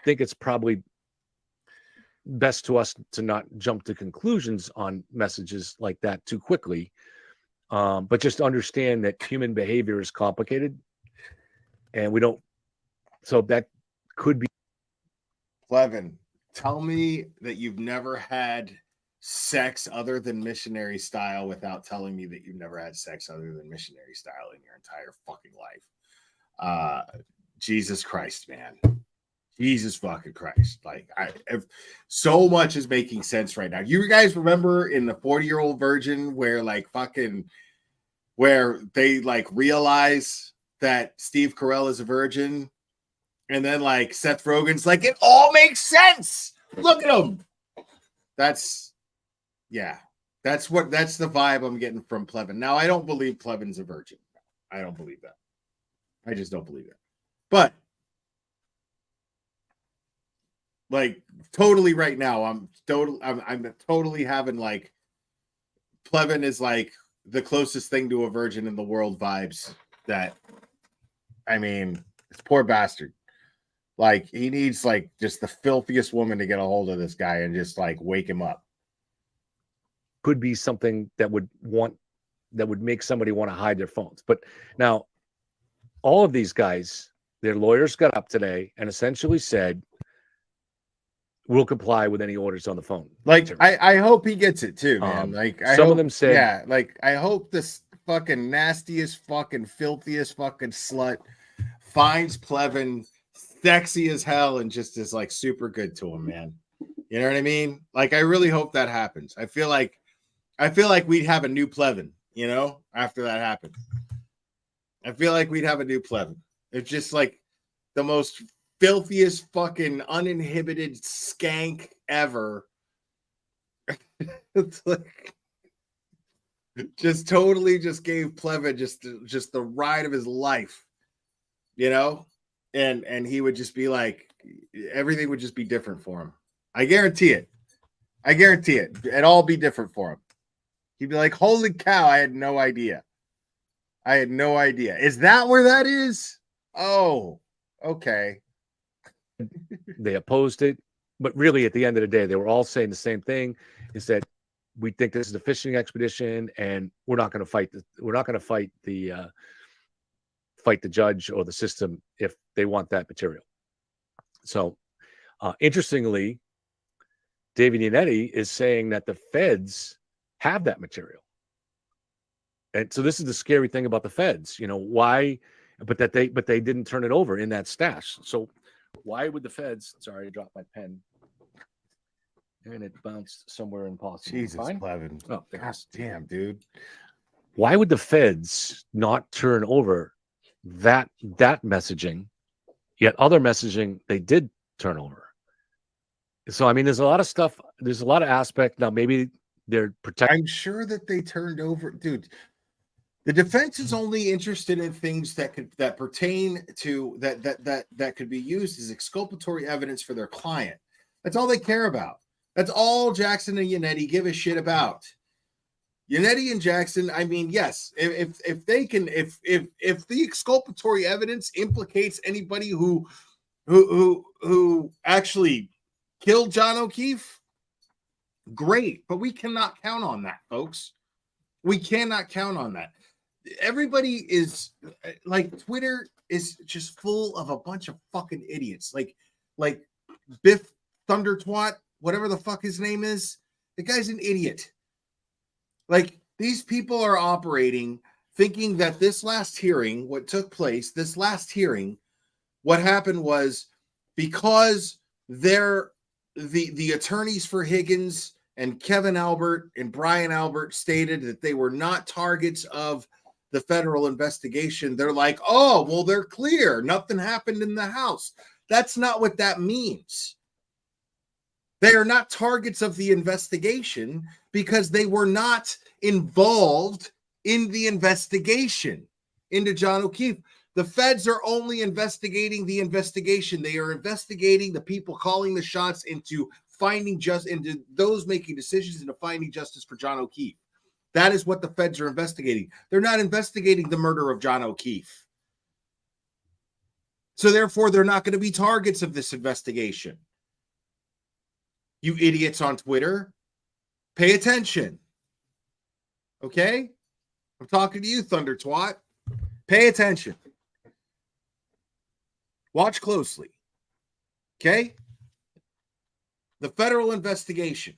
think it's probably best to us to not jump to conclusions on messages like that too quickly, but just understand that human behavior is complicated, and we don't. So that could be. Plevin, tell me that you've never had sex other than missionary style without telling me that you've never had sex other than missionary style in your entire fucking life. Jesus Christ, man. Jesus fucking Christ. Like, so much is making sense right now. You guys remember in the 40-Year-Old Virgin where they like realize that Steve Carell is a virgin, and then like Seth Rogen's like, it all makes sense. Look at him. That's the vibe I'm getting from Plevin. Now, I don't believe Plevin's a virgin. I don't believe that. I just don't believe that. But like totally right now, I'm totally having like Plevin is like the closest thing to a virgin in the world vibes. That, I mean, it's poor bastard. Like, he needs like just the filthiest woman to get a hold of this guy and just like wake him up. Could be something that would make somebody want to hide their phones. But now all of these guys, their lawyers got up today and essentially said, we'll comply with any orders on the phone. Like, I hope he gets it too, man. Like, some of them said, yeah, like, I hope this fucking nastiest, fucking filthiest fucking slut finds Plevin sexy as hell and just is like super good to him, man. You know what I mean? Like, I really hope that happens. I feel like we'd have a new Plevin, you know, after that happened. I feel like we'd have a new Plevin. It's just like the most filthiest fucking uninhibited skank ever. It's like just totally just gave Plevin just the ride of his life, you know, and he would just be like, everything would just be different for him. I guarantee it. It'd all be different for him. He'd be like, holy cow, I had no idea. Is that where that is? Oh, okay. They opposed it, but really at the end of the day, they were all saying the same thing, is that we think this is a fishing expedition and we're not going to fight the judge or the system if they want that material. So Interestingly, David Yannetti is saying that the feds have that material. And so this is the scary thing about the feds, why, but they didn't turn it over in that stash. So why would the feds, sorry, I dropped my pen and it bounced somewhere impossible. Jesus, Fine? Plevin. Oh, gosh damn, dude. Why would the feds not turn over that messaging, yet other messaging they did turn over? So, I mean, there's a lot of stuff. There's a lot of aspect. Now, maybe they're protecting. I'm sure that they turned over, dude. The defense is only interested in things that pertain to that could be used as exculpatory evidence for their client. That's all they care about. That's all Jackson and Yannetti give a shit about. Yannetti and Jackson, I mean, yes, if the exculpatory evidence implicates anybody who actually killed John O'Keefe, great, but we cannot count on that, folks. We cannot count on that. Everybody is like, Twitter is just full of a bunch of fucking idiots. Like Biff Thundertwat, whatever the fuck his name is. The guy's an idiot. Like, these people are operating thinking that this last hearing, what happened was because they're the attorneys for Higgins and Kevin Albert and Brian Albert stated that they were not targets of the federal investigation. They're like, oh, well, they're clear. Nothing happened in the house. That's not what that means. They are not targets of the investigation because they were not involved in the investigation into John O'Keefe. The feds are only investigating the investigation. They are investigating the people calling the shots into those making decisions into finding justice for John O'Keefe. That is what the feds are investigating. They're not investigating the murder of John O'Keefe. So therefore, they're not going to be targets of this investigation. You idiots on Twitter, pay attention. Okay? I'm talking to you, Thunder Twat. Pay attention. Watch closely. Okay? The federal investigation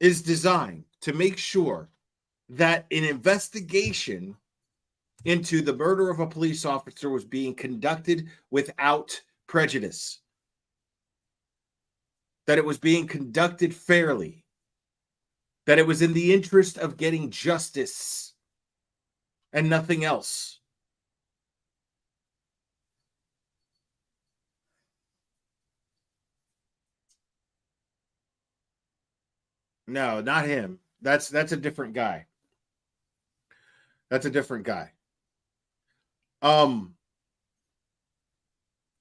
is designed to make sure that an investigation into the murder of a police officer was being conducted without prejudice, that it was being conducted fairly, that it was in the interest of getting justice and nothing else. No, not him. That's a different guy. That's a different guy.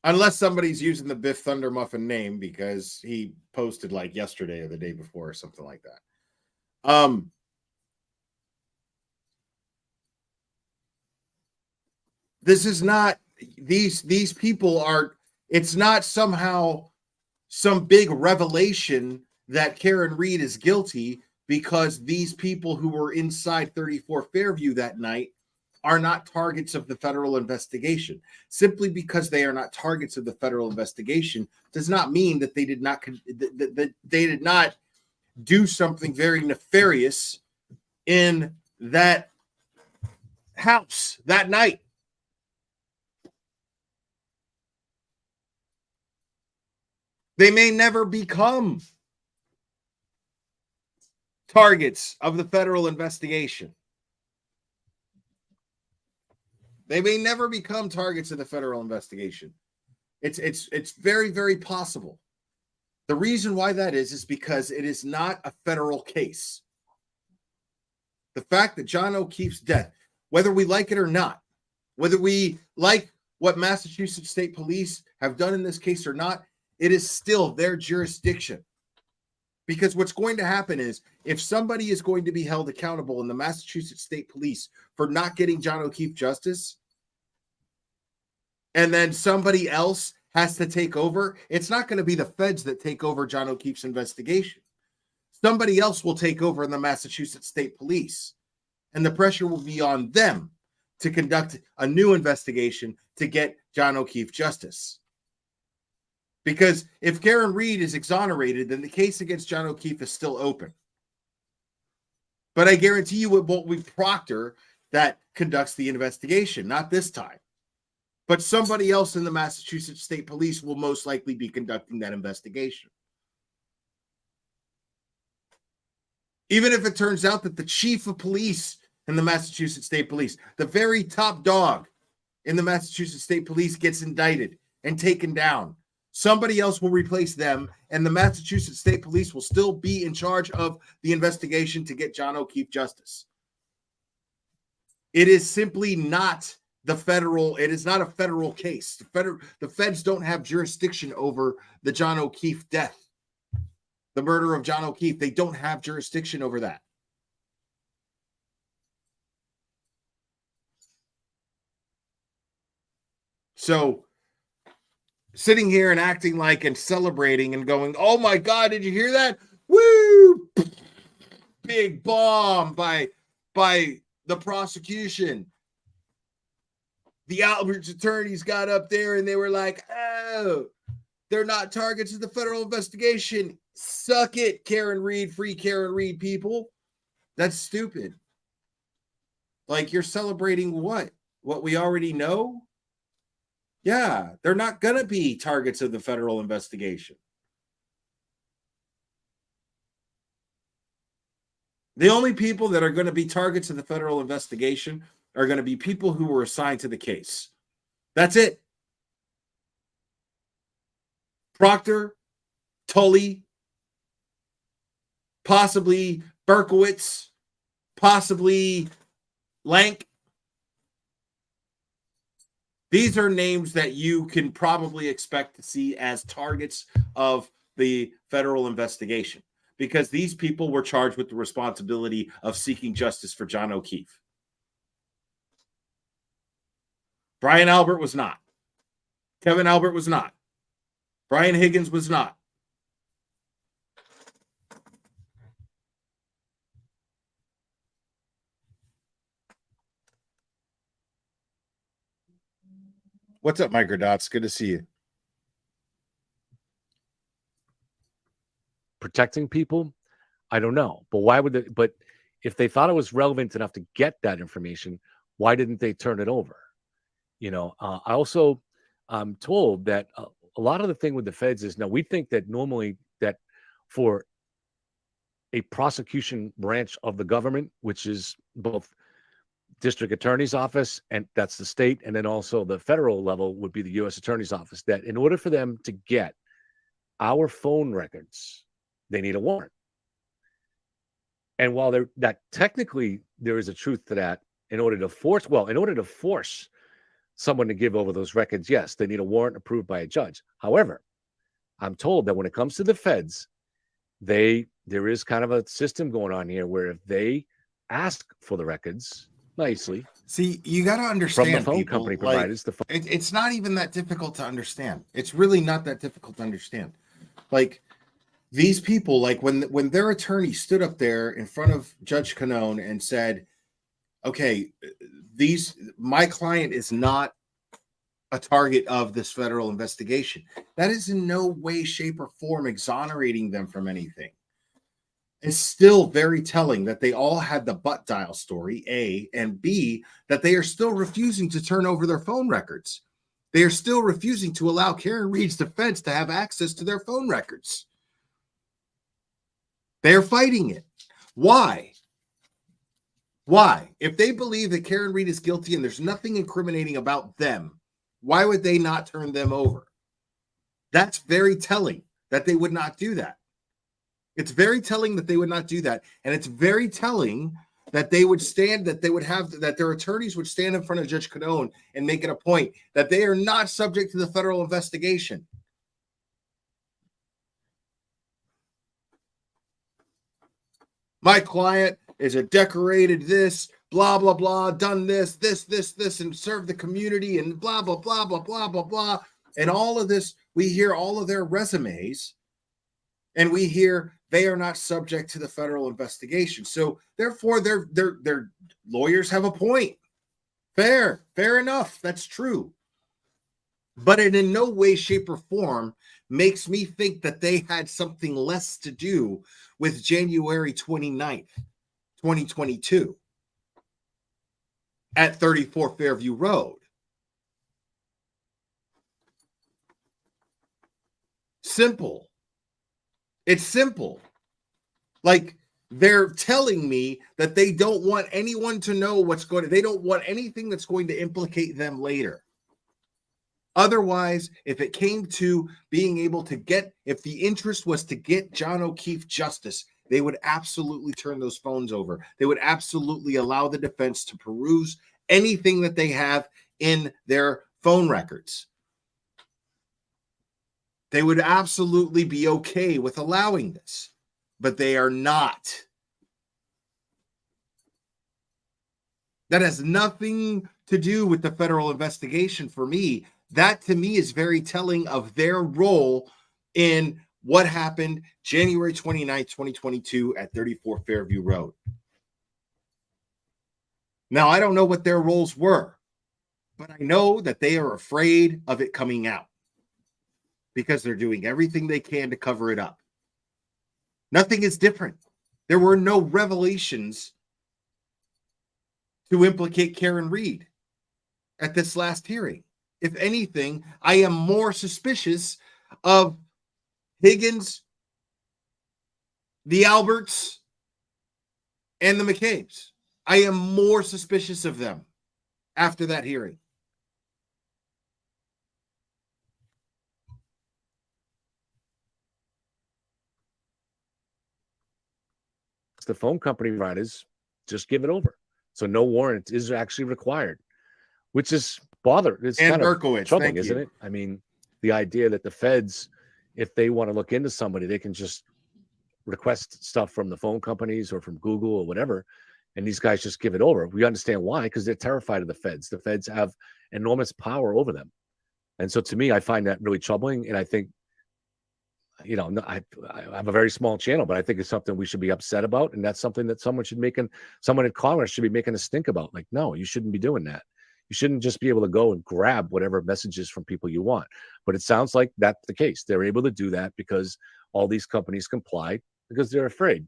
Unless somebody's using the Biff Thunder Muffin name because he posted like yesterday or the day before or something like that. This is not, these people are, it's not somehow some big revelation that Karen Reed is guilty because these people who were inside 34 Fairview that night are not targets of the federal investigation. Simply because they are not targets of the federal investigation does not mean that they did not do something very nefarious in that house that night. They may never become targets of the federal investigation. They may never become targets of the federal investigation. It's very, very possible. The reason why that is because it is not a federal case. The fact that John O'Keefe's death, whether we like it or not, whether we like what Massachusetts State Police have done in this case or not, it is still their jurisdiction. Because what's going to happen is if somebody is going to be held accountable in the Massachusetts State Police for not getting John O'Keefe justice, and then somebody else has to take over, it's not going to be the feds that take over John O'Keefe's investigation. Somebody else will take over in the Massachusetts State Police, and the pressure will be on them to conduct a new investigation to get John O'Keefe justice. Because if Karen Reed is exonerated, then the case against John O'Keefe is still open. But I guarantee you it won't be Proctor that conducts the investigation, not this time. But somebody else in the Massachusetts State Police will most likely be conducting that investigation. Even if it turns out that the chief of police in the Massachusetts State Police, the very top dog in the Massachusetts State Police, gets indicted and taken down, somebody else will replace them, and the Massachusetts State Police will still be in charge of the investigation to get John O'Keefe justice. It is simply not the federal, it is not a federal case. The feds don't have jurisdiction over the John O'Keefe death, the murder of John O'Keefe. They don't have jurisdiction over that. So sitting here and acting like and celebrating and going, oh my God, did you hear that? Woo! Big bomb by the prosecution. The Albert's attorneys got up there and they were like, oh, they're not targets of the federal investigation. Suck it, Karen Reed, free Karen Reed people. That's stupid. Like, you're celebrating what? What we already know? Yeah, they're not going to be targets of the federal investigation. The only people that are going to be targets of the federal investigation are going to be people who were assigned to the case. That's it. Proctor, Tully, possibly Berkowitz, possibly Lank. These are names that you can probably expect to see as targets of the federal investigation, because these people were charged with the responsibility of seeking justice for John O'Keefe. Brian Albert was not. Kevin Albert was not. Brian Higgins was not. What's up, Microdots? Good to see you. Protecting people, I don't know. But why would they? But if they thought it was relevant enough to get that information, why didn't they turn it over? You know, I also I'm told that a lot of the thing with the feds is, now we think that normally that for a prosecution branch of the government, which is both district attorney's office, and that's the state, and then also the federal level would be the U.S. attorney's office, that in order for them to get our phone records, they need a warrant. And while that technically there is a truth to that, in order to force someone to give over those records, yes, they need a warrant approved by a judge. However, I'm told that when it comes to the feds, there is kind of a system going on here where if they ask for the records nicely, see, you got to understand from the phone people, company providers, like, it's not even that difficult to understand. It's really not that difficult to understand. Like, these people, like when their attorney stood up there in front of Judge Canone and said, okay, my client is not a target of this federal investigation. That is in no way, shape, or form exonerating them from anything. It's still very telling that they all had the butt dial story, A, and B, that they are still refusing to turn over their phone records. They are still refusing to allow Karen Reed's defense to have access to their phone records. They are fighting it. Why? Why? If they believe that Karen Reed is guilty and there's nothing incriminating about them, why would they not turn them over? That's very telling that they would not do that. It's very telling that they would not do that. And it's very telling that they would that their attorneys would stand in front of Judge Canone and make it a point that they are not subject to the federal investigation. My client is a decorated this, blah, blah, blah, done this, and served the community and blah, blah, blah, blah, blah, blah, blah. And all of this, we hear all of their resumes and we hear they are not subject to the federal investigation. So therefore, their lawyers have a point. Fair enough. That's true. But it in no way, shape, or form makes me think that they had something less to do with January 29th, 2022 at 34 Fairview Road. Simple. It's simple. Like, they're telling me that they don't want anyone to know what's going to, they don't want anything that's going to implicate them later. Otherwise, if it came to being able to get, if the interest was to get John O'Keefe justice, they would absolutely turn those phones over. They would absolutely allow the defense to peruse anything that they have in their phone records. They would absolutely be okay with allowing this, but they are not. That has nothing to do with the federal investigation for me. That to me is very telling of their role in what happened January 29th, 2022 at 34 Fairview Road. Now, I don't know what their roles were, but I know that they are afraid of it coming out because they're doing everything they can to cover it up. Nothing is different. There were no revelations to implicate Karen Reed at this last hearing. If anything, I am more suspicious of Higgins, the Alberts, and the McCabe's. I am more suspicious of them after that hearing. The phone company providers just give it over. So no warrant is actually required, which is it's and kind Berkowitz, of troubling, isn't it? I mean, the idea that the feds, if they want to look into somebody, they can just request stuff from the phone companies or from Google or whatever, and these guys just give it over. We understand why, because they're terrified of the feds. The feds have enormous power over them. And so to me, I find that really troubling. And I think, you know, I have a very small channel, but I think it's something we should be upset about. And that's something that someone at Congress should be making us think about. Like, no, you shouldn't be doing that. You shouldn't just be able to go and grab whatever messages from people you want. But it sounds like that's the case. They're able to do that because all these companies comply because they're afraid.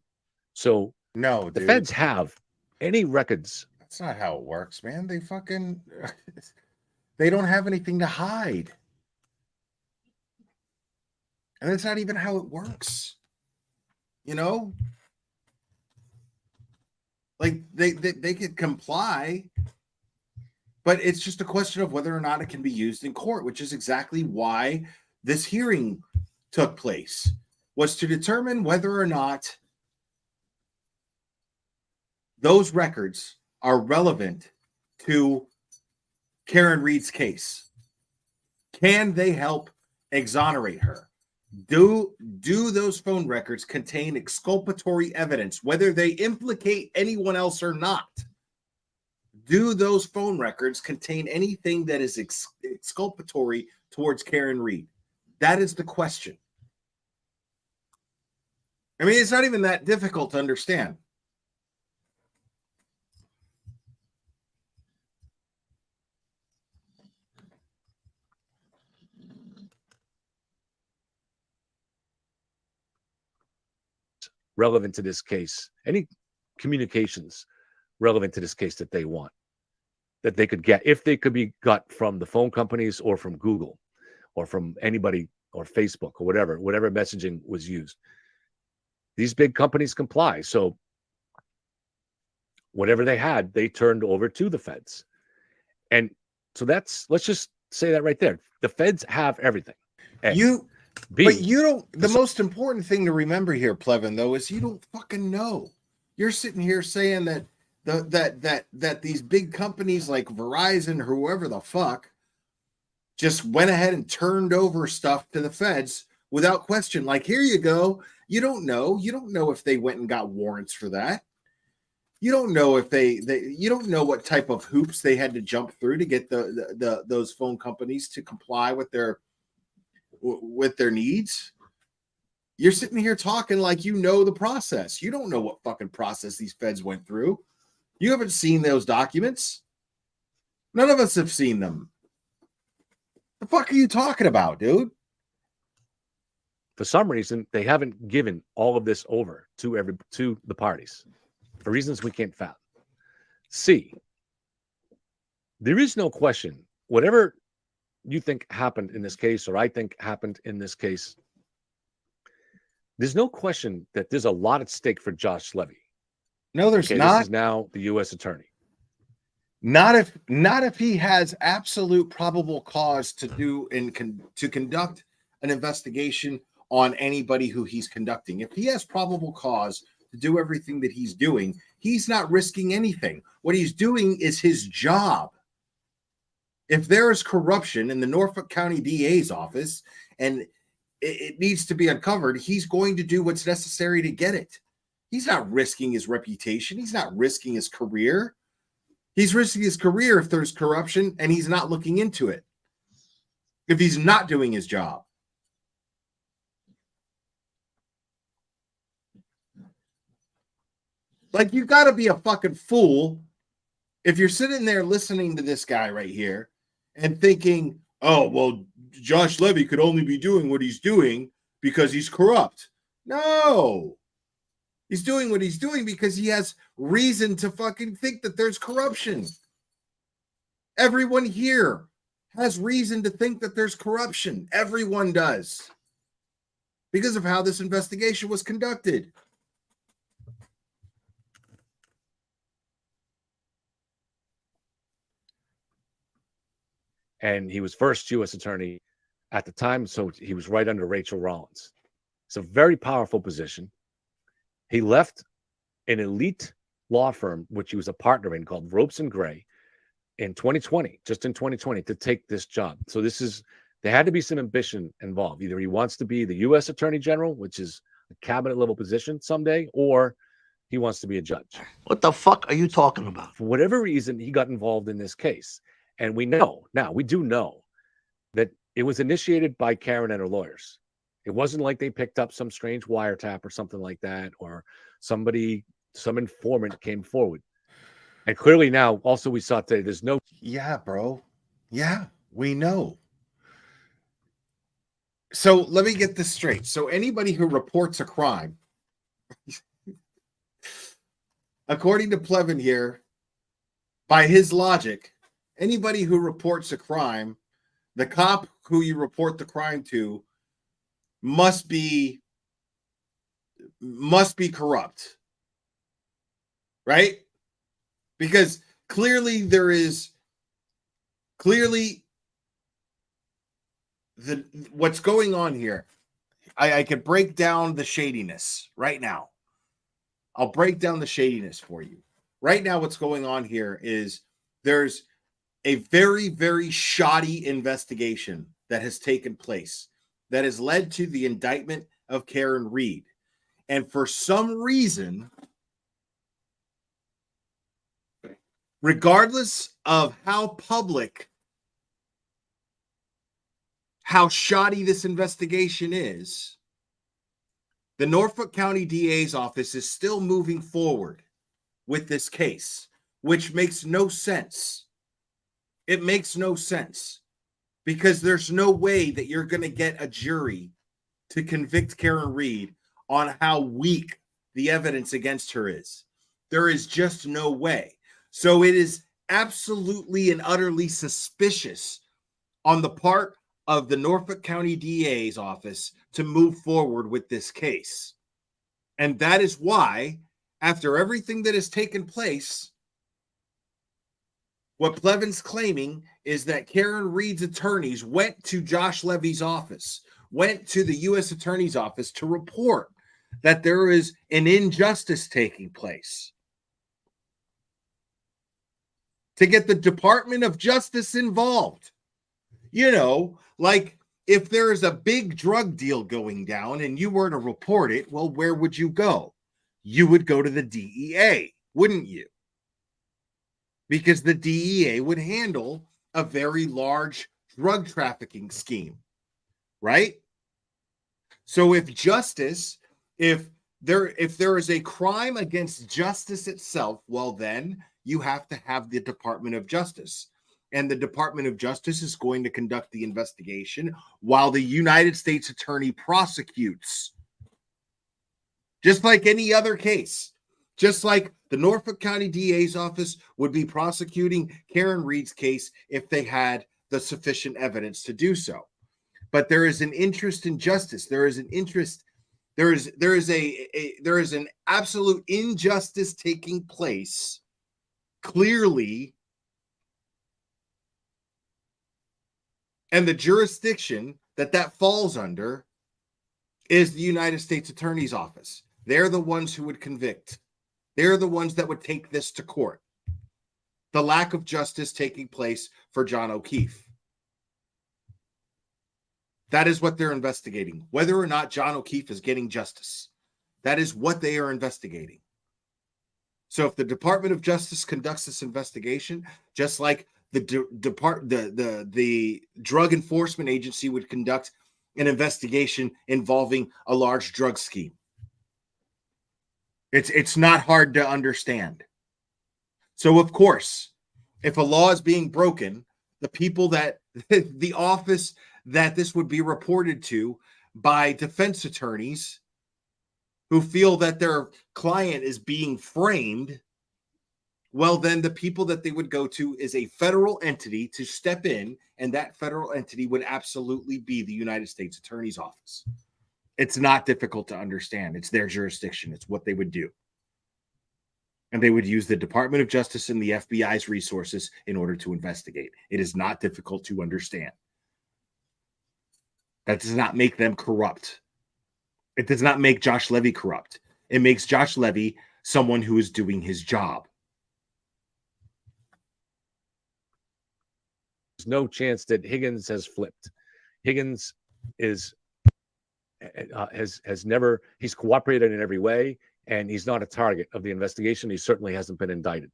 So no, the feds have any records. That's not how it works, man. They don't have anything to hide. And that's not even how it works. You know? Like they could comply, but it's just a question of whether or not it can be used in court, which is exactly why this hearing took place, was to determine whether or not those records are relevant to Karen Reed's case. Can they help exonerate her? Do those phone records contain exculpatory evidence, whether they implicate anyone else or not? Do those phone records contain anything that is exculpatory towards Karen Reed? That is the question. I mean, it's not even that difficult to understand. Relevant to this case, any communications relevant to this case that they want, that they could get, if they could be got from the phone companies or from Google or from anybody or Facebook or whatever messaging was used. These big companies comply. So whatever they had, they turned over to the feds. And so let's just say that right there. The feds have everything. But you don't, the most important thing to remember here, Plevin, though, is you don't fucking know. You're sitting here saying that that these big companies like Verizon or whoever the fuck just went ahead and turned over stuff to the feds without question. Like, here you go. You don't know. You don't know if they went and got warrants for that. You don't know if you don't know what type of hoops they had to jump through to get those phone companies to comply with their needs. You're sitting here talking like you know the process. You don't know what fucking process these feds went through. You haven't seen those documents. None of us have seen them. The fuck are you talking about, dude? For some reason, they haven't given all of this over to the parties for reasons we can't fathom. C, there is no question, whatever you think happened in this case, or I think happened in this case, there's no question that there's a lot at stake for Josh Levy. No, there's This not. is now the U.S. attorney. Not if he has absolute probable cause to do to conduct an investigation on anybody who he's conducting. If he has probable cause to do everything that he's doing, he's not risking anything. What he's doing is his job. If there is corruption in the Norfolk County DA's office and it needs to be uncovered, he's going to do what's necessary to get it. He's not risking his reputation. He's not risking his career. He's risking his career if there's corruption and he's not looking into it. If he's not doing his job. Like, you got to be a fucking fool if you're sitting there listening to this guy right here and thinking, oh, well, Josh Levy could only be doing what he's doing because he's corrupt. No. He's doing what he's doing because he has reason to fucking think that there's corruption. Everyone here has reason to think that there's corruption. Everyone does. Because of how this investigation was conducted. And he was first U.S. attorney at the time, so he was right under Rachel Rollins. It's a very powerful position. He left an elite law firm, which he was a partner in, called Ropes and Gray, in 2020, just in 2020, to take this job. So there had to be some ambition involved. Either he wants to be the U.S. Attorney General, which is a cabinet level position someday, or he wants to be a judge. What the fuck are you talking about? For whatever reason, he got involved in this case. And we do know that it was initiated by Karen and her lawyers. It wasn't like they picked up some strange wiretap or something like that, or some informant came forward. And clearly now, also we saw today, there's no... Yeah, bro. Yeah, we know. So let me get this straight. So anybody who reports a crime, according to Plevin here, by his logic, anybody who reports a crime, the cop who you report the crime to must be corrupt, right? Because clearly what's going on here. I could break down the shadiness right now. I'll break down the shadiness for you. Right now, what's going on here is there's a very, very shoddy investigation that has taken place that has led to the indictment of Karen Reed. And for some reason, regardless of how public, how shoddy this investigation is, the Norfolk County DA's office is still moving forward with this case, which makes no sense. It makes no sense because there's no way that you're going to get a jury to convict Karen Reed on how weak the evidence against her is. There is just no way. So it is absolutely and utterly suspicious on the part of the Norfolk County DA's office to move forward with this case. And that is why, after everything that has taken place, what Plevin's claiming is that Karen Reed's attorneys went to Josh Levy's office, went to the U.S. Attorney's office to report that there is an injustice taking place. To get the Department of Justice involved. You know, like if there is a big drug deal going down and you were to report it, well, where would you go? You would go to the DEA, wouldn't you? Because the DEA would handle a very large drug trafficking scheme, right? So if there is a crime against justice itself, well, then you have to have the Department of Justice. and the Department of Justice is going to conduct the investigation while the United States Attorney prosecutes. Just like any other case. Just like the Norfolk County DA's office would be prosecuting Karen Reed's case if they had the sufficient evidence to do so. But there is an interest in justice. There is an interest. There is an absolute injustice taking place clearly, and the jurisdiction that falls under is the United States Attorney's Office. They're the ones who would convict. They're the ones that would take this to court. The lack of justice taking place for John O'Keefe. That is what they're investigating. Whether or not John O'Keefe is getting justice. That is what they are investigating. So if the Department of Justice conducts this investigation, just like the Drug Enforcement Agency would conduct an investigation involving a large drug scheme. It's not hard to understand. So of course, if a law is being broken, the people that the office that this would be reported to by defense attorneys who feel that their client is being framed, well, then the people that they would go to is a federal entity to step in, and that federal entity would absolutely be the United States Attorney's Office. It's not difficult to understand. It's their jurisdiction. It's what they would do. And they would use the Department of Justice and the FBI's resources in order to investigate. It is not difficult to understand. That does not make them corrupt. It does not make Josh Levy corrupt. It makes Josh Levy someone who is doing his job. There's no chance that Higgins has flipped. Higgins has never, he's cooperated in every way, and he's not a target of the investigation. He certainly hasn't been indicted.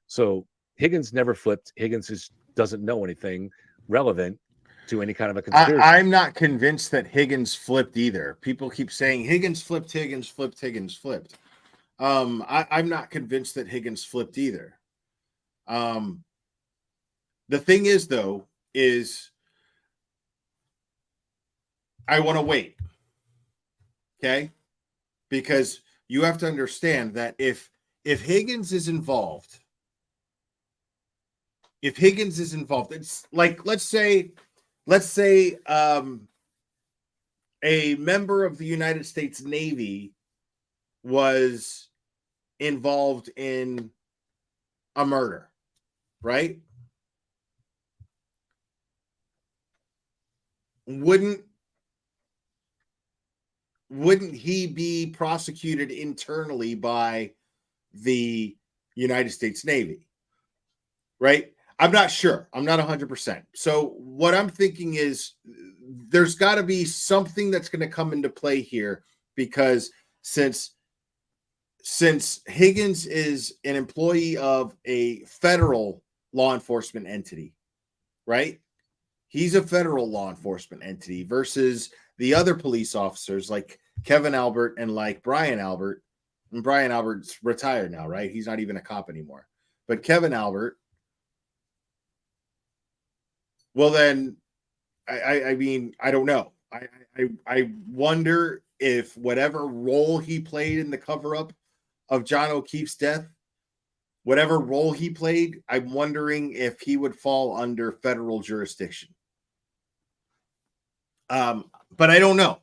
So Higgins never flipped. Higgins doesn't know anything relevant to any kind of a conspiracy. I'm not convinced that Higgins flipped either. People keep saying Higgins flipped, Higgins flipped, Higgins flipped. I'm not convinced that Higgins flipped either. The thing is, though, is I want to wait. Okay? Because you have to understand that if Higgins is involved, it's like, let's say a member of the United States Navy was involved in a murder, right? Wouldn't he be prosecuted internally by the United States Navy? Right? I'm not sure. I'm not 100%. So what I'm thinking is there's got to be something that's going to come into play here, because since Higgins is an employee of a federal law enforcement entity, right? He's a federal law enforcement entity versus the other police officers like Kevin Albert and like Brian Albert. And Brian Albert's retired now, right? He's not even a cop anymore. But Kevin Albert, well, then, I mean, I don't know. I wonder if whatever role he played in the cover-up of John O'Keefe's death, whatever role he played, I'm wondering if he would fall under federal jurisdiction. But I don't know.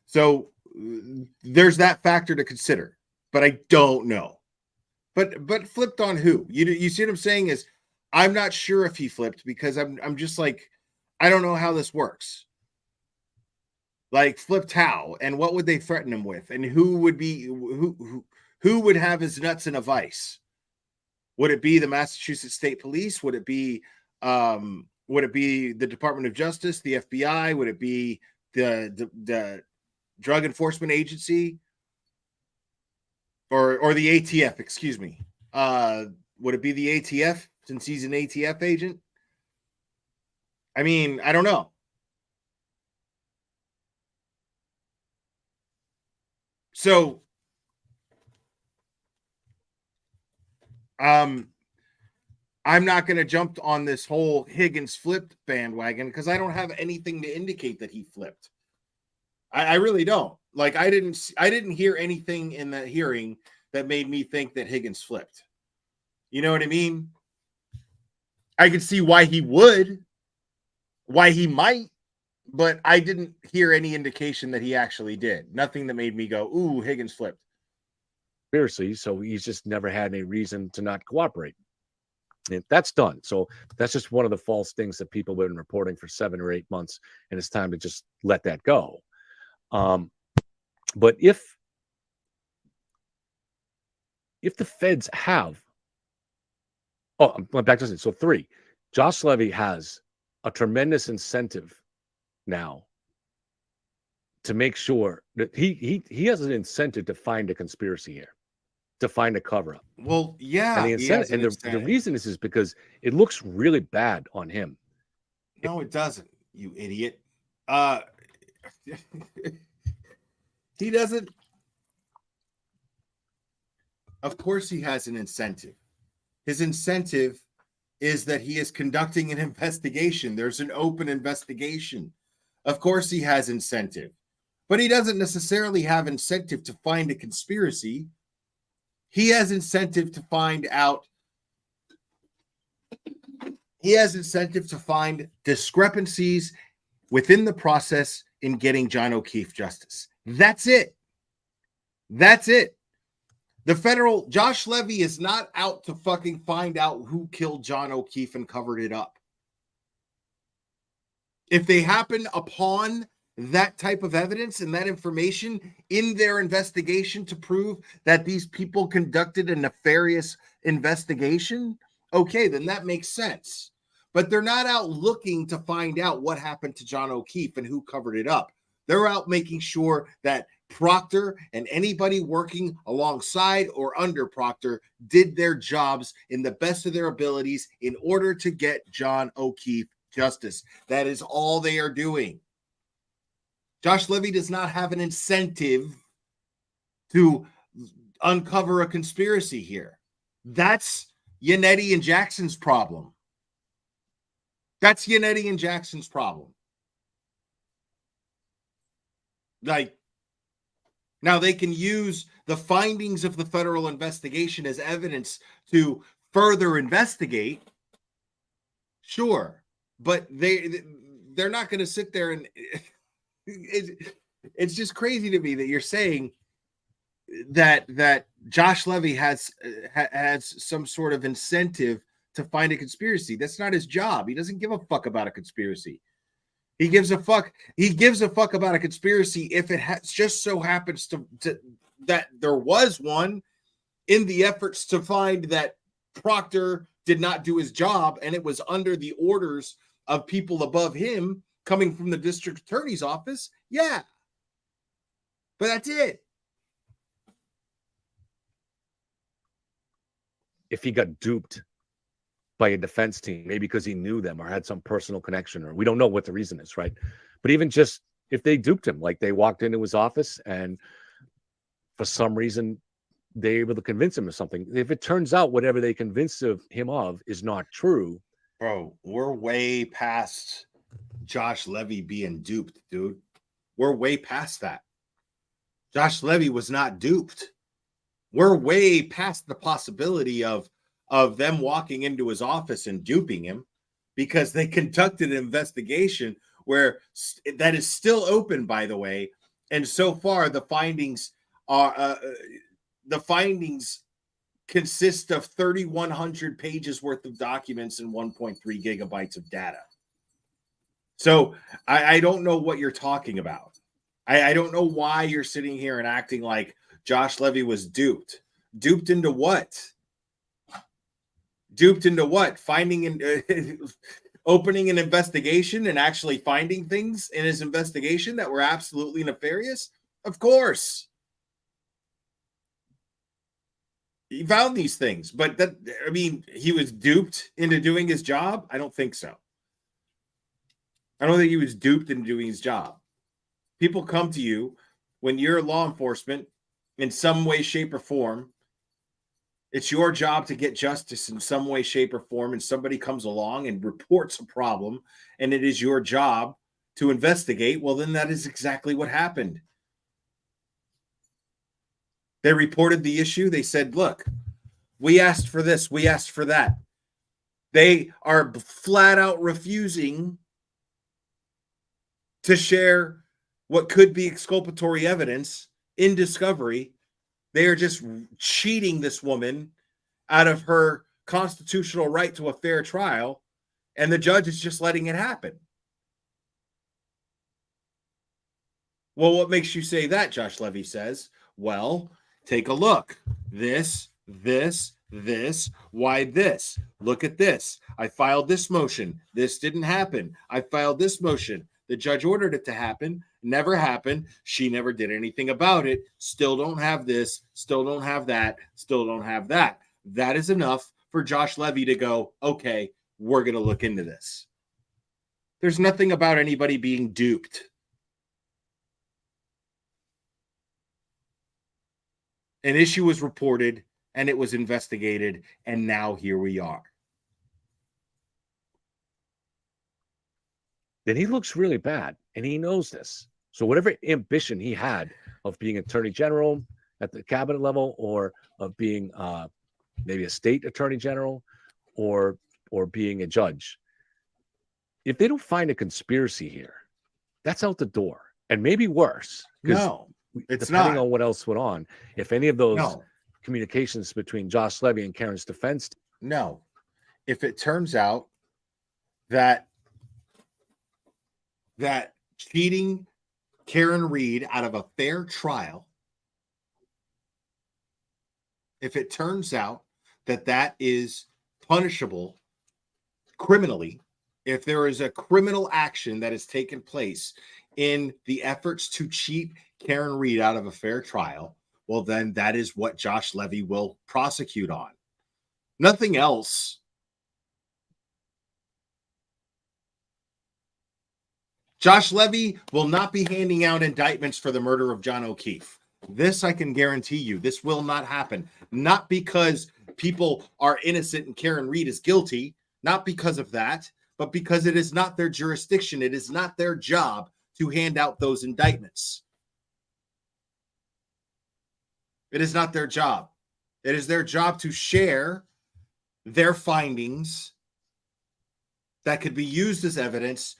So there's that factor to consider, but I don't know. But flipped on who? You see what I'm saying is, I'm not sure if he flipped, because I'm just like, I don't know how this works. Like, flipped how, and what would they threaten him with, and who would have his nuts in a vice? Would it be the Massachusetts State Police? Would it be the Department of Justice, the FBI? Would it be the Drug Enforcement Agency, or the ATF? Excuse me. Would it be the ATF, since he's an ATF agent? I mean, I don't know. So, I'm not going to jump on this whole Higgins flipped bandwagon because I don't have anything to indicate that he flipped. I really don't. Like I didn't hear anything in that hearing that made me think that Higgins flipped. You know what I mean? I could see why he would, why he might, but I didn't hear any indication that he actually did. Nothing that made me go, "Ooh, Higgins flipped." Conspiracy, so he's just never had any reason to not cooperate. And that's done. So that's just one of the false things that people have been reporting for 7 or 8 months, and it's time to just let that go. But if the feds have, I'm going back to this. So 3, Josh Levy has a tremendous incentive now to make sure that he has an incentive to find a conspiracy here, to find a cover-up. Well, yeah. And the incentive, and the reason is because it looks really bad on him. No, it doesn't, you idiot. He doesn't. Of course he has an incentive. His incentive is that he is conducting an investigation. There's an open investigation. Of course he has incentive. But he doesn't necessarily have incentive to find a conspiracy. He has incentive to find out. He has incentive to find discrepancies within the process in getting John O'Keefe justice. That's it. That's it. Josh Levy is not out to fucking find out who killed John O'Keefe and covered it up. If they happen upon that type of evidence and that information in their investigation to prove that these people conducted a nefarious investigation, okay, then that makes sense. But they're not out looking to find out what happened to John O'Keefe and who covered it up. They're out making sure that Proctor and anybody working alongside or under Proctor did their jobs in the best of their abilities in order to get John O'Keefe justice. That is all they are doing. Josh Levy does not have an incentive to uncover a conspiracy here. That's Yannetti and Jackson's problem. That's Yannetti and Jackson's problem. Like, now they can use the findings of the federal investigation as evidence to further investigate. Sure. But they're not going to sit there and it's just crazy to me that you're saying that Josh Levy has some sort of incentive to find a conspiracy. That's not his job. He doesn't give a fuck about a conspiracy. He gives a fuck about a conspiracy if it just so happens to that there was one in the efforts to find that Proctor did not do his job and it was under the orders of people above him coming from the district attorney's office. Yeah. But that's it. If he got duped by a defense team, maybe because he knew them or had some personal connection, or we don't know what the reason is, right? But even just if they duped him, like they walked into his office and for some reason they're able to convince him of something. If it turns out whatever they convinced him of is not true. Bro, we're way past Josh Levy being duped, dude. We're way past that. Josh Levy was not duped. We're way past the possibility of them walking into his office and duping him, because they conducted an investigation where that is still open, by the way. And so far, the findings consist of 3,100 pages worth of documents and 1.3 gigabytes of data. So I don't know what you're talking about. I don't know why you're sitting here and acting like Josh Levy was duped. Duped into what? Duped into what? Opening an investigation and actually finding things in his investigation that were absolutely nefarious? Of course. He found these things, but he was duped into doing his job? I don't think so. I don't think he was duped into doing his job. People come to you when you're law enforcement in some way, shape, or form. It's your job to get justice in some way, shape, or form, and somebody comes along and reports a problem, and it is your job to investigate. Well, then that is exactly what happened. They reported the issue. They said, look, we asked for this, we asked for that. They are flat out refusing to share what could be exculpatory evidence in discovery. They are just cheating this woman out of her constitutional right to a fair trial, and the judge is just letting it happen. Well, what makes you say that, Josh Levy says? Well, take a look. This, why this? Look at this. I filed this motion. This didn't happen. I filed this motion. The judge ordered it to happen. Never happened. She never did anything about it. Still don't have this. Still don't have that. Still don't have that. That is enough for Josh Levy to go, okay, we're going to look into this. There's nothing about anybody being duped. An issue was reported and it was investigated, and now here we are. Then he looks really bad, and he knows this. So whatever ambition he had of being attorney general at the cabinet level, or of being maybe a state attorney general, or being a judge, if they don't find a conspiracy here, that's out the door, and maybe worse. No, it's depending not. on what else went on. If any of those communications between Josh Levy and Karen's defense, no, if it turns out that cheating Karen Reed out of a fair trial, if it turns out that is punishable criminally, if there is a criminal action that has taken place in the efforts to cheat Karen Reed out of a fair trial, well, then that is what Josh Levy will prosecute on. Nothing else. Josh Levy will not be handing out indictments for the murder of John O'Keefe. This I can guarantee you. This will not happen. Not because people are innocent and Karen Reed is guilty, not because of that, but because it is not their jurisdiction. It is not their job to hand out those indictments. It is not their job. It is their job to share their findings that could be used as evidence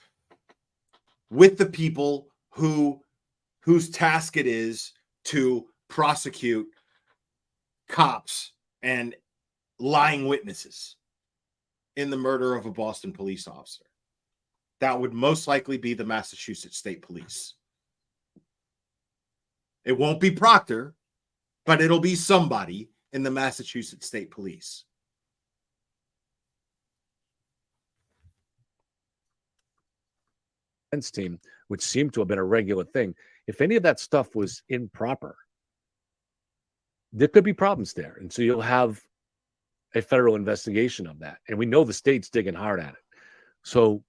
with the people whose task it is to prosecute cops and lying witnesses in the murder of a Boston police officer. That would most likely be the Massachusetts State Police. It won't be Proctor, but it'll be somebody in the Massachusetts State Police. team, which seemed to have been a regular thing, if any of that stuff was improper, there could be problems there. And so you'll have a federal investigation of that. And we know the state's digging hard at it. So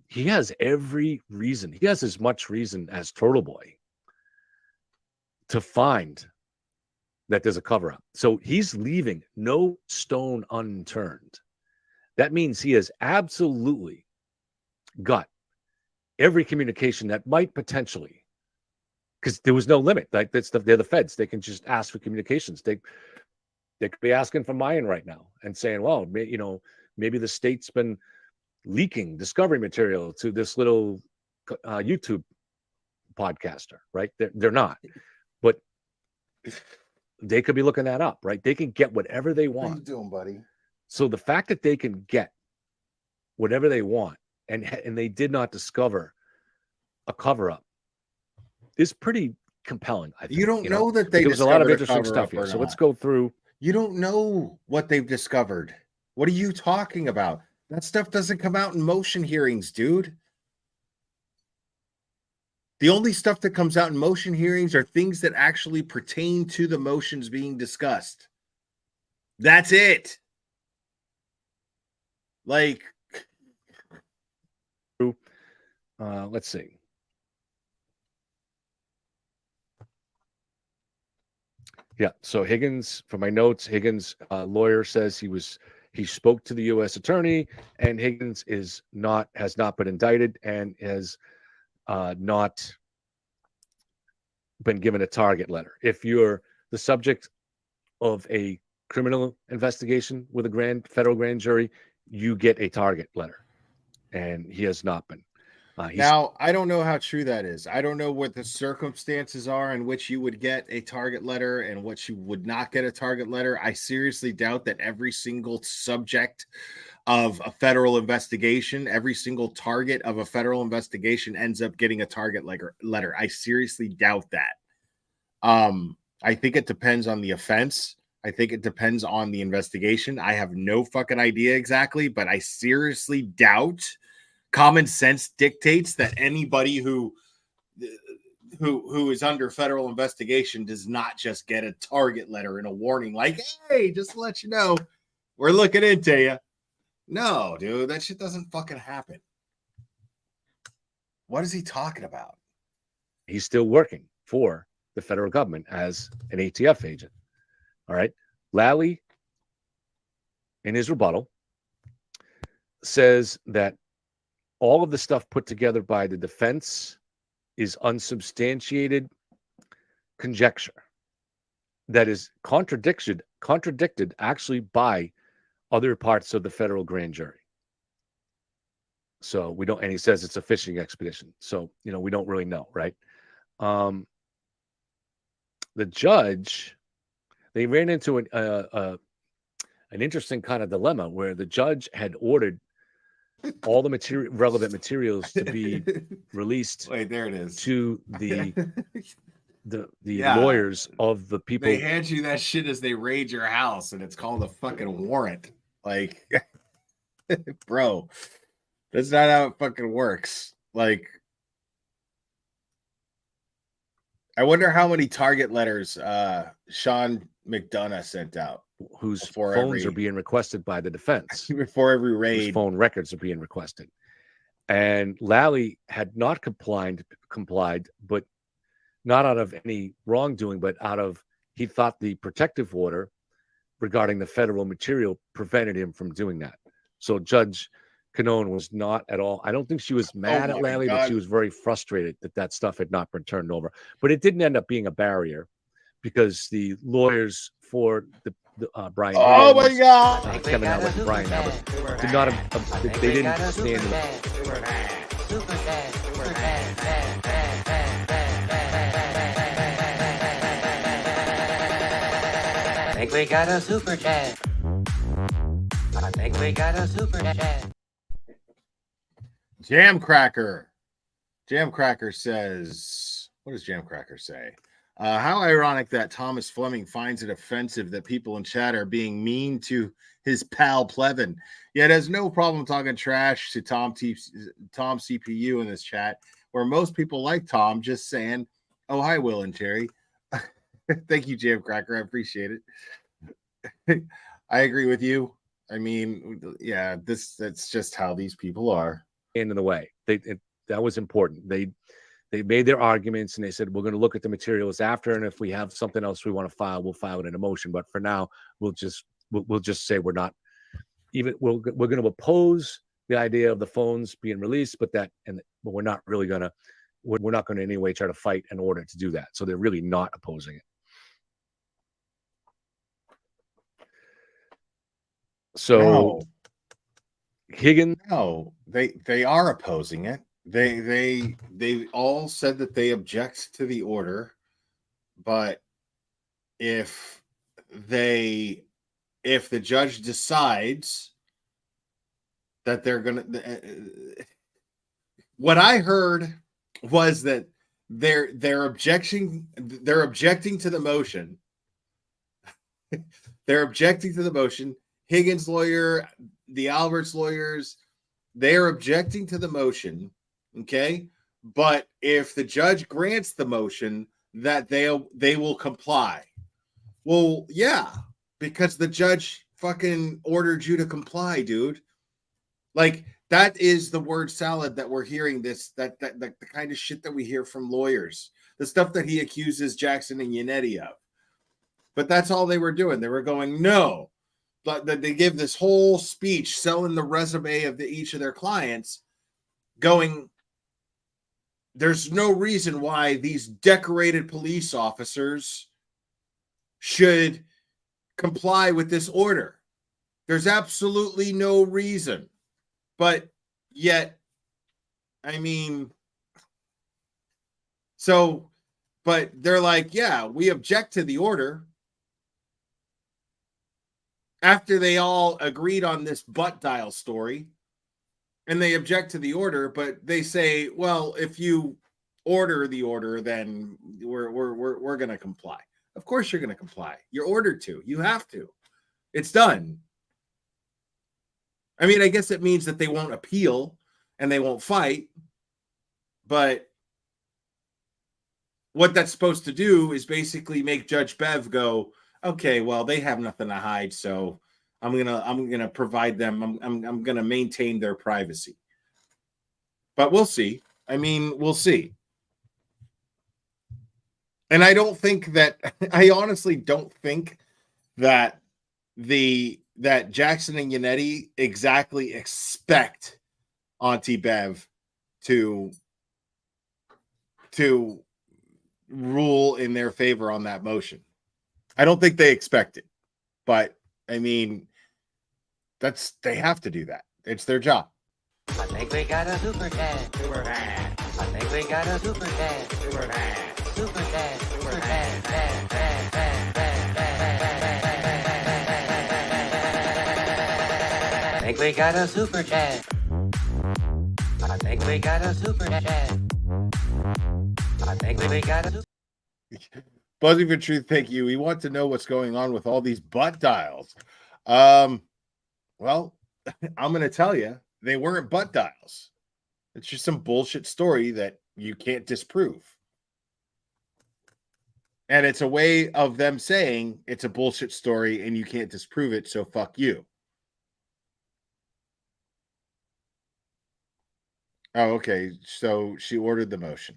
he has every reason. He has as much reason as Turtle Boy to find that there's a cover-up. So he's leaving no stone unturned. That means he has absolutely got every communication that might potentially, because there was no limit. Like they're the feds. They can just ask for communications. They could be asking for mine right now and saying, well, maybe the state's been leaking discovery material to this little YouTube podcaster, right? They're not, but they could be looking that up, right? They can get whatever they want. What are you doing, buddy? So the fact that they can get whatever they want and they did not discover a cover-up is pretty compelling, I think. You don't know that they there's a lot of discovered interesting stuff here. cover-up or So let's not. go through. You don't know what they've discovered. What are you talking about? That stuff doesn't come out in motion hearings, dude. The only stuff that comes out in motion hearings are things that actually pertain to the motions being discussed. That's it. Like, let's see. Yeah. So Higgins, for my notes, Higgins' lawyer says he spoke to the U.S. attorney, and Higgins has not been indicted and has not been given a target letter. If you're the subject of a criminal investigation with a federal grand jury, you get a target letter, and he has not been. Now, I don't know how true that is. I don't know what the circumstances are in which you would get a target letter and what you would not get a target letter. I seriously doubt that every single subject of a federal investigation, every single target of a federal investigation ends up getting a target letter. I seriously doubt that. I think it depends on the offense. I think it depends on the investigation. I have no fucking idea exactly, but I seriously doubt. Common sense dictates that anybody who is under federal investigation does not just get a target letter and a warning like, hey, just to let you know, we're looking into you. No, dude, that shit doesn't fucking happen. What is he talking about? He's still working for the federal government as an ATF agent. All right. Lally, in his rebuttal, says that all of the stuff put together by the defense is unsubstantiated conjecture that is contradicted actually by other parts of the federal grand jury. So we don't, and he says it's a fishing expedition. So, we don't really know, right? The judge, they ran into an interesting kind of dilemma where the judge had ordered all the relevant materials to be released. Wait, there it is. To the lawyers of the people. They hand you that shit as they raid your house, and it's called a fucking warrant. Like, bro, that's not how it fucking works. Like, I wonder how many target letters Sean McDonough sent out. Whose phones are being requested by the defense. Before every raid. Whose phone records are being requested. And Lally had not complied, but not out of any wrongdoing, but out of, he thought the protective order regarding the federal material prevented him from doing that. So Judge Canone was not at all, I don't think she was mad at Lally, but she was very frustrated that stuff had not been turned over. But it didn't end up being a barrier because the lawyers for the Brian oh Higgins, my God, Kevin Albert and Brian Albert did not they didn't stand I think we got a super chat. I think we got a super chat. Jamcracker says, what does Jamcracker say? How ironic that Thomas Fleming finds it offensive that people in chat are being mean to his pal Plevin, yet has no problem talking trash to Tom CPU in this chat, where most people like Tom just saying, oh, hi, Will and Terry. Thank you, Jamcracker. I appreciate it. I agree with you. I mean, yeah, that's just how these people are. in the way. That was important. They made their arguments and they said, we're going to look at the materials after. And if we have something else we want to file, we'll file it in a motion. But for now, we'll just say we're not even, we're going to oppose the idea of the phones being released, but we're not really going to, we're not going to in any way try to fight in order to do that. So they're really not opposing it. So Higgins. No, they are opposing it. They all said that they object to the order, but if the judge decides that they're gonna, what I heard was that they're objecting to the motion. They're objecting to the motion. Higgins' lawyer, the Alberts lawyers, they're objecting to the motion. Okay. But if the judge grants the motion, that they will comply. Well, yeah, because the judge fucking ordered you to comply, dude. Like, that is the word salad that we're hearing, that the kind of shit that we hear from lawyers, the stuff that he accuses Jackson and Yannetti of. But that's all they were doing. They were going, no. But they give this whole speech selling the resume of each of their clients, going, there's no reason why these decorated police officers should comply with this order. There's absolutely no reason. But yet, I mean, so, but they're like, yeah, we object to the order. After they all agreed on this butt dial story, and they object to the order, but they say, well, if you order the order, then we're going to comply. Of course you're going to comply. You're ordered to. You have to. It's done. I mean, I guess it means that they won't appeal and they won't fight, but what that's supposed to do is basically make Judge Bev go, okay, well, they have nothing to hide, so I'm gonna provide them. I'm gonna maintain their privacy. But we'll see. I mean, we'll see. And I don't think that I honestly don't think that that Jackson and Yannetti exactly expect Auntie Bev to rule in their favor on that motion. I don't think they expect it. But I mean, they have to do that. It's their job. I think we got a super cat. Super cat. I think we got a super cat. Super cat. Super cat. Super cat. I think we got a super cat. I think we got a super cat. I think we got a super. Buzzing for Truth, thank you. We want to know what's going on with all these butt dials. Well, I'm going to tell you, they weren't butt dials. It's just some bullshit story that you can't disprove. And it's a way of them saying it's a bullshit story and you can't disprove it, so fuck you. Oh, okay. So she ordered the motion.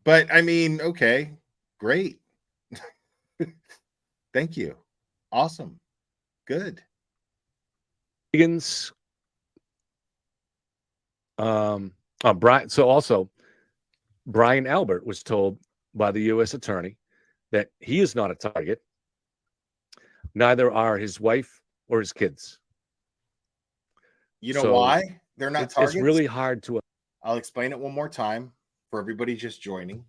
But I mean, okay, great. Thank you. Awesome. Good. Higgins. Brian. So also, Brian Albert was told by the U.S. attorney that he is not a target. Neither are his wife or his kids. You know why they're not targets? It's really hard to. I'll explain it one more time for everybody just joining.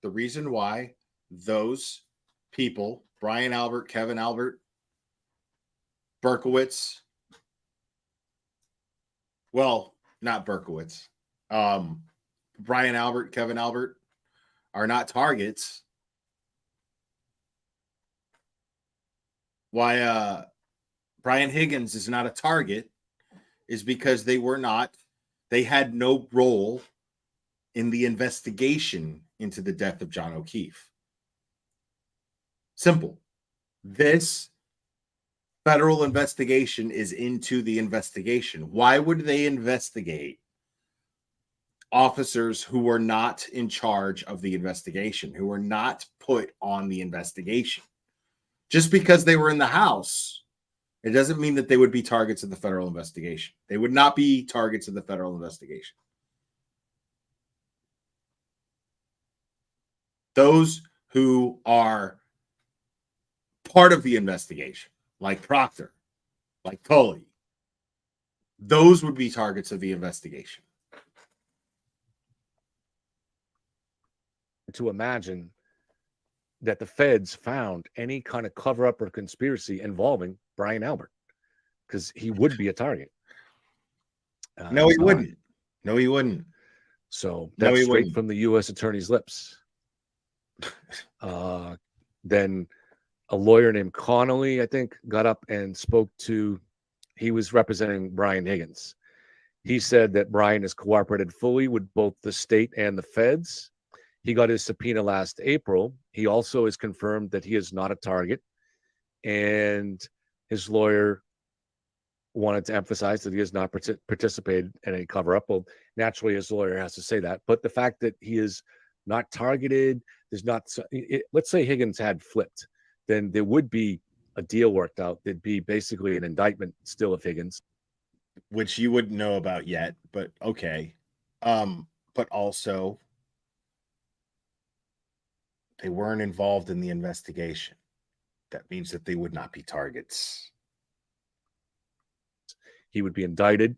The reason why those people, Brian Albert, Kevin Albert, Berkowitz, well, not Berkowitz, Brian Albert, Kevin Albert are not targets. Why Brian Higgins is not a target is because they had no role in the investigation into the death of John O'Keefe. Simple. This federal investigation is into the investigation. Why would they investigate officers who were not in charge of the investigation, who were not put on the investigation? Just because they were in the house, it doesn't mean that they would be targets of the federal investigation. They would not be targets of the federal investigation. Those who are part of the investigation, like Proctor, like Tully, those would be targets of the investigation. To imagine that the feds found any kind of cover-up or conspiracy involving Brian Albert, because he would be a target. No, he wouldn't. No, he wouldn't. So that's straight from the U.S. attorney's lips. Then a lawyer named Connolly, I think, got up and spoke to, he was representing Brian Higgins. He said that Brian has cooperated fully with both the state and the feds. He got his subpoena last April. He also has confirmed that he is not a target. And his lawyer wanted to emphasize that he has not participated in any cover-up. Well, naturally, his lawyer has to say that. But the fact that he is not targeted, there's not. Let's say Higgins had flipped, then there would be a deal worked out. There'd be basically an indictment still of Higgins, which you wouldn't know about yet. But okay, but also they weren't involved in the investigation. That means that they would not be targets. He would be indicted,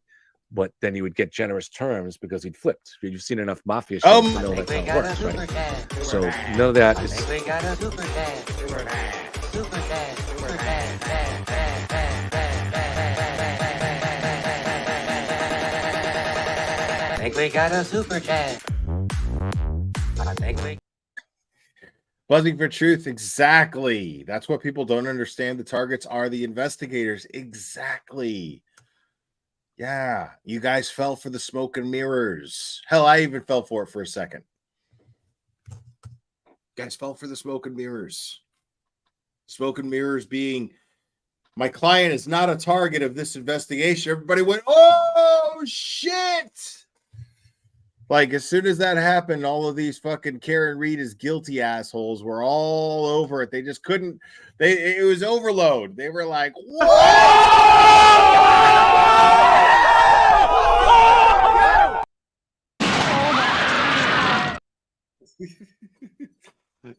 but then he would get generous terms because he'd flipped. You've seen enough mafia shit to know that's how it works, right? So none of that is. We got a super dad, super dad, super dad, super dad, dad, dad, dad, dad. I think we got a super dad. I think we. Buzzing for truth, exactly. That's what people don't understand. The targets are the investigators. Exactly. Yeah, you guys fell for the smoke and mirrors. Hell, I even fell for it for a second. You guys fell for the smoke and mirrors. Smoke and mirrors being, my client is not a target of this investigation. Everybody went, oh, shit. Like, as soon as that happened, all of these fucking Karen Reed is guilty assholes were all over it. They just couldn't, it was overload. They were like,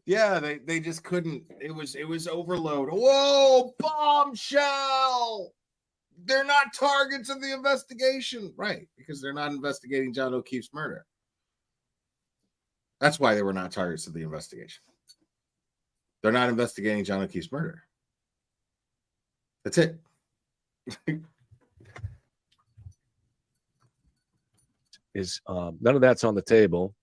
yeah, they just couldn't. It was overload. Whoa, bombshell. They're not targets of the investigation. Right, because they're not investigating John O'Keefe's murder. That's why they were not targets of the investigation. They're not investigating John O'Keefe's murder. That's it. Is none of that's on the table.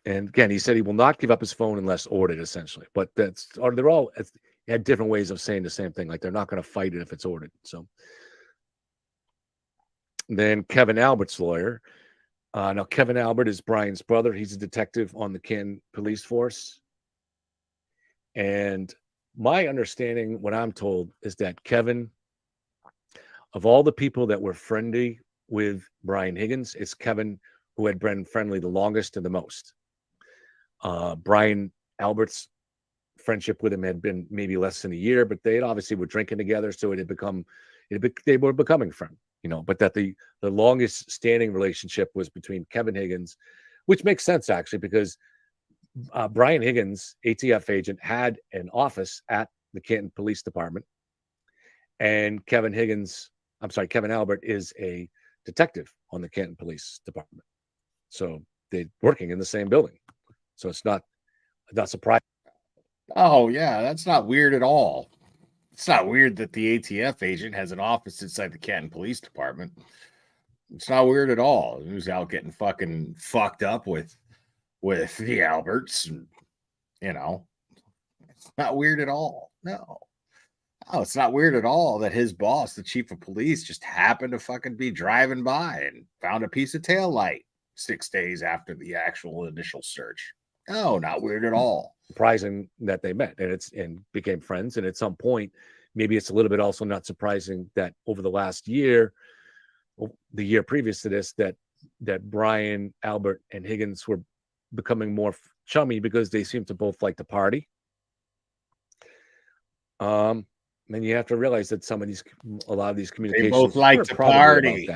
And again, he said he will not give up his phone unless ordered, essentially. But they're all had different ways of saying the same thing. Like they're not going to fight it if it's ordered. So then Kevin Albert's lawyer. Now, Kevin Albert is Brian's brother. He's a detective on the Canton police force. And my understanding, what I'm told, is that Kevin, of all the people that were friendly with Brian Higgins, it's Kevin who had been friendly the longest and the most. Brian Albert's friendship with him had been maybe less than a year, but they obviously were drinking together, so they were becoming friends, but that the longest standing relationship was between Kevin Higgins, which makes sense actually, because Brian Higgins, ATF agent, had an office at the Canton Police Department, and Kevin Albert is a detective on the Canton Police Department. So they're working in the same building. So it's not surprising. Oh, yeah, that's not weird at all. It's not weird that the ATF agent has an office inside the Canton Police Department. It's not weird at all. Who's out getting fucking fucked up with the Alberts? And, it's not weird at all. No. Oh, it's not weird at all that his boss, the chief of police, just happened to fucking be driving by and found a piece of tail light 6 days after the actual initial search. Oh, not weird at all. Surprising that they met and became friends. And at some point, maybe it's a little bit also not surprising that over the last year, the year previous to this, that Brian, Albert, and Higgins were becoming more chummy because they seem to both like to party. And you have to realize that a lot of these communications, they both like to party.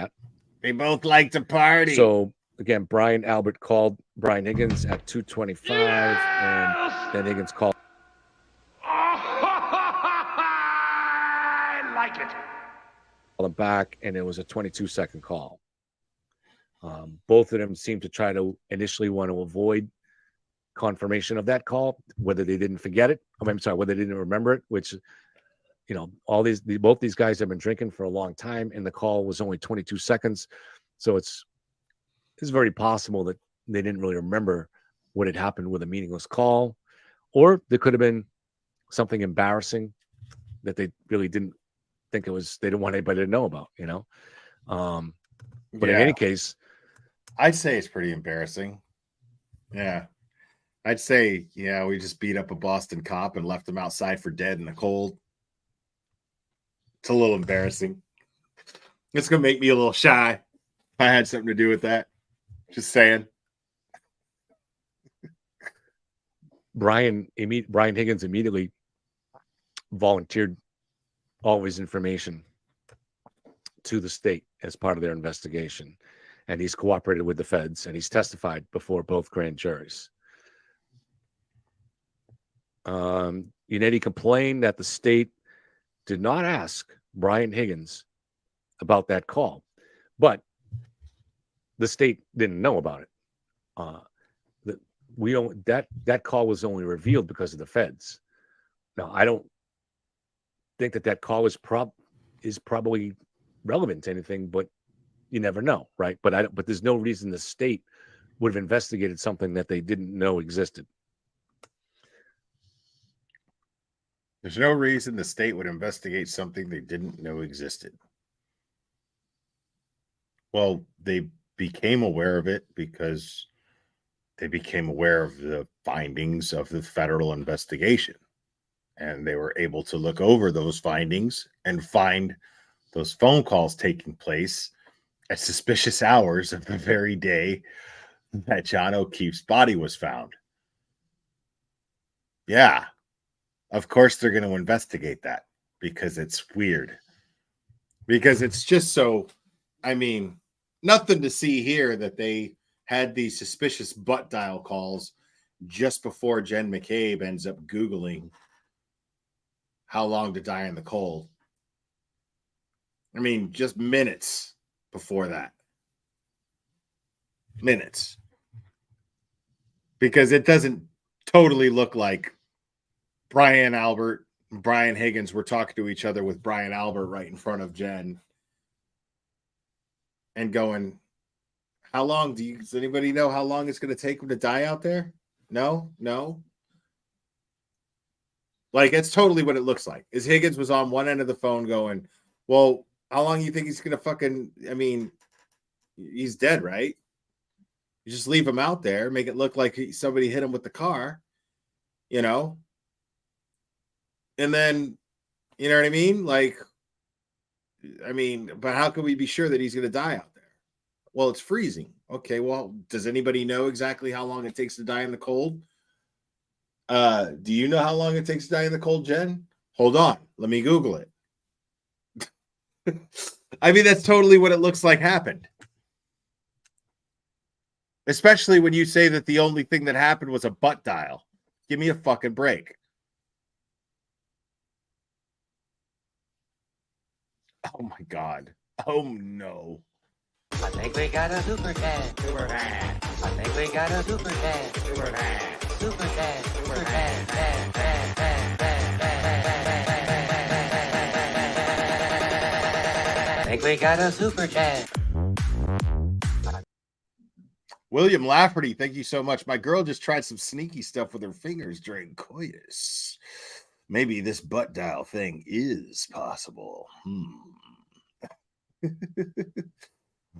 They both like to party. So again, Brian Albert called Brian Higgins at 2:25, and then Higgins called. I like it. Him back, and it was a 22-second call. Both of them seemed to try to initially want to avoid confirmation of that call, whether they didn't forget it. I'm sorry, whether they didn't remember it, which, both these guys have been drinking for a long time, and the call was only 22 seconds. So it's very possible that they didn't really remember what had happened with a meaningless call, or there could have been something embarrassing that they really didn't think it was, they didn't want anybody to know about, But in any case, I'd say it's pretty embarrassing. Yeah. I'd say, we just beat up a Boston cop and left him outside for dead in the cold. It's a little embarrassing. It's going to make me a little shy. I had something to do with that. Just saying. Brian Higgins immediately volunteered all of his information to the state as part of their investigation. And he's cooperated with the feds, and he's testified before both grand juries. Unetti complained that the state did not ask Brian Higgins about that call, but the state didn't know about it. That call was only revealed because of the feds. Now, I don't think that call is probably relevant to anything, but you never know, right? But there's no reason the state would have investigated something that they didn't know existed. There's no reason the state would investigate something they didn't know existed. Well, they became aware of it because they became aware of the findings of the federal investigation. And they were able to look over those findings and find those phone calls taking place at suspicious hours of the very day that John O'Keefe's body was found. Yeah, of course they're going to investigate that because it's weird. Because it's just so, I mean, nothing to see here that they had these suspicious butt dial calls just before Jen McCabe ends up Googling how long to die in the cold. I mean, just minutes before that. Minutes. Because it doesn't totally look like Brian Albert and Brian Higgins were talking to each other with Brian Albert right in front of Jen and going, how long does anybody know how long it's going to take him to die out there? No. Like, it's totally what it looks like. Is Higgins was on one end of the phone going, well, how long do you think he's going to fucking, I mean, he's dead, right? You just leave him out there, make it look like somebody hit him with the car, you know? And then, you know what I mean? Like, I mean, but how can we be sure that he's going to die out there? Well, it's freezing. Okay, well, does anybody know exactly how long it takes to die in the cold? Do you know how long it takes to die in the cold, Jen? Hold on. Let me Google it. I mean, that's totally what it looks like happened. Especially when you say that the only thing that happened was a butt dial. Give me a fucking break. Oh my God. Oh no. I think we got a super cat. Super cat. I think we got a super cat. Super cat. Super cat. Super cat. I think we got a super cat. William Lafferty, thank you so much. My girl just tried some sneaky stuff with her fingers during coitus. Maybe this butt dial thing is possible.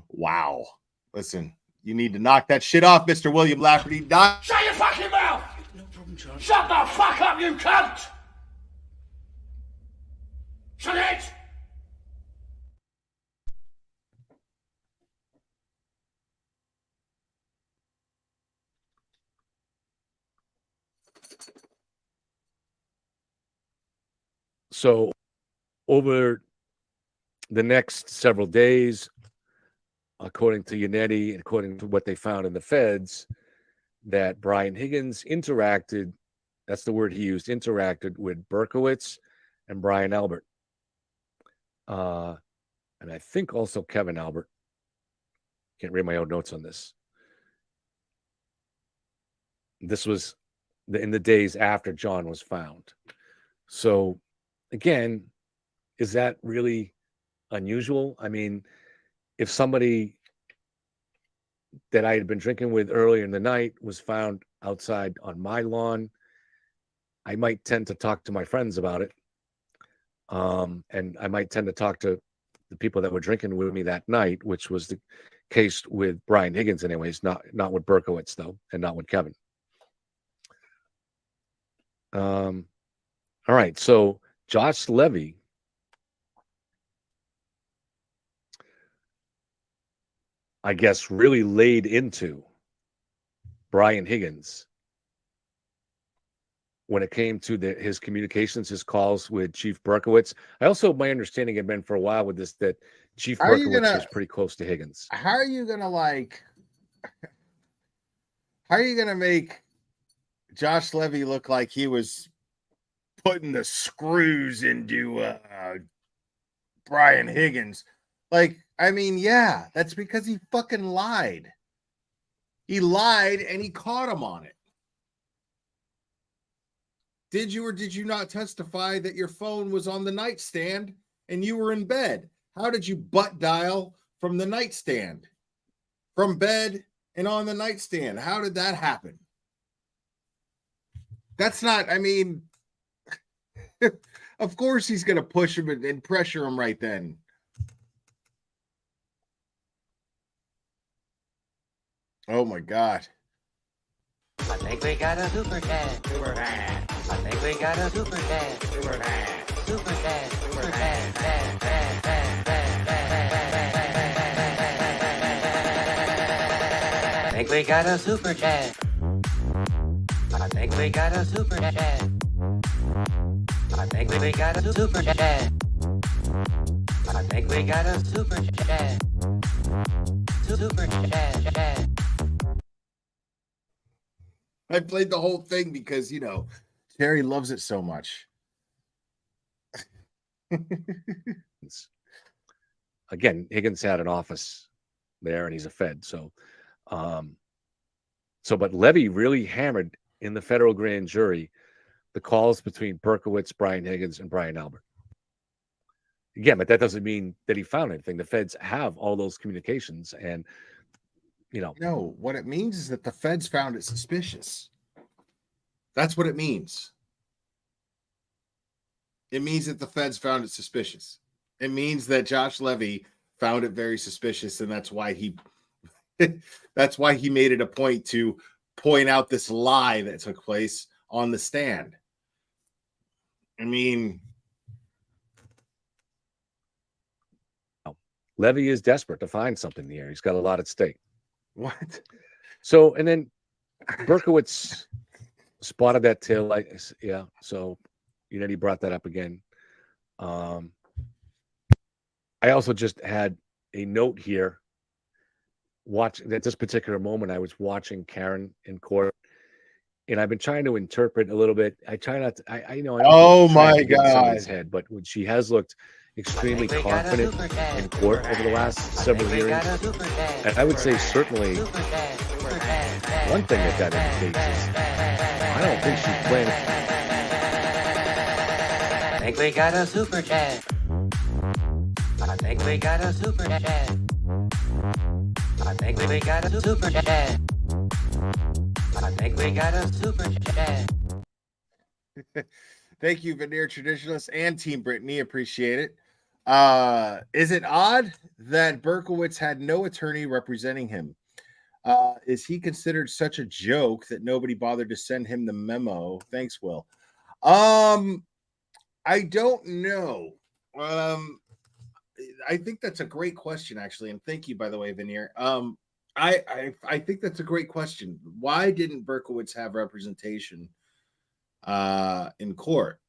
Wow. Listen, you need to knock that shit off, Mr. William Lafferty. Shut your fucking mouth! No problem, John. Shut the fuck up, you cunt! Shut it! So over the next several days, according to Unetti and according to what they found in the feds, that Brian Higgins interacted, that's the word he used, interacted with Berkowitz and Brian Albert. And I think also Kevin Albert. Can't read my own notes on this. This was in the days after John was found. So again, is that really unusual? I mean, if somebody that I had been drinking with earlier in the night was found outside on my lawn, I might tend to talk to my friends about it. And I might tend to talk to the people that were drinking with me that night, which was the case with Brian Higgins anyways, not with Berkowitz though, and not with Kevin. All right, so Josh Levy I guess, really laid into Brian Higgins when it came to his communications, his calls with Chief Berkowitz. I also, my understanding had been for a while with this that Chief Berkowitz was pretty close to Higgins. How are you gonna make Josh Levy look like he was putting the screws into Brian Higgins? Like, I mean, yeah, that's because he fucking lied. He lied and he caught him on it. Did you or did you not testify that your phone was on the nightstand and you were in bed? How did you butt dial from the nightstand? From bed and on the nightstand? How did that happen? That's not, I mean, of course he's going to push him and pressure him right then. Oh my God. I think we got a super cat. Super cat. I think we got a super cat. Super cat. Super cat. Super cat. I think we got a super cat. I think we got a super cat. I think we got a super cat. I think we got a super cat. Super cat. I played the whole thing because, you know, Terry loves it so much. Again, Higgins had an office there and he's a Fed. So, but Levy really hammered in the federal grand jury the calls between Berkowitz, Brian Higgins, and Brian Albert. Again, but that doesn't mean that he found anything. The feds have all those communications and, you know. No, what it means is that the feds found it suspicious. That's what it means. It means that the feds found it suspicious. It means that Josh Levy found it very suspicious, and that's why he made it a point to point out this lie that took place on the stand. I mean, Levy is desperate to find something here. He's got a lot at stake. What? So, and then Berkowitz spotted that tail light. Yeah. So, you know, he brought that up again. I also just had a note here. At this particular moment, I was watching Karen in court, and I've been trying to interpret a little bit. I try not to. I know. Oh my God! His head, but when she has looked extremely confident in court over the last several hearings, and I would say certainly one thing that indicates is I don't think she's playing. I think we got a super cat. I think we got a super cat. I think we got a super cat. I think we got a super cat. Thank you, Veneer Traditionalists and Team Brittany. Appreciate it. Is it odd that Berkowitz had no attorney representing him? Is he considered such a joke that nobody bothered to send him the memo? Thanks, Will. I don't know. I think that's a great question, actually, and thank you, by the way, Veneer. I think that's a great question. Why didn't Berkowitz have representation in court?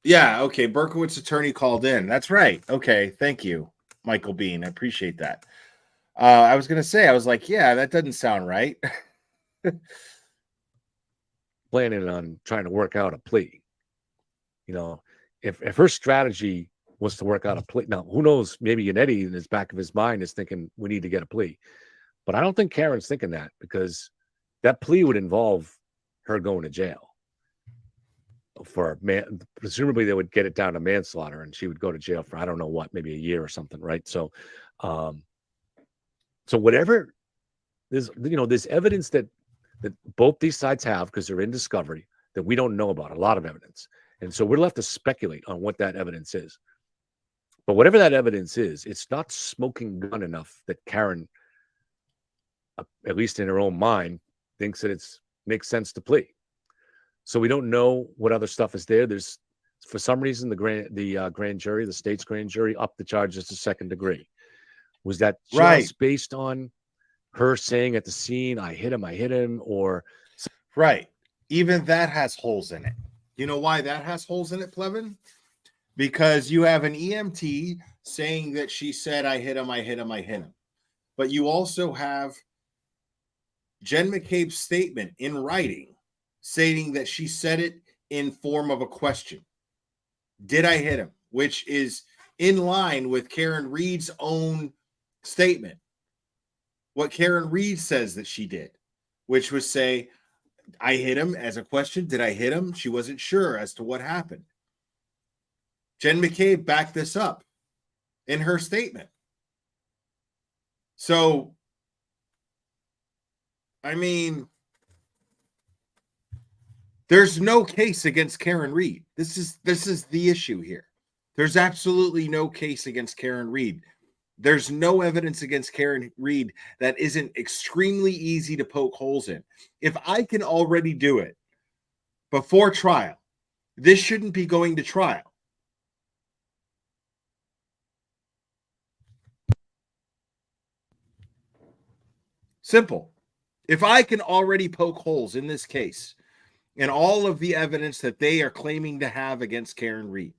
Yeah, okay. Berkowitz attorney called in. That's right. Okay, thank you, Michael Bean. I appreciate that. I was gonna say, I was like, yeah, that doesn't sound right. Planning on trying to work out a plea. You know, if her strategy was to work out a plea, now who knows? Maybe Yannetti in his back of his mind is thinking we need to get a plea, but I don't think Karen's thinking that because that plea would involve her going to jail. For presumably they would get it down to manslaughter, and she would go to jail for I don't know what, maybe a year or something, right? So, so whatever there's evidence that both these sides have because they're in discovery that we don't know about, a lot of evidence, and so we're left to speculate on what that evidence is. But whatever that evidence is, it's not smoking gun enough that Karen, at least in her own mind, thinks that makes sense to plea. So we don't know what other stuff is there. There's, as for some reason, the state's grand jury upped the charges to second degree. Was that just Right. based on her saying at the scene, I hit him, or right? Even that has holes in it. You know why that has holes in it, Plevin? Because you have an EMT saying that she said, I hit him. But you also have Jen McCabe's statement in writing stating that she said it in form of a question. Did I hit him? Which is in line with Karen Reed's own statement. What Karen Reed says that she did, which was say, I hit him as a question. Did I hit him? She wasn't sure as to what happened. Jen McCabe backed this up in her statement. So, I mean, there's no case against Karen Reed. This is the issue here. There's absolutely no case against Karen Reed. There's no evidence against Karen Reed that isn't extremely easy to poke holes in. If I can already do it before trial, this shouldn't be going to trial. Simple. If I can already poke holes in this case and all of the evidence that they are claiming to have against Karen Reed,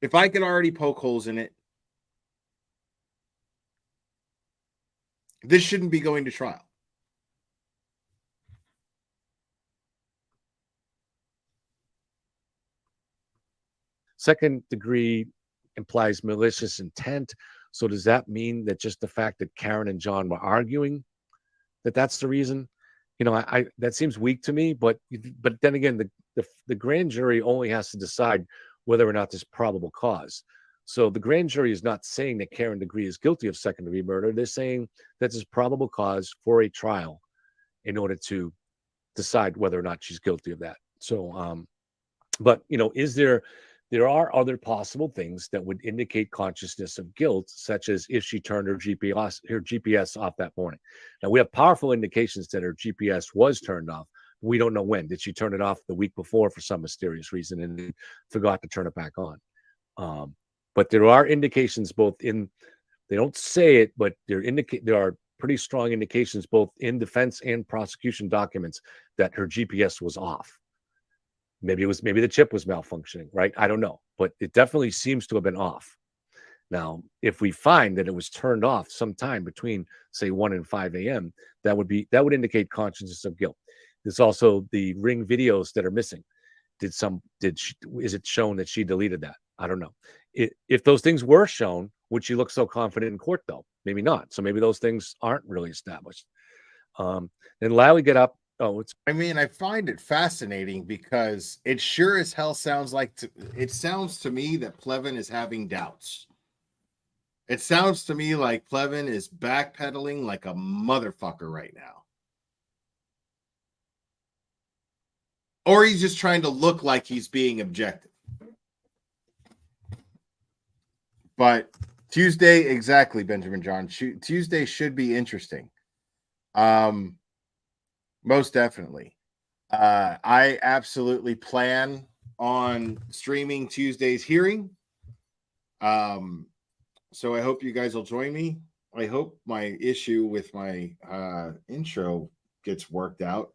if I can already poke holes in it, this shouldn't be going to trial. Second degree implies malicious intent. So does that mean that just the fact that Karen and John were arguing, that's the reason? You know, I that seems weak to me, but then again, the grand jury only has to decide whether or not there's probable cause. So the grand jury is not saying that Karen Degree is guilty of second degree murder. They're saying that there's probable cause for a trial in order to decide whether or not she's guilty of that. So, but you know, there are other possible things that would indicate consciousness of guilt, such as if she turned her GPS off that morning. Now, we have powerful indications that her GPS was turned off. We don't know when. Did she turn it off the week before for some mysterious reason and forgot to turn it back on? But there are indications they don't say it, but there are pretty strong indications both in defense and prosecution documents that her GPS was off. Maybe the chip was malfunctioning, right? I don't know, but it definitely seems to have been off. Now, if we find that it was turned off sometime between, say, 1 and 5 a.m., that would indicate consciousness of guilt. There's also the Ring videos that are missing. Is it shown that she deleted that? I don't know. If those things were shown, would she look so confident in court, though? Maybe not. So maybe those things aren't really established. Then Lally get up. I find it fascinating because it sure as hell sounds it sounds to me that Plevin is having doubts. It sounds to me like Plevin is backpedaling like a motherfucker right now. Or he's just trying to look like he's being objective. But Tuesday, exactly, Benjamin John. Tuesday should be interesting. Most definitely. I absolutely plan on streaming Tuesday's hearing. So I hope you guys will join me. I hope my issue with my intro gets worked out.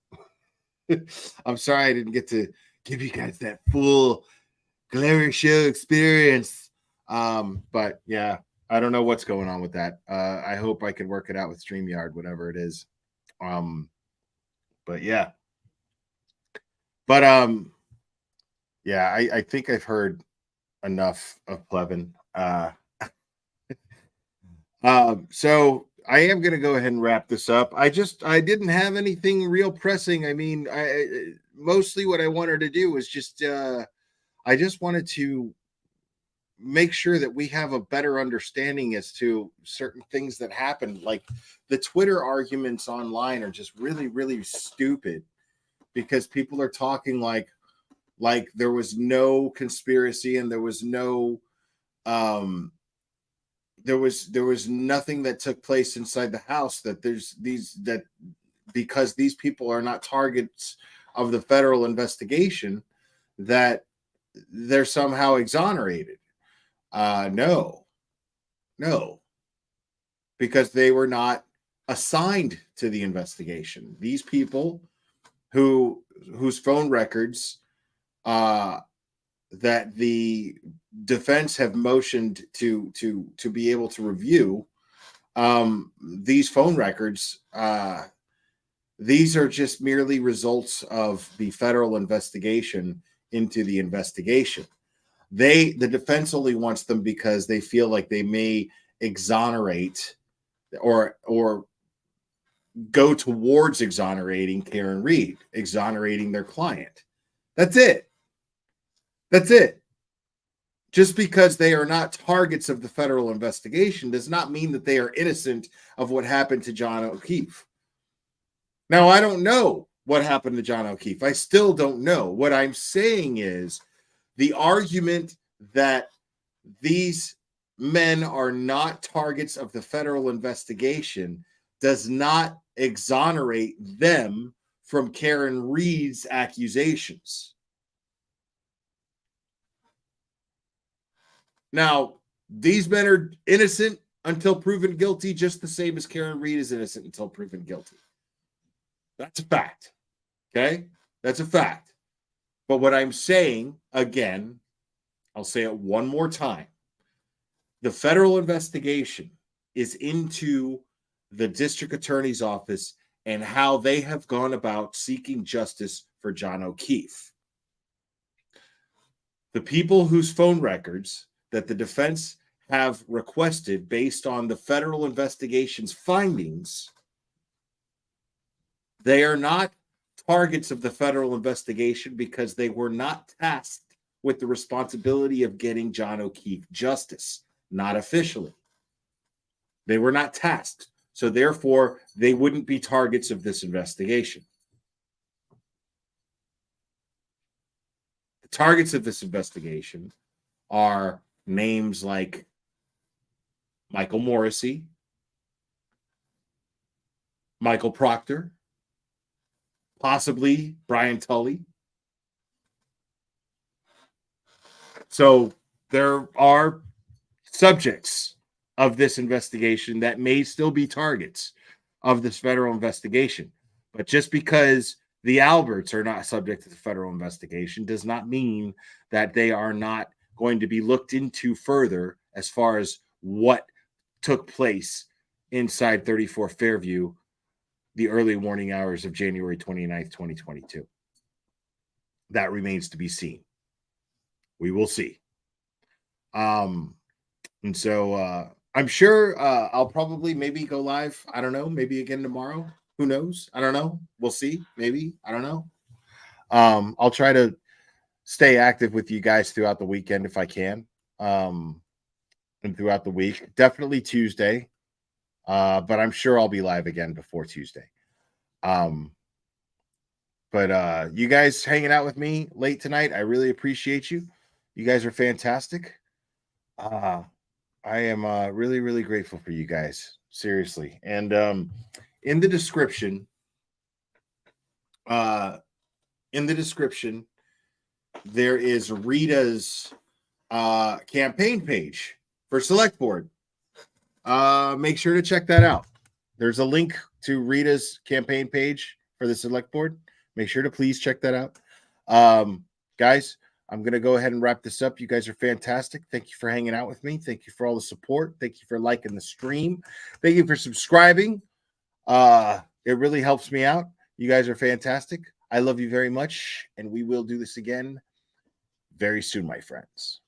I'm sorry I didn't get to give you guys that full Glamour show experience. But yeah, I don't know what's going on with that. I hope I can work it out with StreamYard, whatever it is. But yeah. But yeah, I think I've heard enough of Plevin. So I am going to go ahead and wrap this up. I didn't have anything real pressing. I mean, mostly what I wanted to do was just I just wanted to make sure that we have a better understanding as to certain things that happen. Like the Twitter arguments online are just really, really stupid because people are talking like there was no conspiracy and there was no there was nothing that took place inside the house, that because these people are not targets of the federal investigation, that they're somehow exonerated. No, because they were not assigned to the investigation. These people whose phone records that the defense have motioned to be able to review, these phone records, these are just merely results of the federal investigation into the investigation. The defense only wants them because they feel like they may exonerate or go towards exonerating Karen Reed, exonerating their client. That's it. Just because they are not targets of the federal investigation does not mean that they are innocent of what happened to John O'Keefe. Now, I don't know what happened to John O'Keefe. I still don't know. What I'm saying is the argument that these men are not targets of the federal investigation does not exonerate them from Karen Reed's accusations. Now, these men are innocent until proven guilty, just the same as Karen Reed is innocent until proven guilty. That's a fact. Okay? That's a fact. But what I'm saying, again, I'll say it one more time. The federal investigation is into the district attorney's office and how they have gone about seeking justice for John O'Keefe. The people whose phone records that the defense have requested based on the federal investigation's findings, they are not targets of the federal investigation because they were not tasked with the responsibility of getting John O'Keefe justice, not officially. They were not tasked. So therefore, they wouldn't be targets of this investigation. The targets of this investigation are names like Michael Morrissey, Michael Proctor, possibly Brian Tully. So there are subjects of this investigation that may still be targets of this federal investigation. But just because the Alberts are not subject to the federal investigation does not mean that they are not going to be looked into further as far as what took place inside 34 Fairview the early morning hours of January 29th, 2022. That remains to be seen. We will see. And so I'm sure I'll probably maybe go live. I don't know. Maybe again tomorrow. Who knows? I don't know. We'll see. Maybe. I don't know. I'll try to stay active with you guys throughout the weekend if I can. And throughout the week. Definitely Tuesday. But I'm sure I'll be live again before Tuesday. But you guys hanging out with me late tonight, I really appreciate you. You guys are fantastic. I am really, really grateful for you guys. Seriously. And in the description, there is Rita's campaign page for Select Board. Make sure to check that out. There's a link to Rita's campaign page for the Select Board. Make sure to please check that out. Guys, I'm going to go ahead and wrap this up. You guys are fantastic. Thank you for hanging out with me. Thank you for all the support. Thank you for liking the stream. Thank you for subscribing. It really helps me out. You guys are fantastic. I love you very much, and we will do this again very soon, my friends.